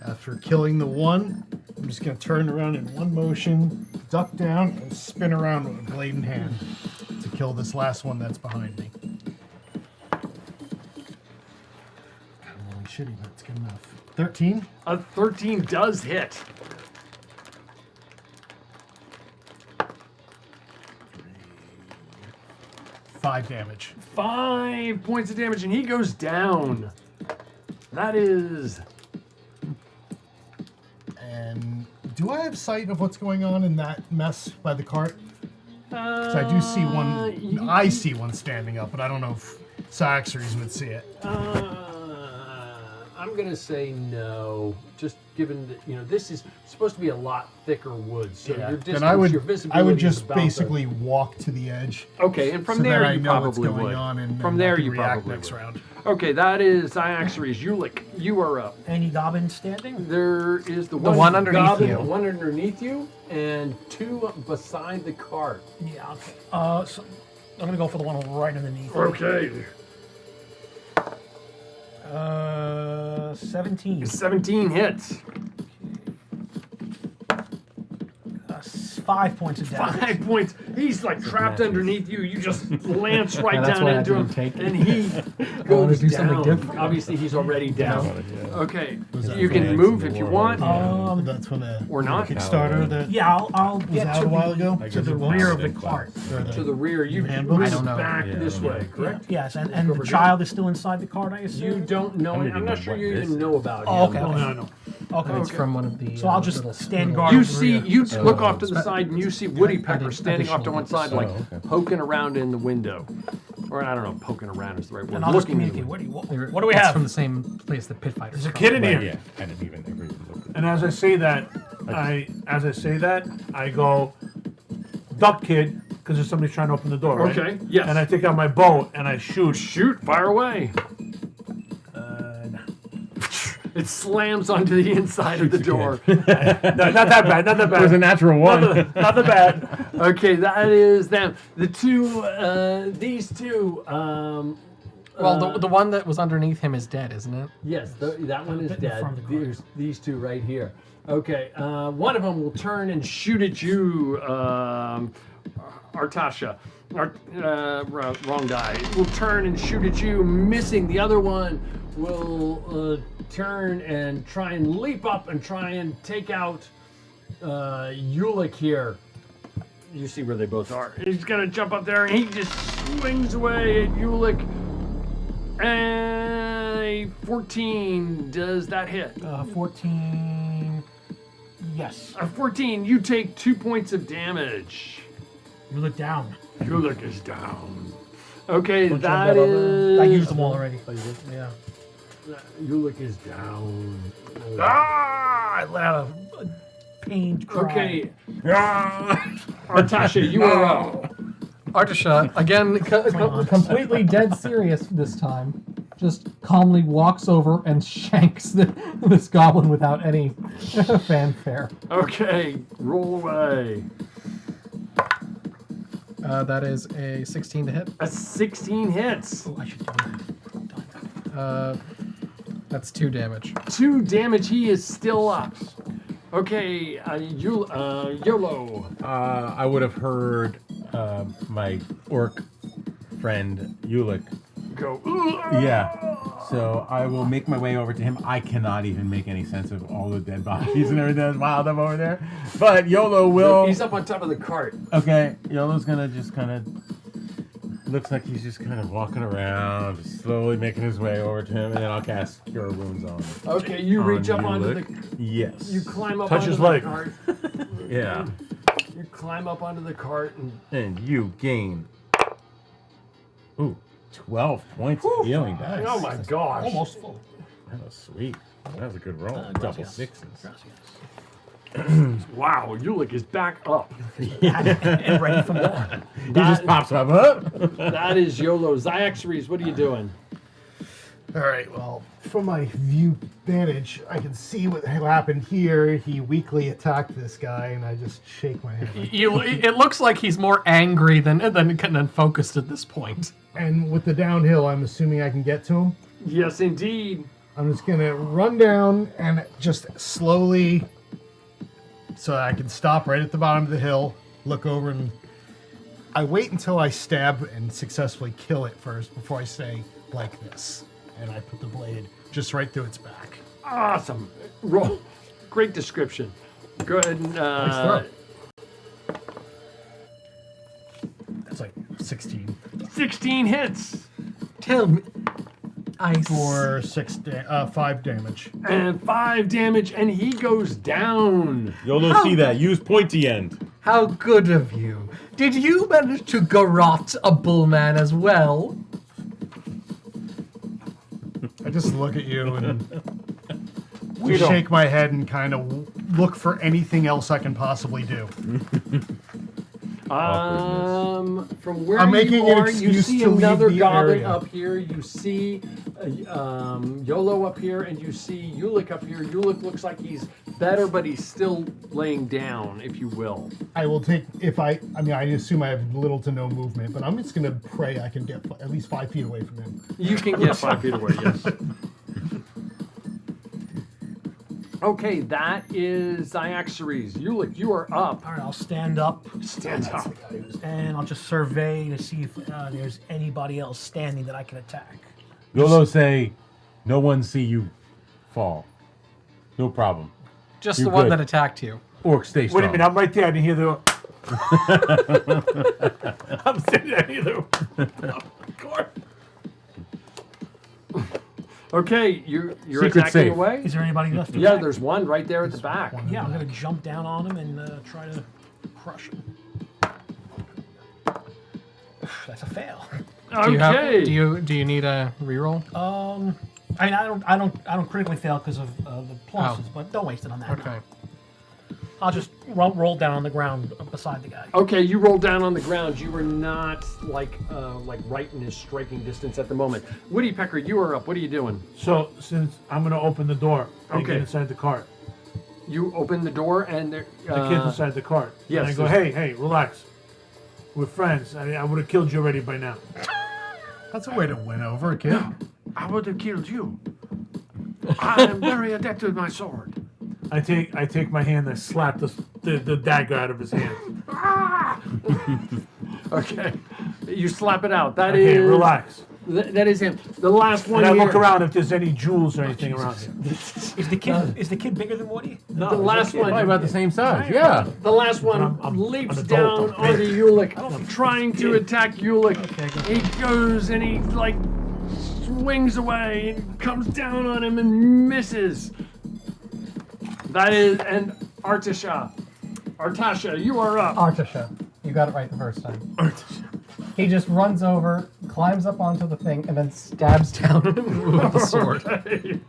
After killing the one, I'm just going to turn around in one motion, duck down, and spin around with a blade in hand to kill this last one that's behind me. God, I'm really shitty, but it's good enough. 13?
A 13 does hit.
5 damage.
5 points of damage, and he goes down. That is...
And do I have sight of what's going on in that mess by the cart? So I do see one. I see one standing up, but I don't know if Cyaxares would see it.
I'm gonna say no. Just given that this is supposed to be a lot thicker wood, so your distance,
Then
your visibility
I would
is
just
about the-
basically walk to the edge.
Okay, and from
so
there
that I
you
know
probably
what's going
would.
on, and
From
then I
there
can
you
react
probably
next
would.
round.
Okay, that is Cyaxares. Ulick, you are up.
Any goblins standing?
There is the
one underneath
goblin,
you.
the one underneath you, and 2 beside the cart.
Yeah, okay. So I'm going to go for the one right underneath.
Okay.
17.
17 hits.
5 points of damage.
5 points. He's like trapped underneath you. You just lance right
Yeah, that's
down
why I
into him,
didn't take it.
and he
wanna
goes
do something
down.
different.
Obviously, he's already down. Okay,
that
you can
from
move if you want,
That's from the
or not.
Kickstarter that
Yeah, I'll
was
get
out
to
a while
the,
ago.
to the rear of the cart.
To the rear. You
handbook?
move
I don't know.
back
Yeah,
this
I don't
way, correct?
Yes, and the child is still inside the cart, I assume?
You don't know
I don't
it.
even
I'm
know
not sure
what
you
this
even
is.
know about
Oh,
him.
okay.
No, no.
Okay.
It's from one of the.
So I'll just
little-
stand
little-
guard.
You
over
see,
here.
you look off to the side and you see Woody Pecker
addi-
standing off to one side, like
okay.
poking around in the window. Or I don't know, poking around is the right word.
And I'll just
Looking at
communicate.
you.
What do we
It's
have?
from the same place that Pit Fighters.
There's a kid in
Right,
here.
yeah, I didn't even ever even look at
And as I say that, I go, duck, kid, because there's somebody trying to open the door, right?
Okay, yes.
And I take out my bow and I shoot.
Shoot, fire away. It slams onto the inside of the door.
No, not that bad. Not that
It was a
bad.
natural one.
Not that bad.
Okay, that is them. The two, these two.
Well, the one that was underneath him is dead, isn't it?
Yes, that one is
bit in
dead.
front of the car.
There's these two right here. Okay, one of them will turn and shoot at you, Artasha. Wrong guy. Will turn and shoot at you, missing. The other one will turn and try and leap up and try and take out Ulick here. You see where they both are. He's gonna jump up there and he just swings away at Ulick. And 14, does that hit?
14. Yes.
14, you take 2 points of damage.
You look down.
Ulick is down. Okay,
Bunch of
that
them.
is.
I used them all already. Yeah.
Ulick is down.
Ah! I let out a pained cry.
Okay. Artasha, you are up.
Artasha, again, completely dead serious this time, just calmly walks over and shanks this goblin without any fanfare.
Okay, roll away.
That is a 16 to hit.
A 16 hits.
Oh, I should do that.
That's 2 damage.
2 damage. He is still up. Okay, YOLO.
I would have heard my orc friend Ulick.
Go.
Yeah. So I will make my way over to him. I cannot even make any sense of all the dead bodies and everything that's piled up over there. But YOLO will.
He's up on top of the cart.
Okay, YOLO's gonna just kind of. Looks like he's just kind of walking around, just slowly making his way over to him, and then I'll cast Cure Wounds on him.
Okay, you reach up onto
Ulick.
the.
Yes.
You climb up
Touch
onto
his
the
leg.
cart.
Yeah.
You climb up onto the cart and.
And you gain. Ooh, 12 points of healing dice.
Oh my gosh.
Almost full.
That was sweet. That was a good roll. Double
gracias.
sixes.
Wow, Ulick is back up.
And ready for more.
He just pops up. Huh?
That is YOLO. Zyexaries, what are you doing?
All right, well, from my view vantage, I can see what happened here. He weakly attacked this guy, and I just shake my head.
It looks like he's more angry than focused at this point.
And with the downhill, I'm assuming I can get to him.
Yes, indeed.
I'm just gonna run down and just slowly, so I can stop right at the bottom of the hill, look over, and I wait until I stab and successfully kill it first before I say like this. And I put the blade just right through its back.
Awesome. Roll. Great description. Go ahead and.
Nice throw. That's like 16
16 hits.
Tell me,
for 5 damage.
And 5 damage, and he goes down.
YOLO, see that. Use pointy end.
How good of you. Did you manage to garrote a bullman as well?
I just look at you and just shake my head and kind of look for anything else I can possibly do.
From where
I'm making
you
an
are, you
excuse
see
to leave
another
the
goblin
area.
up here. You see YOLO up here, and you see Ulick up here. Ulick looks like he's better, but he's still laying down, if you will.
I will take, I assume I have little to no movement, but I'm just going to pray I can get at least 5 feet away from him.
You can get 5 feet away, yes. Okay, that is Ixares. Ulick, you are up.
All right, I'll stand up.
Stand up.
And I'll just survey to see if there's anybody else standing that I can attack.
Yolo say, no one see you fall. No problem.
Just
You're
the one
good.
that attacked you.
Orc, stay strong.
Wait a minute, I'm right there. I didn't hear the. I'm sitting there either.
Okay, you're
Secret
attacking
safe.
away?
Is there anybody left? to
Yeah,
attack?
there's one right there at the back.
Yeah, I'm gonna jump down on him and try to crush him. That's a fail.
Do you have?
Okay.
Do you need a reroll?
I mean, I don't critically fail because of the pluses, but don't waste it on that.
Okay.
I'll just roll down on the ground beside the guy.
Okay, you roll down on the ground. You were not like right in his striking distance at the moment. Woody Pecker, you are up. What are you doing?
So since I'm gonna open the door and
Okay.
get inside the cart,
You open the door and there.
the kid's inside the cart.
yes,
And I go,
there's-
hey, relax. We're friends. I would have killed you already by now.
That's a way to win over a kid.
I would have killed you. I am very adept with my sword.
I take my hand and I slap the dagger out of his hand.
Okay, you slap it out. That
Okay,
is
relax.
That is him. The last one.
And I
here.
look around if there's any jewels or anything around here.
Is the kid bigger than Woody?
No,
The last one.
Probably about the same size. Yeah.
The last one
I'm
leaps
an
down
adult.
onto Ulick, trying to attack Ulick. He goes and he like swings away and comes down on him and misses. That is, and Artasha, you are up.
Artasha. You got it right the first time. He just runs over, climbs up onto the thing, and then stabs down at him with the sword.
Okay.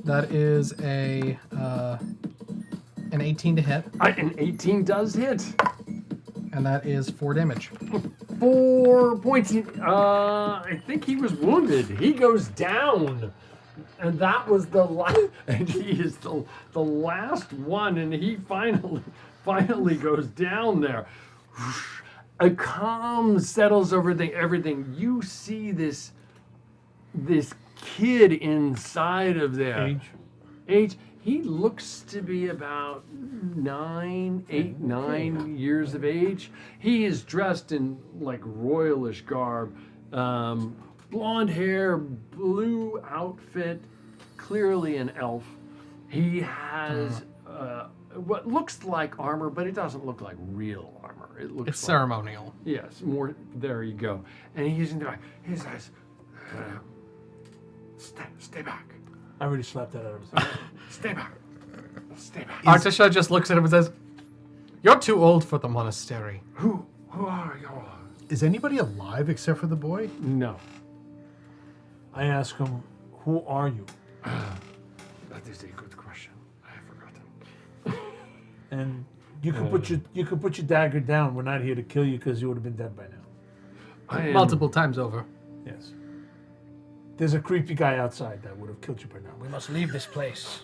That is an 18 to hit,
An 18 does hit.
and that is 4 damage.
4 points. I think he was wounded. He goes down. And that was the last, and he is the last one, and he finally goes down there. A calm settles over everything. You see this kid inside of there. Age. He looks to be about 9 years of age. He is dressed in like royalish garb. Blonde hair, blue outfit, clearly an elf. He has what looks like armor, but it doesn't look like real armor. It looks
It's
like,
ceremonial.
yes, more. There you go. And he's in there. He says, "Stay back.
I already slapped that out of his hand.
Stay back. Stay back."
Artasha just looks at him and says, "You're too old for the monastery."
Who are you?
Is anybody alive except for the boy?
No,
I ask him, who are you?
that is a good question. I have forgotten.
And you can put your dagger down. We're not here to kill you because you would have been dead by now.
I am,
Multiple times over.
Yes. There's a creepy guy outside that would have killed you by now.
We must leave this place.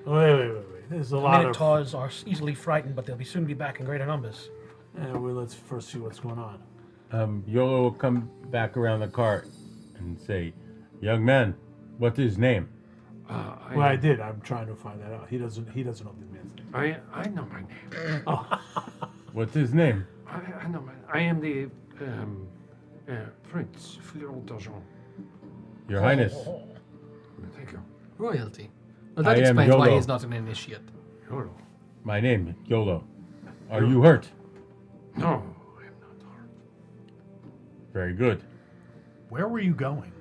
Wait. There's a lot of.
Minotaurs are easily frightened, but they'll soon be back in greater numbers.
Well, let's first see what's going on.
Yolo will come back around the cart and say, young man, what is his name?
Well, I did. I'm trying to find that out. He doesn't know the man's name.
I know my name.
What's his name?
I know my. I am the Prince Fleur d'Argent.
Your Highness.
Thank you.
Royalty. Well,
I
that
am
explains why
Yolo.
he's not an initiate.
Yolo.
My name, Yolo. Are you hurt?
No, I am not hurt.
Very good.
Where were you going?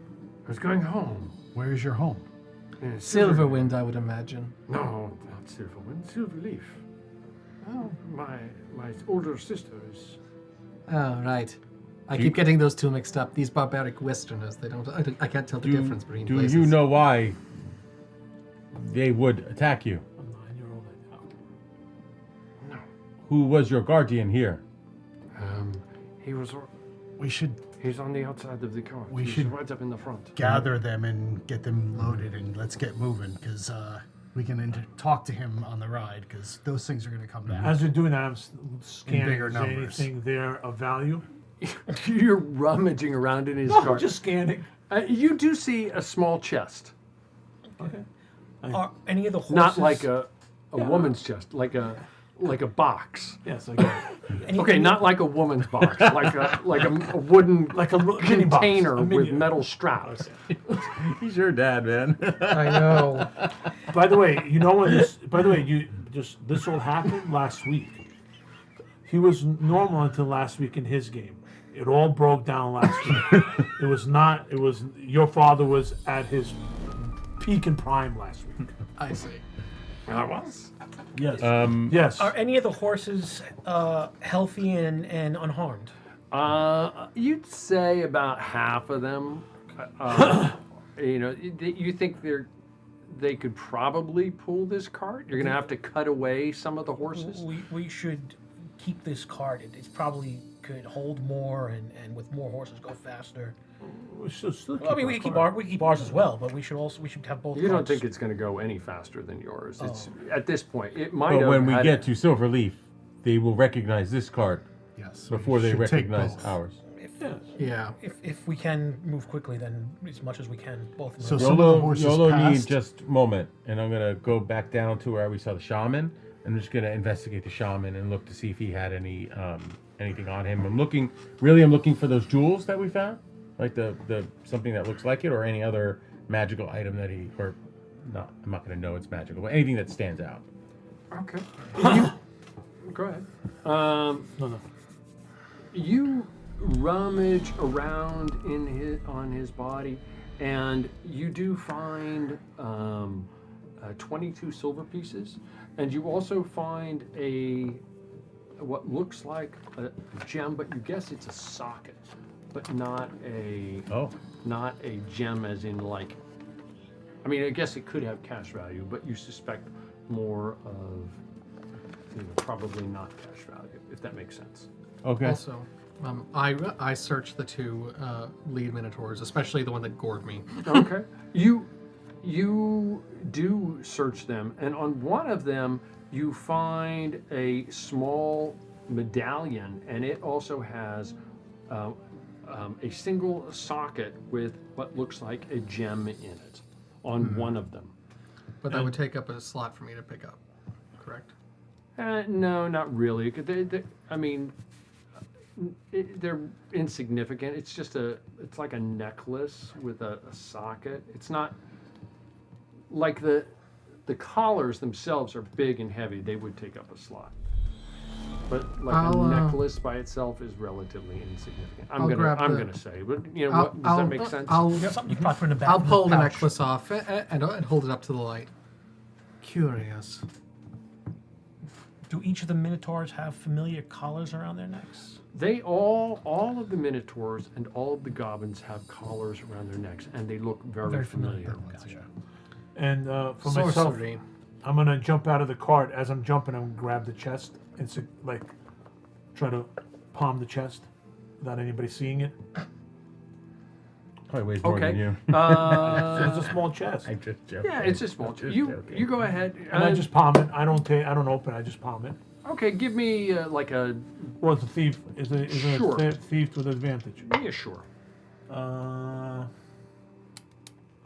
I was going home.
Where is your home?
Silverwind, I would imagine.
No, not Silverwind. Silverleaf. Oh, my older sister is.
Oh, right. I keep getting those two mixed up. These barbaric Westerners, I can't tell the difference between
Do
places.
you know why they would attack you?
I'm 9-year-old I know.
No.
Who was your guardian here?
He was.
We should
He's on the outside of the car.
We
He's
should-
right up in the front.
gather them and get them loaded, and let's get moving, because we can talk to him on the ride, because those things are going to come back.
As we're doing that, I'm scanning.
bigger
Is there
numbers.
anything there of value?
You're rummaging around in his
No,
car.
just scanning.
You do see a small chest.
Okay.
Are any of the horses...
Not like a woman's chest, like a box.
Yes, I get it.
Okay, not like a woman's box, like a wooden
Like a mini box,
container
a mini-
with metal straps.
He's your dad, man.
I know.
By the way, you know when this? By the way, this all happened last week. He was normal until last week in his game. It all broke down last week. It was not. It was your father was at his peak and prime last week.
I see.
I was.
Yes.
Yes.
Are any of the horses healthy and unharmed?
You'd say about half of them. You think they could probably pull this cart? You're gonna have to cut away some of the horses.
We should keep this cart. It's probably could hold more and with more horses go faster.
We should still
Well, I mean, we keep ours as well, but we should have both.
You don't
carts.
think it's going to go any faster than yours? It's at this point. It might.
But
have
when we
had-
get to Silverleaf, they will recognize this card
Yes.
before they
should take
recognize
both.
ours.
Yeah.
If we can move quickly, then as much as we can, both. In
So
the-
some of the
Yolo,
horses
Yolo need
passed.
just a moment, and I'm gonna go back down to where we saw the shaman. I'm just gonna investigate the shaman and look to see if he had any anything on him. I'm looking for those jewels that we found, like the something that looks like it, or any other magical item that he or not. I'm not gonna know it's magical, but anything that stands out.
Okay. Go ahead.
No.
You rummage around on his body, and you do find 22 silver pieces, and you also find what looks like a gem, but you guess it's a socket, but not a gem as in like. I mean, I guess it could have cash value, but you suspect more of probably not cash value, if that makes sense.
Okay.
Also, I searched the two lead minotaurs, especially the one that gored me.
Okay. You do search them, and on one of them you find a small medallion, and it also has a single socket with what looks like a gem in it on one of them.
But that would take up a slot for me to pick up, correct?
No, not really. They're insignificant. It's just it's like a necklace with a socket. It's not like the collars themselves are big and heavy. They would take up a slot. But like a necklace by itself is relatively insignificant. I'm gonna say, but does that make sense?
You got something you probably put in the back.
I'll
of the
pull the
pouch.
necklace off and hold it up to the light. Curious.
Do each of the minotaurs have familiar collars around their necks?
They all of the minotaurs and all of the goblins have collars around their necks, and they look very familiar.
Gotcha.
And for myself,
Sorcery.
I'm gonna jump out of the cart. As I'm jumping, I'm gonna grab the chest and try to palm the chest without anybody seeing it.
Probably weighs more than
Okay.
you.
So it's a small chest,
I'm just joking.
Yeah, it's a small.
Just
You
joking.
you go ahead.
and I just palm it. I don't open. I just palm it.
Okay, give me like a
Well, it's a thief. Is it
Sure.
a thief with advantage?
yeah, sure.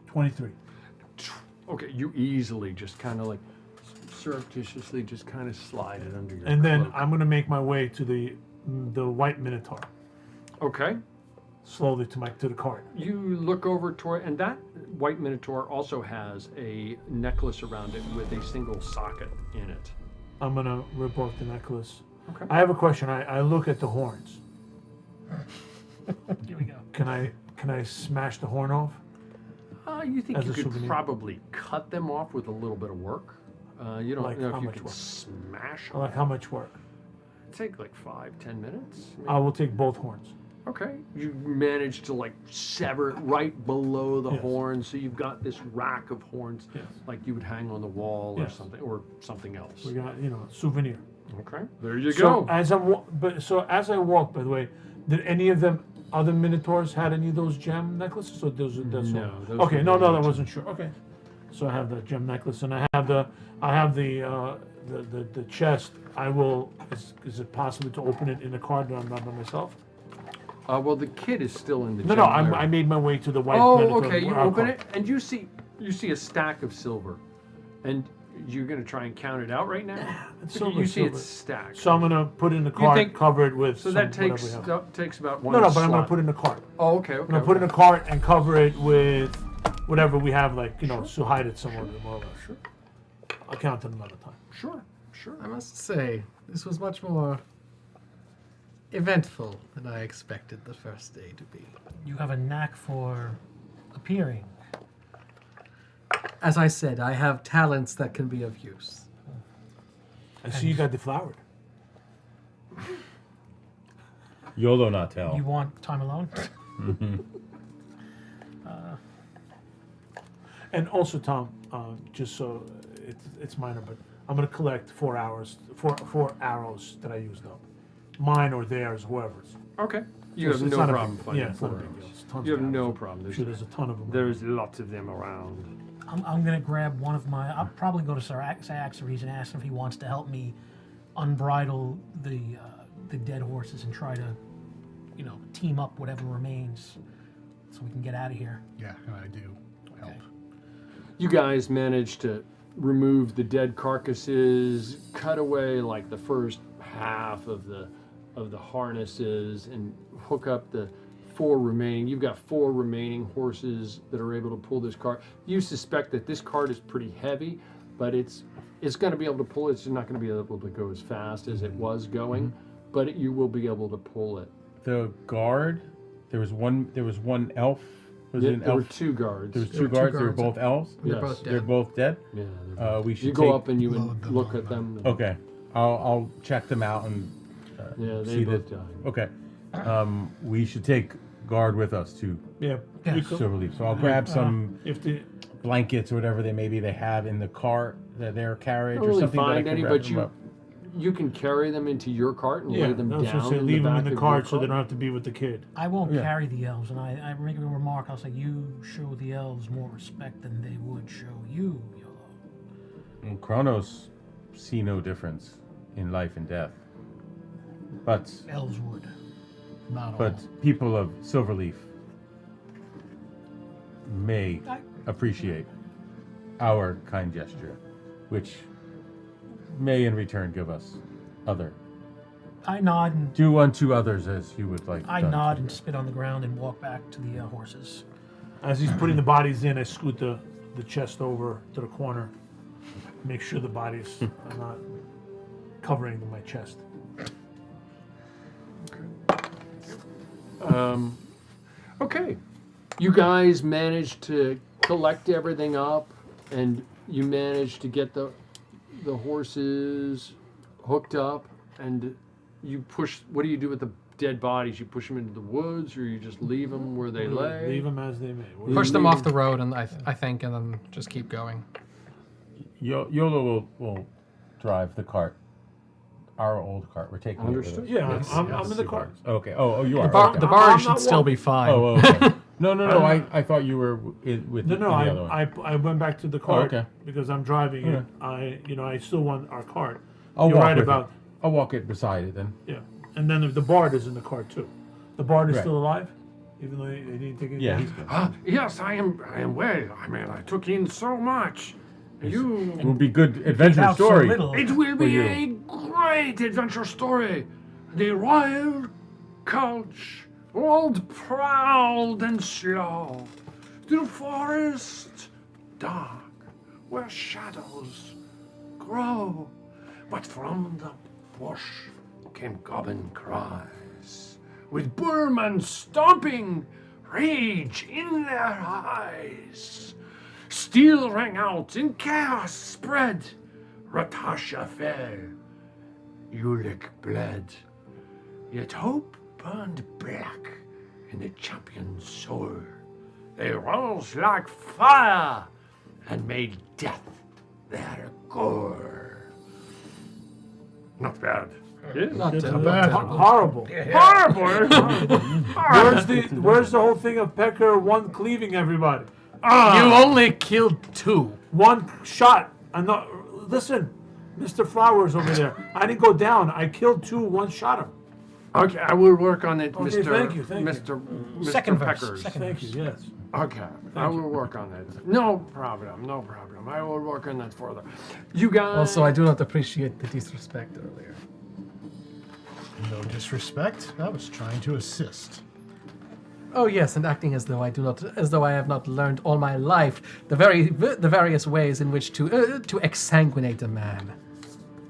23.
Okay, you easily just kind of like surreptitiously just kind of slide it under your
And then
cloak.
I'm gonna make my way to the white minotaur,
Okay,
slowly to the cart.
you look over toward, and that white minotaur also has a necklace around it with a single socket in it.
I'm gonna rip off the necklace.
Okay.
I have a question. I look at the horns.
Here we go.
Can I smash the horn off?
You think
As
you
a
could
souvenir.
probably cut them off with a little bit of work? You don't
Like
know
how
if you
much
can
work?
smash them.
Like how much work?
Take like 5-10 minutes. maybe.
I will take both horns.
Okay, you manage to like sever it right below the
Yes.
horn, so you've got this rack of horns,
Yes.
like you would hang on the wall
Yes.
or something else.
We got souvenir.
Okay, there you
So
go.
as as I walk, by the way, did any of them other minotaurs had any of those gem necklaces? Or that's
No,
all?
those
Okay,
were
no,
the
I
only
wasn't sure. Okay, so I have the gem necklace and I have the chest. I will. Is it possible to open it in the cart that I'm not by myself?
Well, the kid is still in the.
No,
gem
I made my way to the white.
Oh,
minotaur
okay. You
cart.
open it and you see a stack of silver And you're going to try and count it out right now?
It's
Because
silver,
you see
silver.
it's stacked.
So I'm gonna put it in the cart,
think-
cover it with
So
some,
that
whatever
takes
we have.
takes about one
No, but I'm gonna
slot.
put it in the cart.
Oh, okay, okay.
I'm gonna put it in a cart and cover it with whatever we have, like, so hide it somewhere more or less. Sure. I'll count it another time.
Sure, sure.
I must say, this was much more eventful than I expected the first day to be.
You have a knack for appearing.
As I said, I have talents that can be of use.
I see you got deflowered.
YOLO not tell.
You want time alone?
And also, Tom, just so it's minor, but I'm gonna collect 4 arrows that I used up, mine or theirs, whoever's.
Okay. You have
It's
no
not a
problem
big-
finding
yeah, it's not a
four
big deal.
arrows.
It's tons
You
of
have no
arrows.
problem.
I'm sure there's a ton of them.
There's lots of them around.
I'm gonna grab one of my. I'll probably go to Sir Axares and ask him if he wants to help me unbridle the dead horses and try to, team up whatever remains, so we can get out of here.
Yeah, I do help.
Okay.
You guys managed to remove the dead carcasses, cut away like the first half of the harnesses, and hook up the 4 remaining. You've got 4 remaining horses that are able to pull this cart. You suspect that this cart is pretty heavy, but it's going to be able to pull it. It's just not going to be able to go as fast as it was going, but you will be able to pull it.
The guard, there was one elf. Was it an
There were
elf?
2 guards.
There was two guards. They were
guards.
both elves.
They're
Yes.
both
They're
dead.
both dead.
Yeah.
We should
You go
take-
up and you
Load them
look
on
at them.
Okay, I'll check them out and
Yeah, they
see
both
that.
died.
Okay, we should take guard with us to
Yeah.
Yeah.
we could-
Silverleaf. So I'll grab some
if the
blankets or whatever they have in the cart, their carriage
Don't
or
really
something that I
find
can
any,
wrap
but
them up.
you can carry them into your cart and
yeah,
lay them
I was
down
gonna say,
in
leave
the
them
back
in the
of
cart
your
so they don't have to be with the kid.
I won't
Yeah.
carry the elves, and I make a remark. I'll say you show the elves more respect than they would show you, Yolo.
And Kronos see no difference in life and death, but
Elves would.
Not all.
but people of Silverleaf may appreciate our kind gesture, which may in return give us other.
I nod and
Do unto others as you would like.
I
done
nod
to
and
you.
spit on the ground and walk back to the horses.
As he's putting the bodies in, I scoot the chest over to the corner, make sure the bodies are not covering my chest.
Okay. You guys managed to collect everything up, and you managed to get the horses hooked up, and you push. What do you do with the dead bodies? You push them into the woods, or you just leave them where they lay?
Leave them as they may.
Push them off the road, and I think, and then just keep going.
Yolo will drive the cart. Our old cart. We're taking
Understood.
it with us.
Yeah,
Yes,
I'm
yes,
in the
two
cart.
cars. Okay. Oh, you are.
The
okay.
barge
I'm
should
not
still
walk-
be fine.
Oh, okay. No. I thought you were with
No,
the other one.
I went back to the cart
okay.
because I'm driving it.
Okay.
I still want our cart.
I'll
You're
walk
right
with
about
it. I'll walk it beside it then.
yeah. And then the bard is in the cart too. The bard is
Right.
still alive, even though they didn't take it.
Yeah, he's good.
Yes, I am well. I mean, I took in so much. You.
It will be good adventure
Out so
story.
little.
It will
For
be
you.
a great adventure story. The royal coach rolled proud and slow through the forest dark, where shadows grow. But from the bush came goblin cries, with Burman stomping rage in their eyes. Steel rang out and chaos spread. Artasha fell. Ulick bled. Yet hope burned black in the champion's soul. They rose like fire and made death their goal. Not bad.
Not
bad.
Horrible.
Horrible!
Where's the whole thing of Pecker one cleaving everybody?
You only killed 2.
One shot. I'm not. Listen, Mr. Flowers over there. I didn't go down. I killed 2. One shot him.
Okay, I will work on it,
Okay,
Mr.
thank you, thank you.
Mr.
Second verse,
Peckers.
second
Thank you. Yes.
Okay, I will work on it. No problem, no problem. I will work on that further. You guys.
Also, I do not appreciate the disrespect earlier.
No disrespect. I was trying to assist.
Oh yes, and acting as though I have not learned all my life the various ways in which to exsanguinate a man.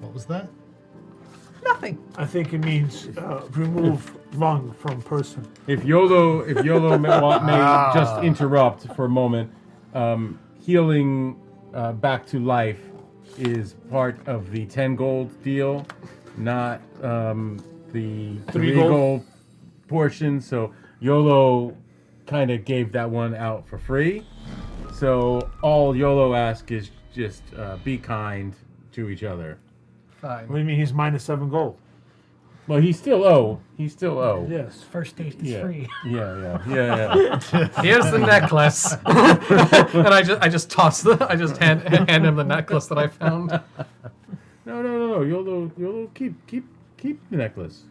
What was that?
Nothing.
I think it means remove lung from person.
If YOLO may just interrupt for a moment, healing back to life is part of the 10 gold deal, not the 3 gold portion. So YOLO kind of gave that one out for free. So all YOLO asks is just be kind to each other.
Fine.
What do you mean he's minus 7 gold?
Well, he's still owe.
Yes.
First taste is free.
Yeah.
Here's the necklace, and I just hand him the necklace that I found.
No. YOLO, keep the necklace.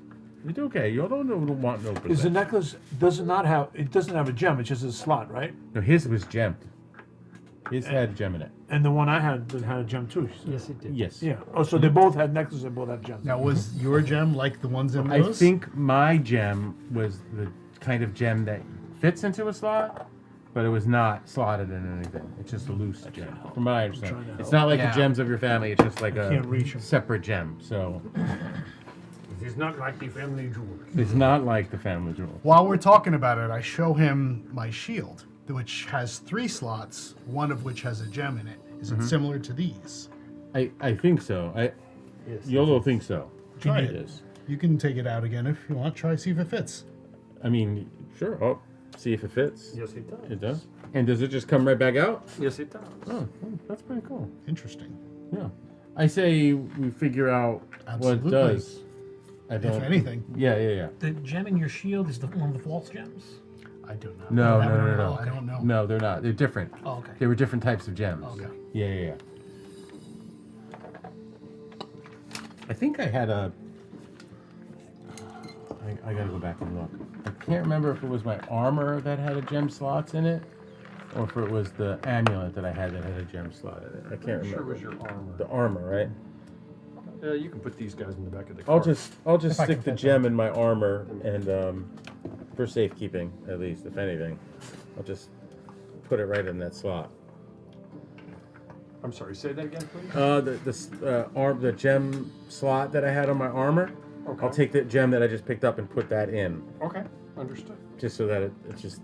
It's okay. YOLO don't want no
Is the
possession.
necklace doesn't have a gem, it's just a slot, right?
No, his was gemmed. His had a gem in it.
And the one I had had a gem too.
Yes, it did.
Yes.
Yeah. Oh, so they both had necklaces, they both had gems.
Now, was your gem like the ones in
I
those?
think my gem was the kind of gem that fits into a slot, but it was not slotted in anything. It's just a loose gem, from what I understand.
trying to
It's
help.
not like
Yeah.
the gems of your family. It's just like
can't reach 'em.
a separate gem. So
It's not like the family jewels.
it's not like the family jewel.
While we're talking about it, I show him my shield, which has 3 slots, one of which has a gem in it. Is it similar to these?
I think so.
Yes.
YOLO thinks so.
Try
It
it.
is.
You can take it out again if you want. Try see if it fits.
I mean, sure. Oh, see if it fits.
Yes, it does.
It does. And does it just come right back out?
Yes, it does.
Oh, that's pretty cool.
Interesting.
Yeah. I say we figure out
Absolutely.
what it does. I
If
don't.
anything,
Yeah.
The gem in your shield is one of the false gems.
I do not.
No,
I don't
no.
know. I don't know.
No, they're not. They're different.
Oh, okay.
They were different types of gems.
Okay.
Yeah. I think I had a. I gotta go back and look. I can't remember if it was my armor that had a gem slots in it, or if it was the amulet that I had that had a gem slot in it. I can't
I'm sure it
remember.
was your armor.
The armor, right?
You can put these guys in the back of the car.
I'll just
If I
stick
can
the
fit
gem in my armor and for safekeeping at least, if anything. I'll just put it right in that slot.
I'm sorry, say that again, please.
The gem slot that I had on my armor.
Okay.
I'll take the gem that I just picked up and put that in,
Okay, understood.
just so that it's just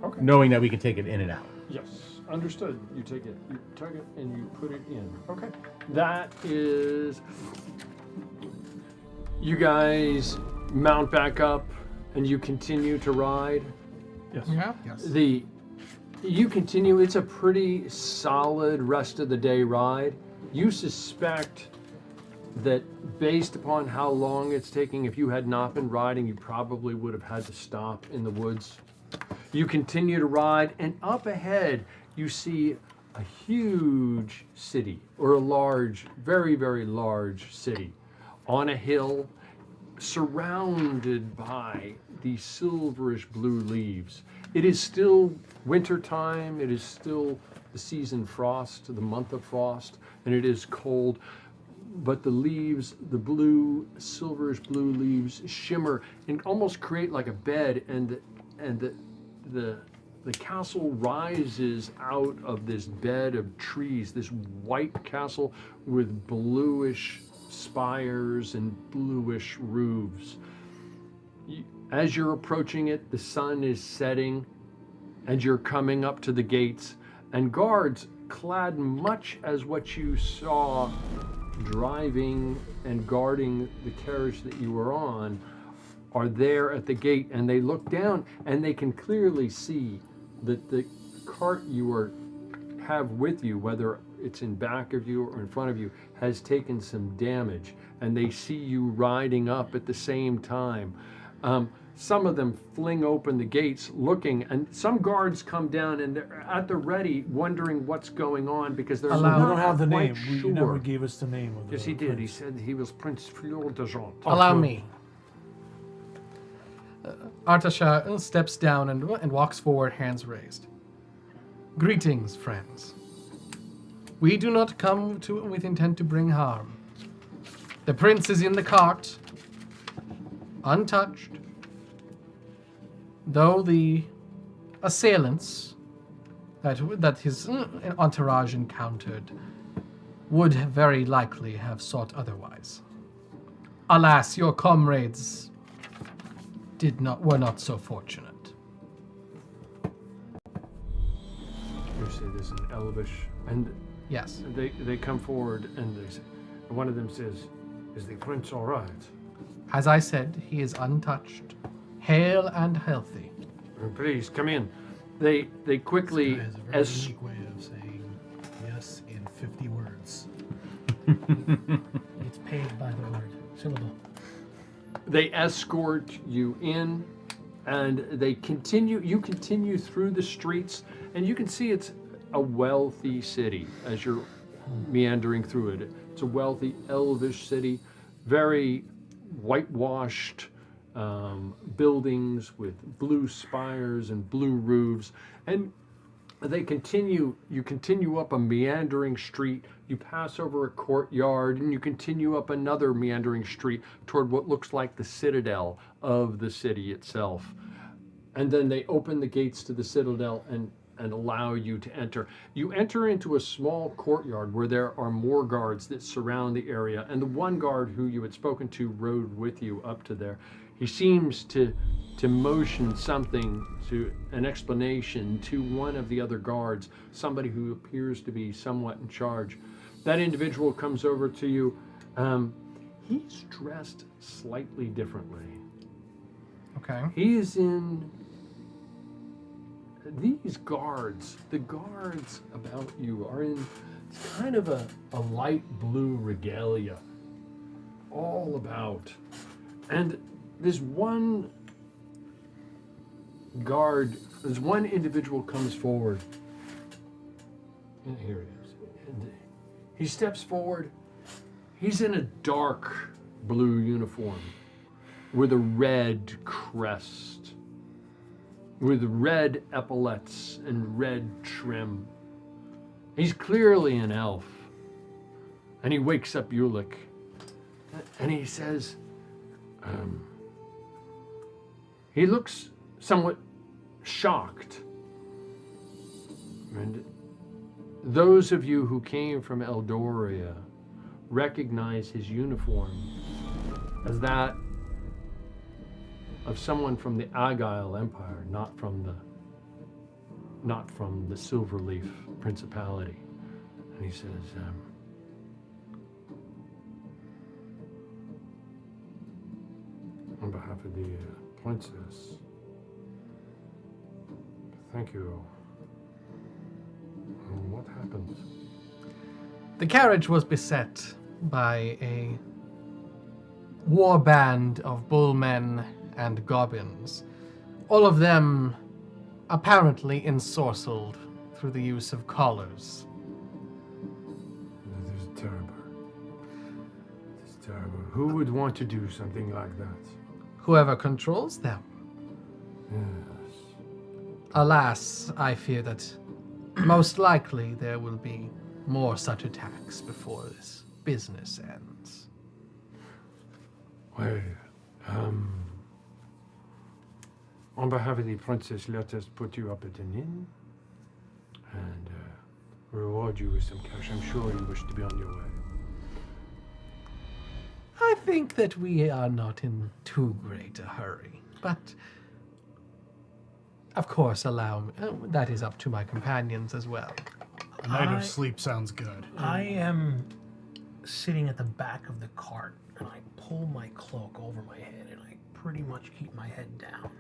Okay.
knowing that we can take it in and out.
Yes, understood. You take it and you put it in. Okay. That is. You guys mount back up and you continue to ride.
Yes.
Yeah.
Yes.
You continue. It's a pretty solid rest of the day ride. You suspect that based upon how long it's taking, if you had not been riding, you probably would have had to stop in the woods. You continue to ride, and up ahead, you see a huge city, or a large, very, very large city, on a hill, surrounded by these silverish blue leaves. It is still winter time. It is still the season frost, the month of frost, and it is cold. But the leaves, the blue, silverish blue leaves, shimmer and almost create like a bed, and the castle rises out of this bed of trees. This white castle with bluish spires and bluish roofs. As you're approaching it, the sun is setting, and you're coming up to the gates, and guards clad much as what you saw driving and guarding the carriage that you were on are there at the gate, and they look down and they can clearly see that the cart you have with you, whether it's in back of you or in front of you, has taken some damage, and they see you riding up at the same time. Some of them fling open the gates looking, and some guards come down and they're at the ready wondering what's going on because they're
We
Allow-
not
don't have the
quite
name. You
sure.
never gave us the name of the
Yes, he did. He
prince.
said he was Prince Fleur de Jean.
Allow me. Artasha steps down and walks forward, hands raised. Greetings, friends. We do not come with intent to bring harm. The prince is in the cart, untouched, though the assailants that his entourage encountered would very likely have sought otherwise. Alas, your comrades were not so fortunate.
You say this in Elvish, and
Yes.
they come forward, and one of them says, "Is the prince all right?"
As I said, he is untouched, hale and healthy.
Please come in. They quickly,
This guy has a very
as
unique way of saying yes in 50 words.
It's paid by the word syllable.
they escort you in, and you continue through the streets, and you can see it's a wealthy city as you're meandering through it. It's a wealthy elvish city, very whitewashed buildings with blue spires and blue roofs, and you continue up a meandering street, you pass over a courtyard, and you continue up another meandering street toward what looks like the Citadel of the city itself. And then they open the gates to the Citadel and allow you to enter. You enter into a small courtyard where there are more guards that surround the area, and the one guard who you had spoken to rode with you up to there. He seems to motion something, to an explanation to one of the other guards, somebody who appears to be somewhat in charge. That individual comes over to you. He's dressed slightly differently.
Okay.
He is in these guards. The guards about you are in kind of a light blue regalia, all about. And this one individual comes forward. And here he is. And he steps forward. He's in a dark blue uniform with a red crest, with red epaulets and red trim. He's clearly an elf. And he wakes up Ulick. And he says, he looks somewhat shocked. And those of you who came from Eldoria recognize his uniform as that of someone from the Agile Empire, not from the Silverleaf Principality. And he says, on behalf of the princess, thank you. What happened?
The carriage was beset by a war band of bullmen and goblins, all of them apparently ensorcelled through the use of collars.
That is terrible. It is terrible. Who would want to do something like that?
Whoever controls them.
Yes.
Alas, I fear that most likely there will be more such attacks before this business ends.
Well, on behalf of the princess, let us put you up at an inn and reward you with some cash. I'm sure you wish to be on your way.
I think that we are not in too great a hurry, but of course that is up to my companions as well.
A night of sleep sounds good.
I am sitting at the back of the cart, and I pull my cloak over my head, and I pretty much keep my head down.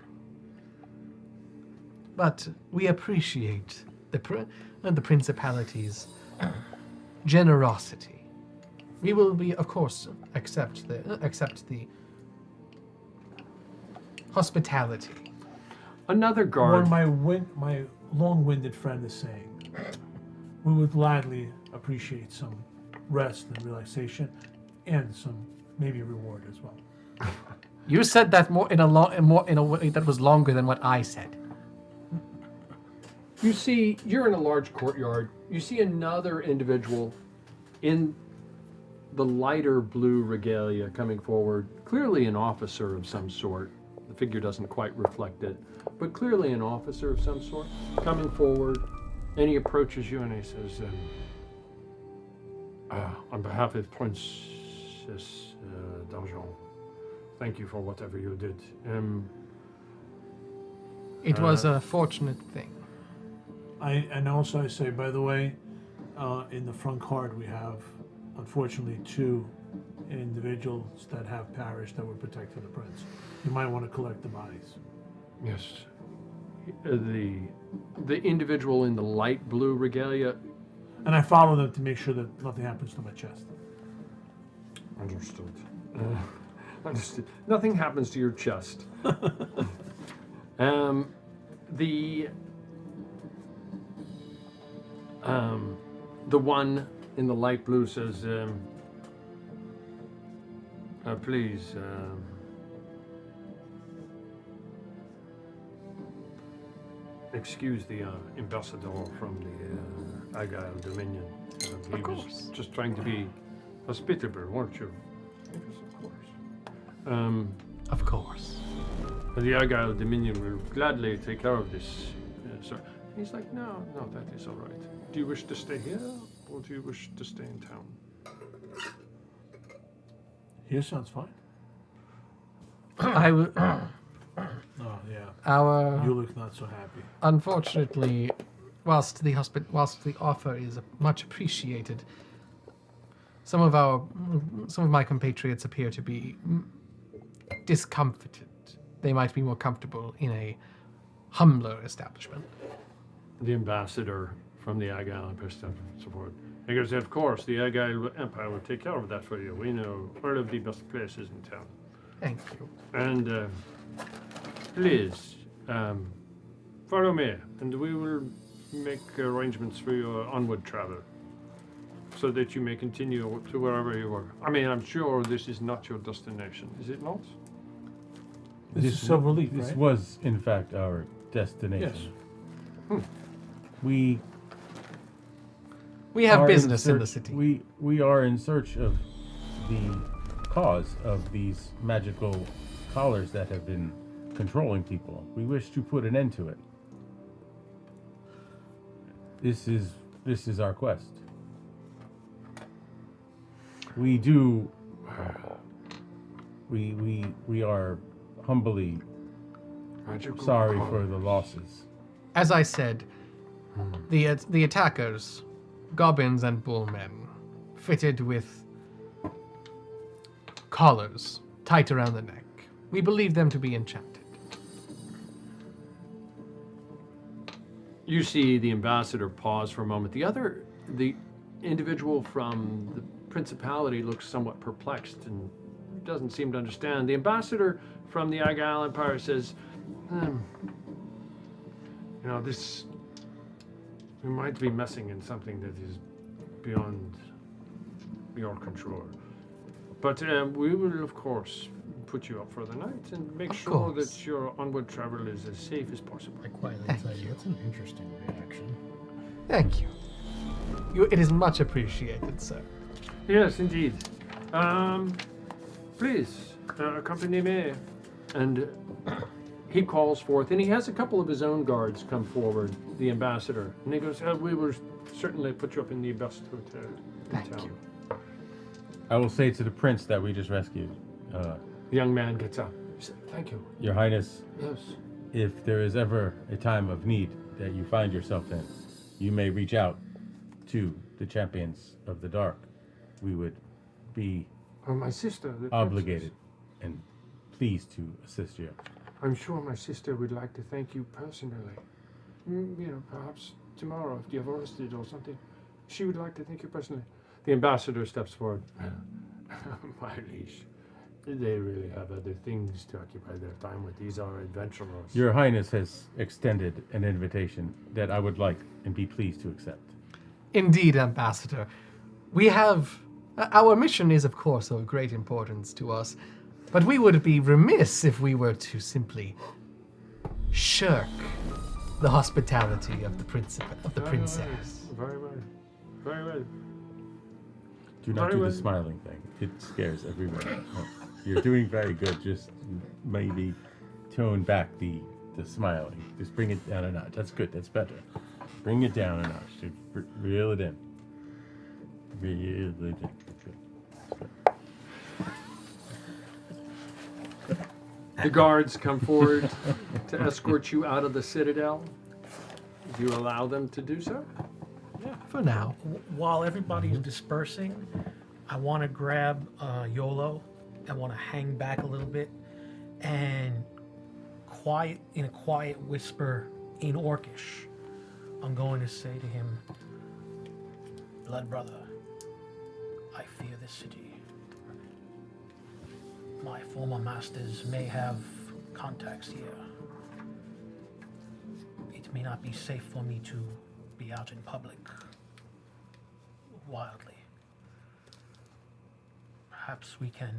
But we appreciate the principality's generosity. We will be, of course, accept the hospitality.
Another guard.
What my long-winded friend is saying, we would gladly appreciate some rest and relaxation, and some maybe reward as well.
You said that more in a way that was longer than what I said.
You see, you're in a large courtyard. You see another individual in the lighter blue regalia coming forward, clearly an officer of some sort. The figure doesn't quite reflect it, but clearly an officer of some sort coming forward, and he approaches you and he says, on behalf of Princess d'Argent, thank you for whatever you did.
It was a fortunate thing.
And also I say, by the way, in the front card we have, unfortunately, 2 individuals that have perished that were protecting the prince. You might want to collect the bodies.
Yes. The individual in the light blue regalia.
And I follow them to make sure that nothing happens to my chest.
Understood. Understood. Nothing happens to your chest. The one in the light blue says, please, excuse the ambassador from the Argyle Dominion. He was just trying to be hospitable, weren't you? Yes, of course.
Of course.
The Argyle Dominion will gladly take care of this, sir. He's like, no, that is all right. Do you wish to stay here, or do you wish to stay in town?
Here sounds fine.
I would.
Oh, yeah. You look not so happy.
Unfortunately, whilst the offer is much appreciated, some of my compatriots appear to be discomforted. They might be more comfortable in a humbler establishment.
The ambassador from the Argyle Empire steps forward. He goes, of course, the Argyle Empire will take care of that for you. We know all of the best places in town.
Thank you.
And please, follow me, and we will make arrangements for your onward travel, so that you may continue to wherever you are. I mean, I'm sure this is not your destination, is it not?
This is Silver Leaf,
This
right?
was, in fact, our destination.
Yes.
We
We have
are
business in the
search-
city.
We are in search of the cause of these magical collars that have been controlling people. We wish to put an end to it. This is our quest. We do. We are humbly
Magical
sorry
call.
for the losses.
As I said, the attackers, goblins and bullmen, fitted with collars tight around the neck. We believe them to be enchanted.
You see the ambassador pause for a moment. The individual from the principality looks somewhat perplexed and doesn't seem to understand. The ambassador from the Argyle Empire says, we might be messing in something that is beyond your control. But we will, of course, put you up for the night and make
Of
sure
course.
that your onward travel is as safe as possible.
I quietly
Thank
tell
you.
you, that's an interesting reaction.
Thank you. It is much appreciated, sir.
Yes, indeed. Please, accompany me. And he calls forth, and he has a couple of his own guards come forward, the ambassador. And he goes, we will certainly put you up in the best hotel in
Thank
town.
you.
I will say to the prince that we just rescued,
The young man gets up. He said, thank you.
Your Highness,
Yes.
if there is ever a time of need that you find yourself in, you may reach out to the champions of the dark. We would be
My sister. the
obligated and pleased to assist you.
princess. I'm sure my sister would like to thank you personally. Perhaps tomorrow if you're arrested or something. She would like to thank you personally. The ambassador steps forward. My liege, they really have other things to occupy their time with. These are adventurers.
Your Highness has extended an invitation that I would like and be pleased to accept.
Indeed, Ambassador. We have. Our mission is, of course, of great importance to us. But we would be remiss if we were to simply shirk the hospitality of the princess.
Very well. Very well.
Do not
Very
do
well.
the smiling thing. It scares everyone. No. You're doing very good. Just maybe tone back the smiling. Just bring it down a notch. That's good. That's better. Bring it down a notch. Dude. Reel it in. Reel it in. Good.
The guards come forward to escort you out of the Citadel. Do you allow them to do so?
For now.
While everybody's dispersing, I want to grab YOLO. I want to hang back a little bit and in a quiet whisper in Orcish, I'm going to say to him, Blood brother, I fear this city. My former masters may have contacts here. It may not be safe for me to be out in public wildly. Perhaps we can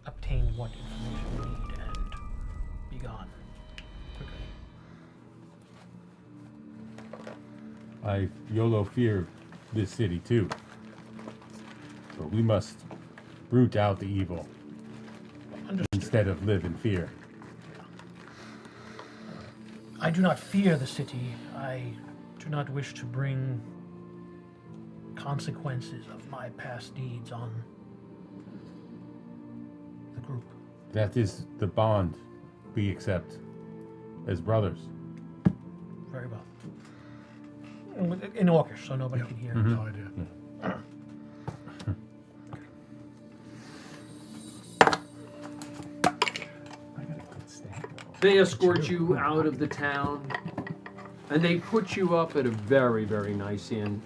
obtain what information we need and be gone quickly.
I YOLO fear this city too. But we must root out the evil
Understood.
instead of live in fear.
I do not fear the city. I do not wish to bring consequences of my past deeds on the group.
That is the bond we accept as brothers.
Very well. In Orcish, so nobody can hear.
No idea.
They escort you out of the town, and they put you up at a very, very nice inn.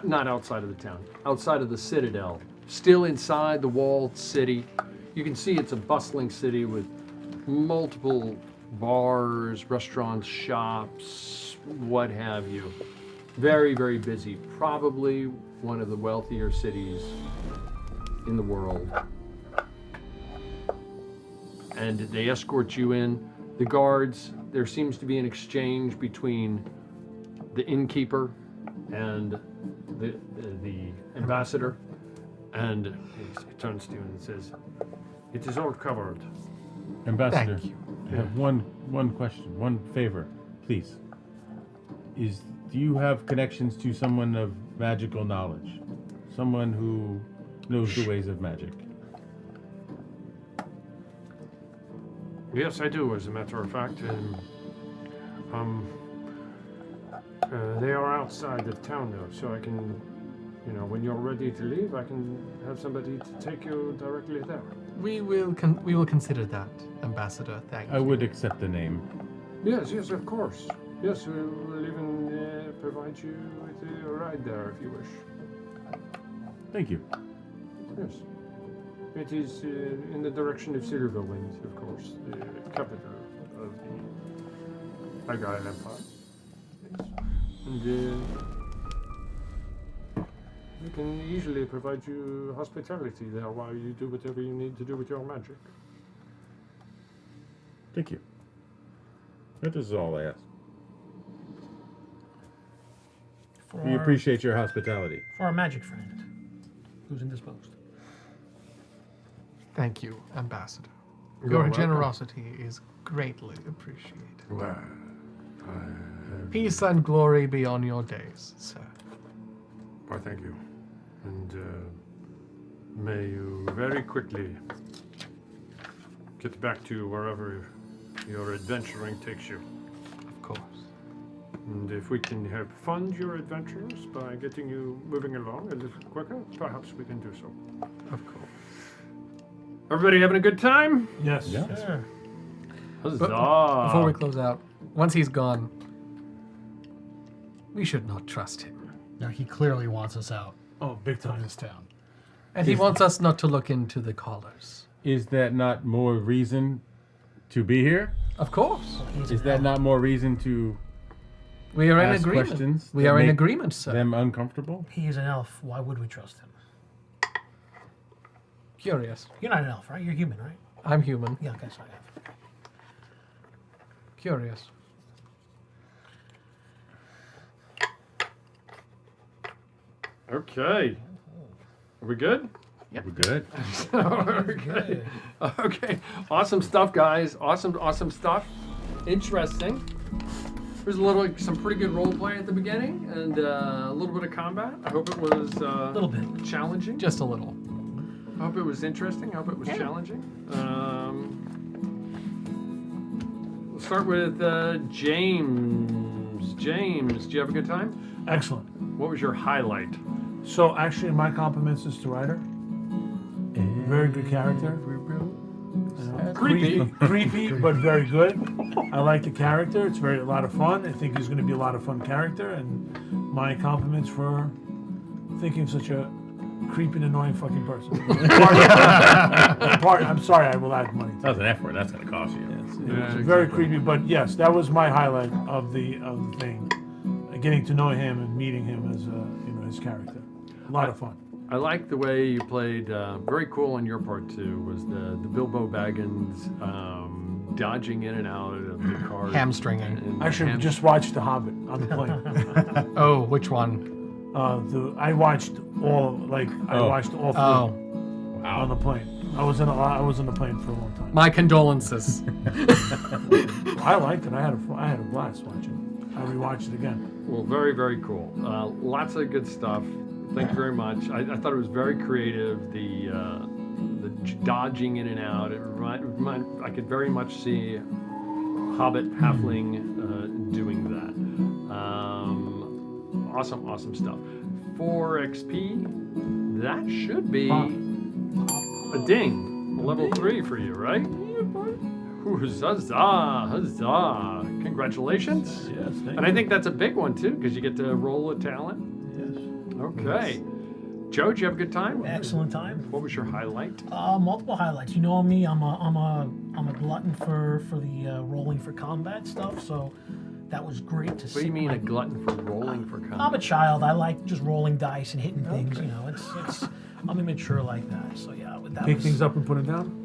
Not outside of the town, outside of the Citadel. Still inside the walled city. You can see it's a bustling city with multiple bars, restaurants, shops, what have you. Very, very busy. Probably one of the wealthier cities in the world. And they escort you in. The guards, there seems to be an exchange between the innkeeper and the ambassador. And he turns to you and says, "It is all covered."
Ambassador,
Thank you.
I have one question, one favor, please. Do you have connections to someone of magical knowledge? Someone who knows the ways of magic?
Yes, I do, as a matter of fact. They are outside of town now, so I can, when you're ready to leave, I can have somebody to take you directly there.
We will consider that, Ambassador. Thank you.
I would accept the name.
Yes, of course. Yes, we'll even provide you with a ride there if you wish.
Thank you.
Yes. It is in the direction of Silverwind, of course, the capital of the Argyle Empire. Yes. And we can easily provide you hospitality there while you do whatever you need to do with your magic.
Thank you. That is all I ask. We appreciate your hospitality.
For our magic friend, who's indisposed.
Thank you, Ambassador.
You're
Your
welcome.
generosity is greatly appreciated.
Well,
Peace and glory be on your days, sir.
why, thank you. And may you very quickly get back to wherever your adventuring takes you.
Of course.
And if we can help fund your adventures by getting you moving along a little quicker, perhaps we can do so.
Of course.
Everybody having a good time?
Yes.
Yeah.
Sure.
Huzzah!
But before we close out, once he's gone, we should not trust him.
Now he clearly wants us out
Oh, big
of
time.
this town.
And he wants us not to look into the collars.
Is that not more reason to be here?
Of course.
Is that not more reason to
We are in
ask
agreement.
questions
We
that
are in
make
agreement, sir.
them uncomfortable?
He is an elf. Why would we trust him?
Curious.
You're not an elf, right? You're human, right?
I'm human.
Yeah, I guess I have.
Curious.
Okay. Are we good?
We're good.
Okay. Okay. Awesome stuff, guys. Awesome stuff. Interesting. There's some pretty good role play at the beginning and a little bit of combat. I hope it was
A little bit.
challenging.
Just a little.
I hope it was interesting. I hope it was challenging. We'll start with James. James, do you have a good time?
Excellent.
What was your highlight?
So actually, my compliments is to Ryder. Very good character.
Creepy.
Creepy, but very good. I like the character. It's a lot of fun. I think he's going to be a lot of fun character. And my compliments for thinking of such a creepy and annoying fucking person. I'm sorry, I will add money.
That was an F word. That's going to cost you.
It was
Yeah,
very
exactly.
creepy, but yes, that was my highlight of the thing. Getting to know him and meeting him as his character. A lot of fun.
I like the way you played. Very cool on your part too. Was the Bilbo Baggins dodging in and out of the car,
Hamstringing.
and
I should just watch The Hobbit on the plane.
Oh, which one?
I watched all I watched all three
Oh,
on the plane. I was in the plane for a long time.
my condolences.
I liked it. I had a blast watching it. I rewatched it again.
Well, very, very cool. Lots of good stuff. Thank you very much. I thought it was very creative. The dodging in and out. I could very much see Hobbit Halfling doing that. Awesome stuff. 4 XP. That should be a ding. Level 3 for you, right? Ooh, huzzah. Congratulations.
Yes, thank
And I think that's a big one too, because you get to roll a talent.
Yes.
Okay. Joe, did you have a good time?
Excellent time.
What was your highlight?
Multiple highlights. You know me. I'm a glutton for the rolling for combat stuff. So that was great to see.
What do you mean a glutton for rolling for
I'm a
combat?
child. I like just rolling dice and hitting things. You know, it's I'm immature like that. So yeah, that
Pick
was,
things up and put them down.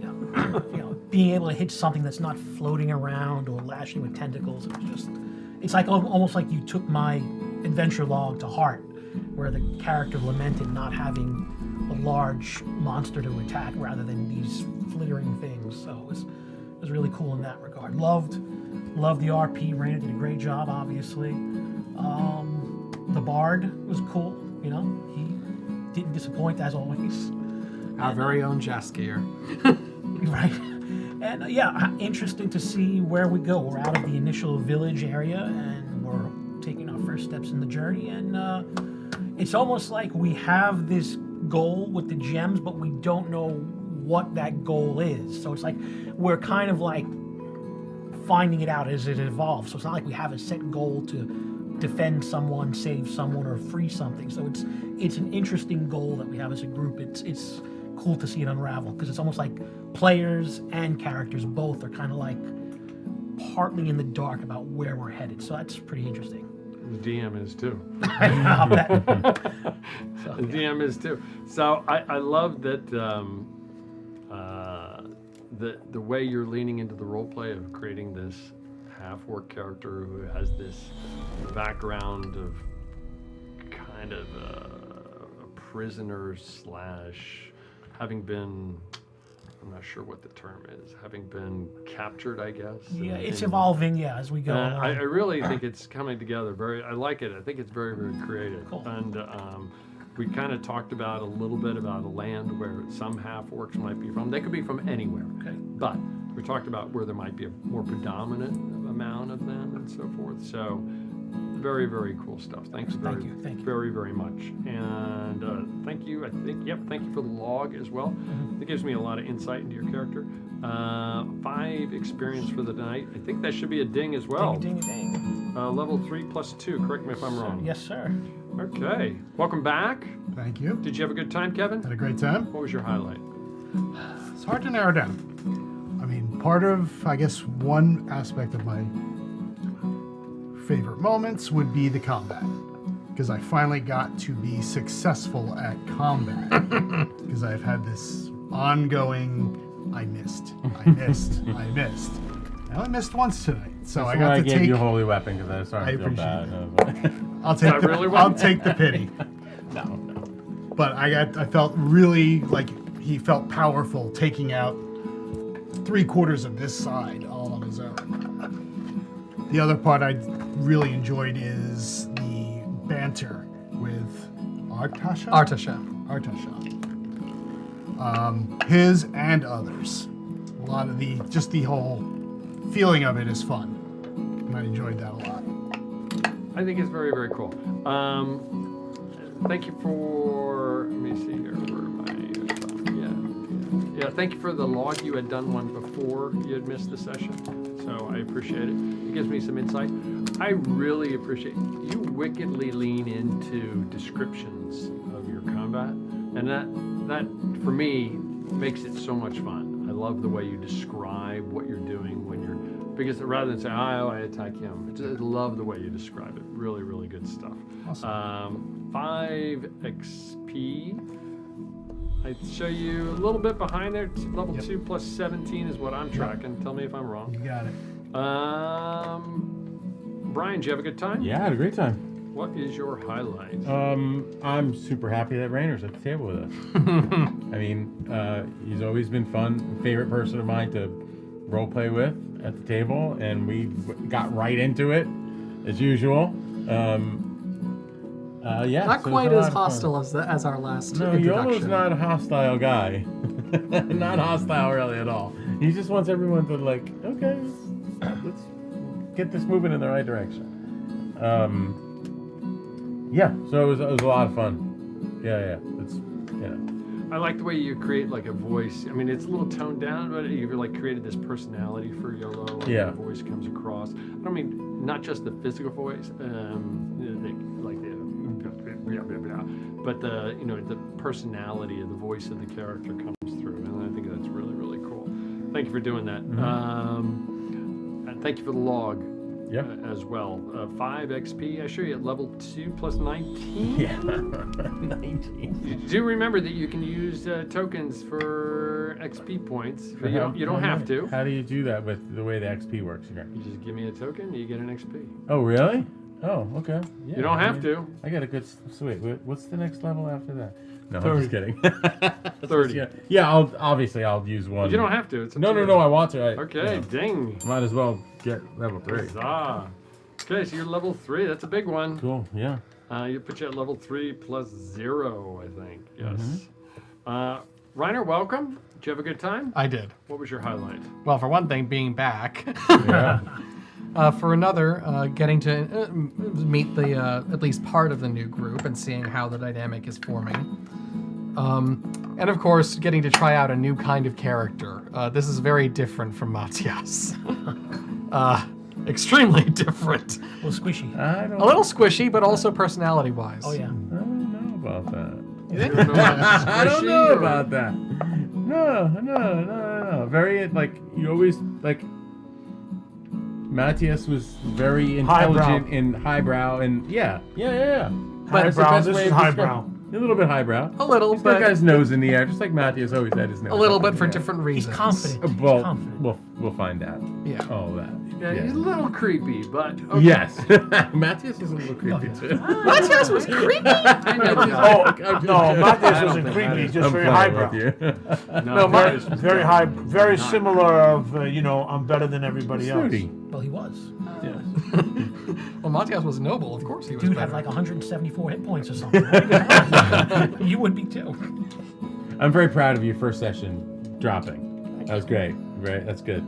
Yeah, being able to hit something that's not floating around or lashing with tentacles. It's like almost like you took my adventure log to heart, where the character lamented not having a large monster to attack rather than these flittering things. So it was really cool in that regard. Loved the RP. Raina did a great job, obviously. The Bard was cool. You know, he didn't disappoint as always.
Our very own Jaskier.
Right. And interesting to see where we go. We're out of the initial village area and we're taking our first steps in the journey. And it's almost like we have this goal with the gems, but we don't know what that goal is. So it's like we're kind of like finding it out as it evolves. So it's not like we have a set goal to defend someone, save someone, or free something. So it's an interesting goal that we have as a group. It's cool to see it unravel because it's almost like players and characters both are kind of like partly in the dark about where we're headed. So that's pretty interesting.
The DM is too.
I'll bet. So,
The DM is too. So I love that the way you're leaning into the role play of creating this half-orc character who has this background of kind of a prisoner slash having been, I'm not sure what the term is, having been captured, I guess.
yeah, it's
and-
evolving, as we go along.
I really think it's coming together. I like it. I think it's very, very creative.
Cool.
And we kind of talked about a little bit about a land where some half-orcs might be from. They could be from anywhere.
Okay.
But we talked about where there might be a more predominant amount of them and so forth. So very, very cool stuff. Thanks
Thank you.
very, very much. And thank you. Thank you for the log as well.
Mm-hmm.
It gives me a lot of insight into your character. 5 experience for the night. I think that should be a ding as well.
Ding, ding, ding.
Level 3 plus 2. Correct me if I'm wrong.
Yes, sir.
Okay. Welcome back.
Thank you.
Did you have a good time, Kevin?
Had a great time.
What was your highlight?
It's hard to narrow down. I mean, part of, I guess, one aspect of my favorite moments would be the combat. Because I finally got to be successful at combat. Because I've had this ongoing I missed. I only missed once tonight, so
That's
I
why
got
I
to
gave
take.
you a holy weapon because I was starting
I
to feel
appreciate
bad.
it.
I was like,
I'll take the pity.
no.
But I felt really like he felt powerful taking out 3/4 of this side all on his own. The other part I really enjoyed is the banter with Artasha.
Artasha.
His and others. A lot of the whole feeling of it is fun, and I enjoyed that a lot.
I think it's very, very cool. Thank you for. Let me see here. Where am I? Yeah. Thank you for the log. You had done one before you had missed the session, so I appreciate it. It gives me some insight. I really appreciate you wickedly lean into descriptions of your combat, and that for me makes it so much fun. I love the way you describe what you're doing when you're, because rather than say, oh, I attack him, I love the way you describe it. Really, really good stuff.
Awesome.
5 XP. I show you a little bit behind there. Level 2 plus 17 is what I'm tracking. Tell me if I'm wrong.
You got it.
Brian, did you have a good time?
Yeah, I had a great time.
What is your highlight?
I'm super happy that Rainer's at the table with us. I mean, he's always been fun. Favorite person of mine to role play with at the table, and we got right into it as usual. Yeah,
Not
so
quite
it was a
as
lot of fun.
hostile as our last
No,
introduction.
Yolo's not a hostile guy. Not hostile really at all. He just wants everyone to like, okay, let's get this moving in the right direction. Yeah, so it was a lot of fun. Yeah, it's, you know.
I like the way you create like a voice. I mean, it's a little toned down, but you've like created this personality for Yolo. And
Yeah.
the voice comes across. I don't mean not just the physical voice, but the personality of the voice of the character comes through, and I think that's really, really cool. Thank you for doing that. And thank you for the log.
Yeah.
As well. 5 XP. I show you at level 2 plus 19.
Yeah, 19.
Do remember that you can use tokens for XP points, but you don't have to.
How do you do that with the way the XP works here?
You just give me a token, you get an XP.
Oh, really? Oh, okay. Yeah,
You don't have to.
I got a good. Sweet. What's the next level after that? No,
30.
I'm just kidding.
30.
Yeah. I'll use one.
You don't have to. It's up
No,
to
no,
you.
no. I want to.
Okay, ding.
Might as well get level 3.
Huzzah. Okay, so you're level 3. That's a big one.
Cool. Yeah.
You put you at level 3 plus 0, I think. Yes.
Mm-hmm.
Reiner, welcome. Did you have a good time?
I did.
What was your highlight?
Well, for one thing, being back.
Yeah.
For another, getting to meet the at least part of the new group and seeing how the dynamic is forming. And of course, getting to try out a new kind of character. This is very different from Matthias. Extremely different.
A little squishy.
A little squishy, but also personality-wise.
Oh, yeah.
I don't know about that.
You don't know about
I don't
squishy
know
or-
about that. No. Very, like, you always, like, Matthias was very intelligent and highbrow, and yeah. That's the
Highbrow,
best
this
way
is
of
highbrow.
describing- A little bit highbrow.
A little,
He's got
but
his nose in the air, just like Matthias always had his nose.
a little bit
up
for
in the air.
different
He's
reasons.
confident. He's
Well,
confident.
we'll find out.
Yeah.
All that.
Yeah, he's a little creepy, but okay.
Yes. Matthias is a little creepy too.
Matthias was creepy.
I never got
Oh, no, Matthias
I don't
wasn't
think
creepy,
that
just
I'm
very
playing
highbrow.
with you.
it.
No,
Matthias
mine-
was
Very
good.
high, very
Not-
similar of, I'm better than everybody else.
Snooty.
Well, he was.
Well, Matthias was noble. Of course he was.
Dude
better.
had like 174 hit points or something. Right? You would be too.
I'm very proud of you. First session dropping. That was great. Right. That's good.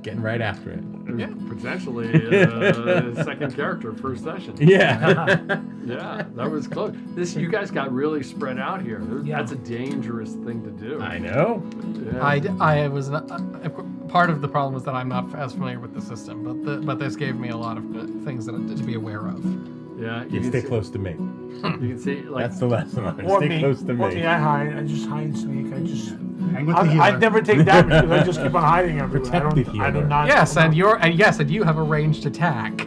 Getting right after it.
Yeah, potentially a second character first session.
Yeah.
Yeah, that was close. You guys got really spread out here.
Yeah.
That's a dangerous thing to do.
I know.
Yeah.
I was not, part of the problem was that I'm not as familiar with the system, but this gave me a lot of things to be aware of.
Yeah,
You
can
stay
see-
close to me.
You can see, like,
That's the lesson.
Or
Stay
me.
close to
Or
me.
me, I hide. I just hide and sneak.
Hang with the healer.
I'd never take damage because I just keep on hiding everywhere.
Protect the
I do
healer.
not.
Yes, and you have a ranged attack.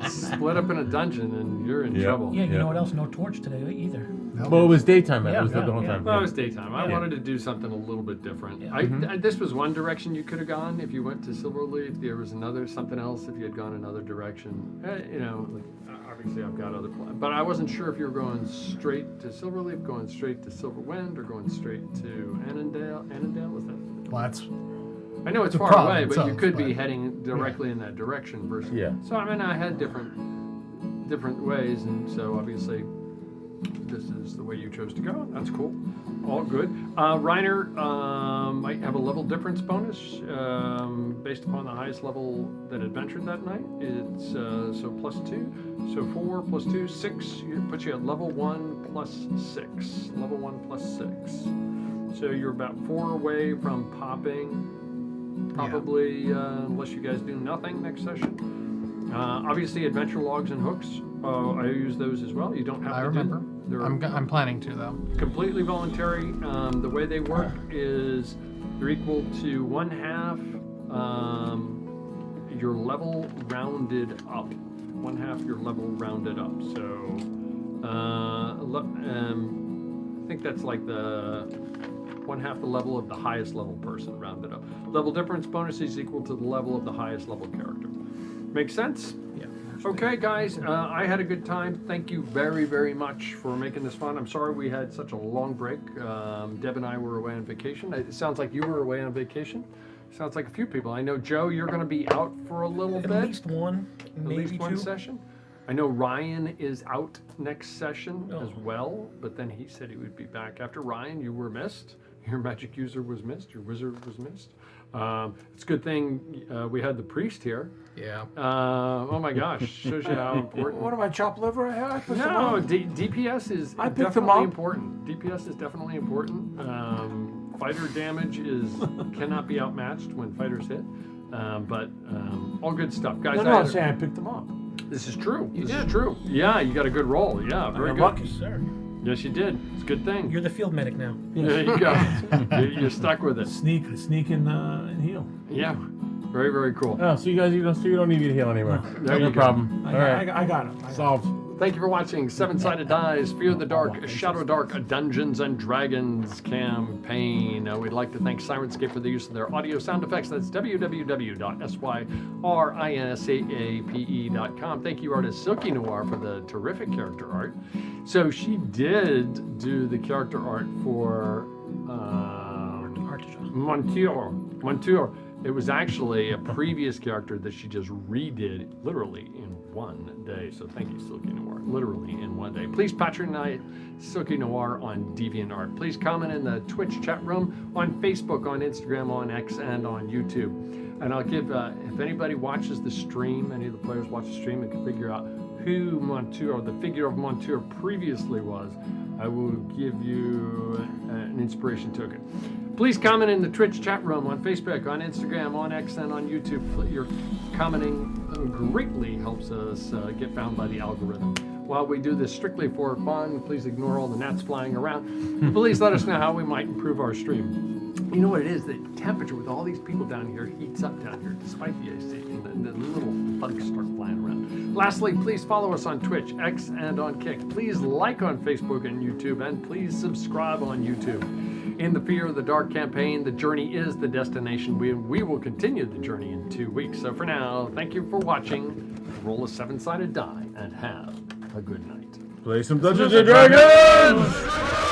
split up in a dungeon and you're in
Yeah.
trouble.
Yeah, you
Yeah.
know what else? No torch today either.
Well, it was daytime.
Yeah,
it was the whole
yeah.
time.
Well, it
Yeah.
was daytime. I
Yeah.
wanted to do something a little bit different.
Yeah.
This was one direction you could have gone if you went to Silverleaf. There was something else if you had gone another direction. Obviously I've got other plans, but I wasn't sure if you were going straight to Silverleaf, going straight to Silverwind, or going straight to Annandale. Annandale, was that?
Well, that's
I know it's
The
far away,
province
but you
of,
could be
but-
heading directly in that direction versus.
Yeah.
So I mean, I had different ways, and so obviously, this is the way you chose to go. That's cool. All good. Reiner might have a level difference bonus based upon the highest level that adventured that night. It's so +2, so 4 + 2, 6. It puts you at level 1 + 6. Level 1 + 6. So you're about 4 away from popping. Probably, unless you guys do nothing next session. Obviously, adventure logs and hooks. I use those as well. You don't have
I
to
remember.
do them.
I'm planning to though.
Completely voluntary. The way they work is they're equal to 1/2 your level rounded up. 1/2 your level rounded up. So I think that's like the 1/2 the level of the highest level person rounded up. Level difference bonus is equal to the level of the highest level character. Make sense?
Yeah.
Okay, guys, I had a good time. Thank you very, very much for making this fun. I'm sorry we had such a long break. Deb and I were away on vacation. It sounds like you were away on vacation. Sounds like a few people. I know, Joe, you're going to be out for a little
At
bit.
least one,
At
maybe
least one
two.
session. I know Ryan is out next session
Oh.
as well, but then he said he would be back. After Ryan, you were missed. Your magic user was missed. Your wizard was missed. It's a good thing we had the priest here.
Yeah.
Oh my gosh, shows you how important.
What am I, chopped liver? I picked them
No,
up.
DPS is
I picked them
definitely
up.
important. DPS is definitely important. Fighter damage cannot be outmatched when fighters hit. But all good stuff, guys.
No, I'm saying I picked them up.
This is true.
You
This
did.
is true. Yeah, you got a good roll. Yeah, very
got
good.
lucky.
Sir,
Yes, you did. It's a good thing.
you're the field medic now.
There you go. You're stuck with it.
Sneak and heal.
Yeah, very, very cool.
Oh, so you guys, you don't need me to heal anymore.
There
no
you go.
problem. All right.
I got it.
Solved.
Thank you for watching Seven-Sided Dice, Fear the Dark, Shadowdark, a Dungeons and Dragons campaign. We'd like to thank Sirenscape for the use of their audio sound effects. That's www.syrinsape.com. Thank you, artist Silky Noir, for the terrific character art. So she did do the character art for
Artasha.
Monteur. It was actually a previous character that she just redid literally in one day. So thank you, Silky Noir. Literally in one day. Please patronize Silky Noir on DeviantArt. Please comment in the Twitch chat room, on Facebook, on Instagram, on X, and on YouTube. And I'll give, if anybody watches the stream, any of the players watch the stream and can figure out who Monteur, the figure of Monteur previously was, I will give you an inspiration token. Please comment in the Twitch chat room, on Facebook, on Instagram, on X, and on YouTube. Your commenting greatly helps us get found by the algorithm. While we do this strictly for fun, please ignore all the gnats flying around. Please let us know how we might improve our stream. You know what it is? The temperature with all these people down here heats up down here, despite the AC, and the little bugs start flying around. Lastly, please follow us on Twitch, X, and on Kick. Please like on Facebook and YouTube, and please subscribe on YouTube. In the Fear of the Dark campaign, the journey is the destination. We will continue the journey in 2 weeks. So for now, thank you for watching. Roll a 7-sided die and have a good night.
Play some Dungeons and Dragons!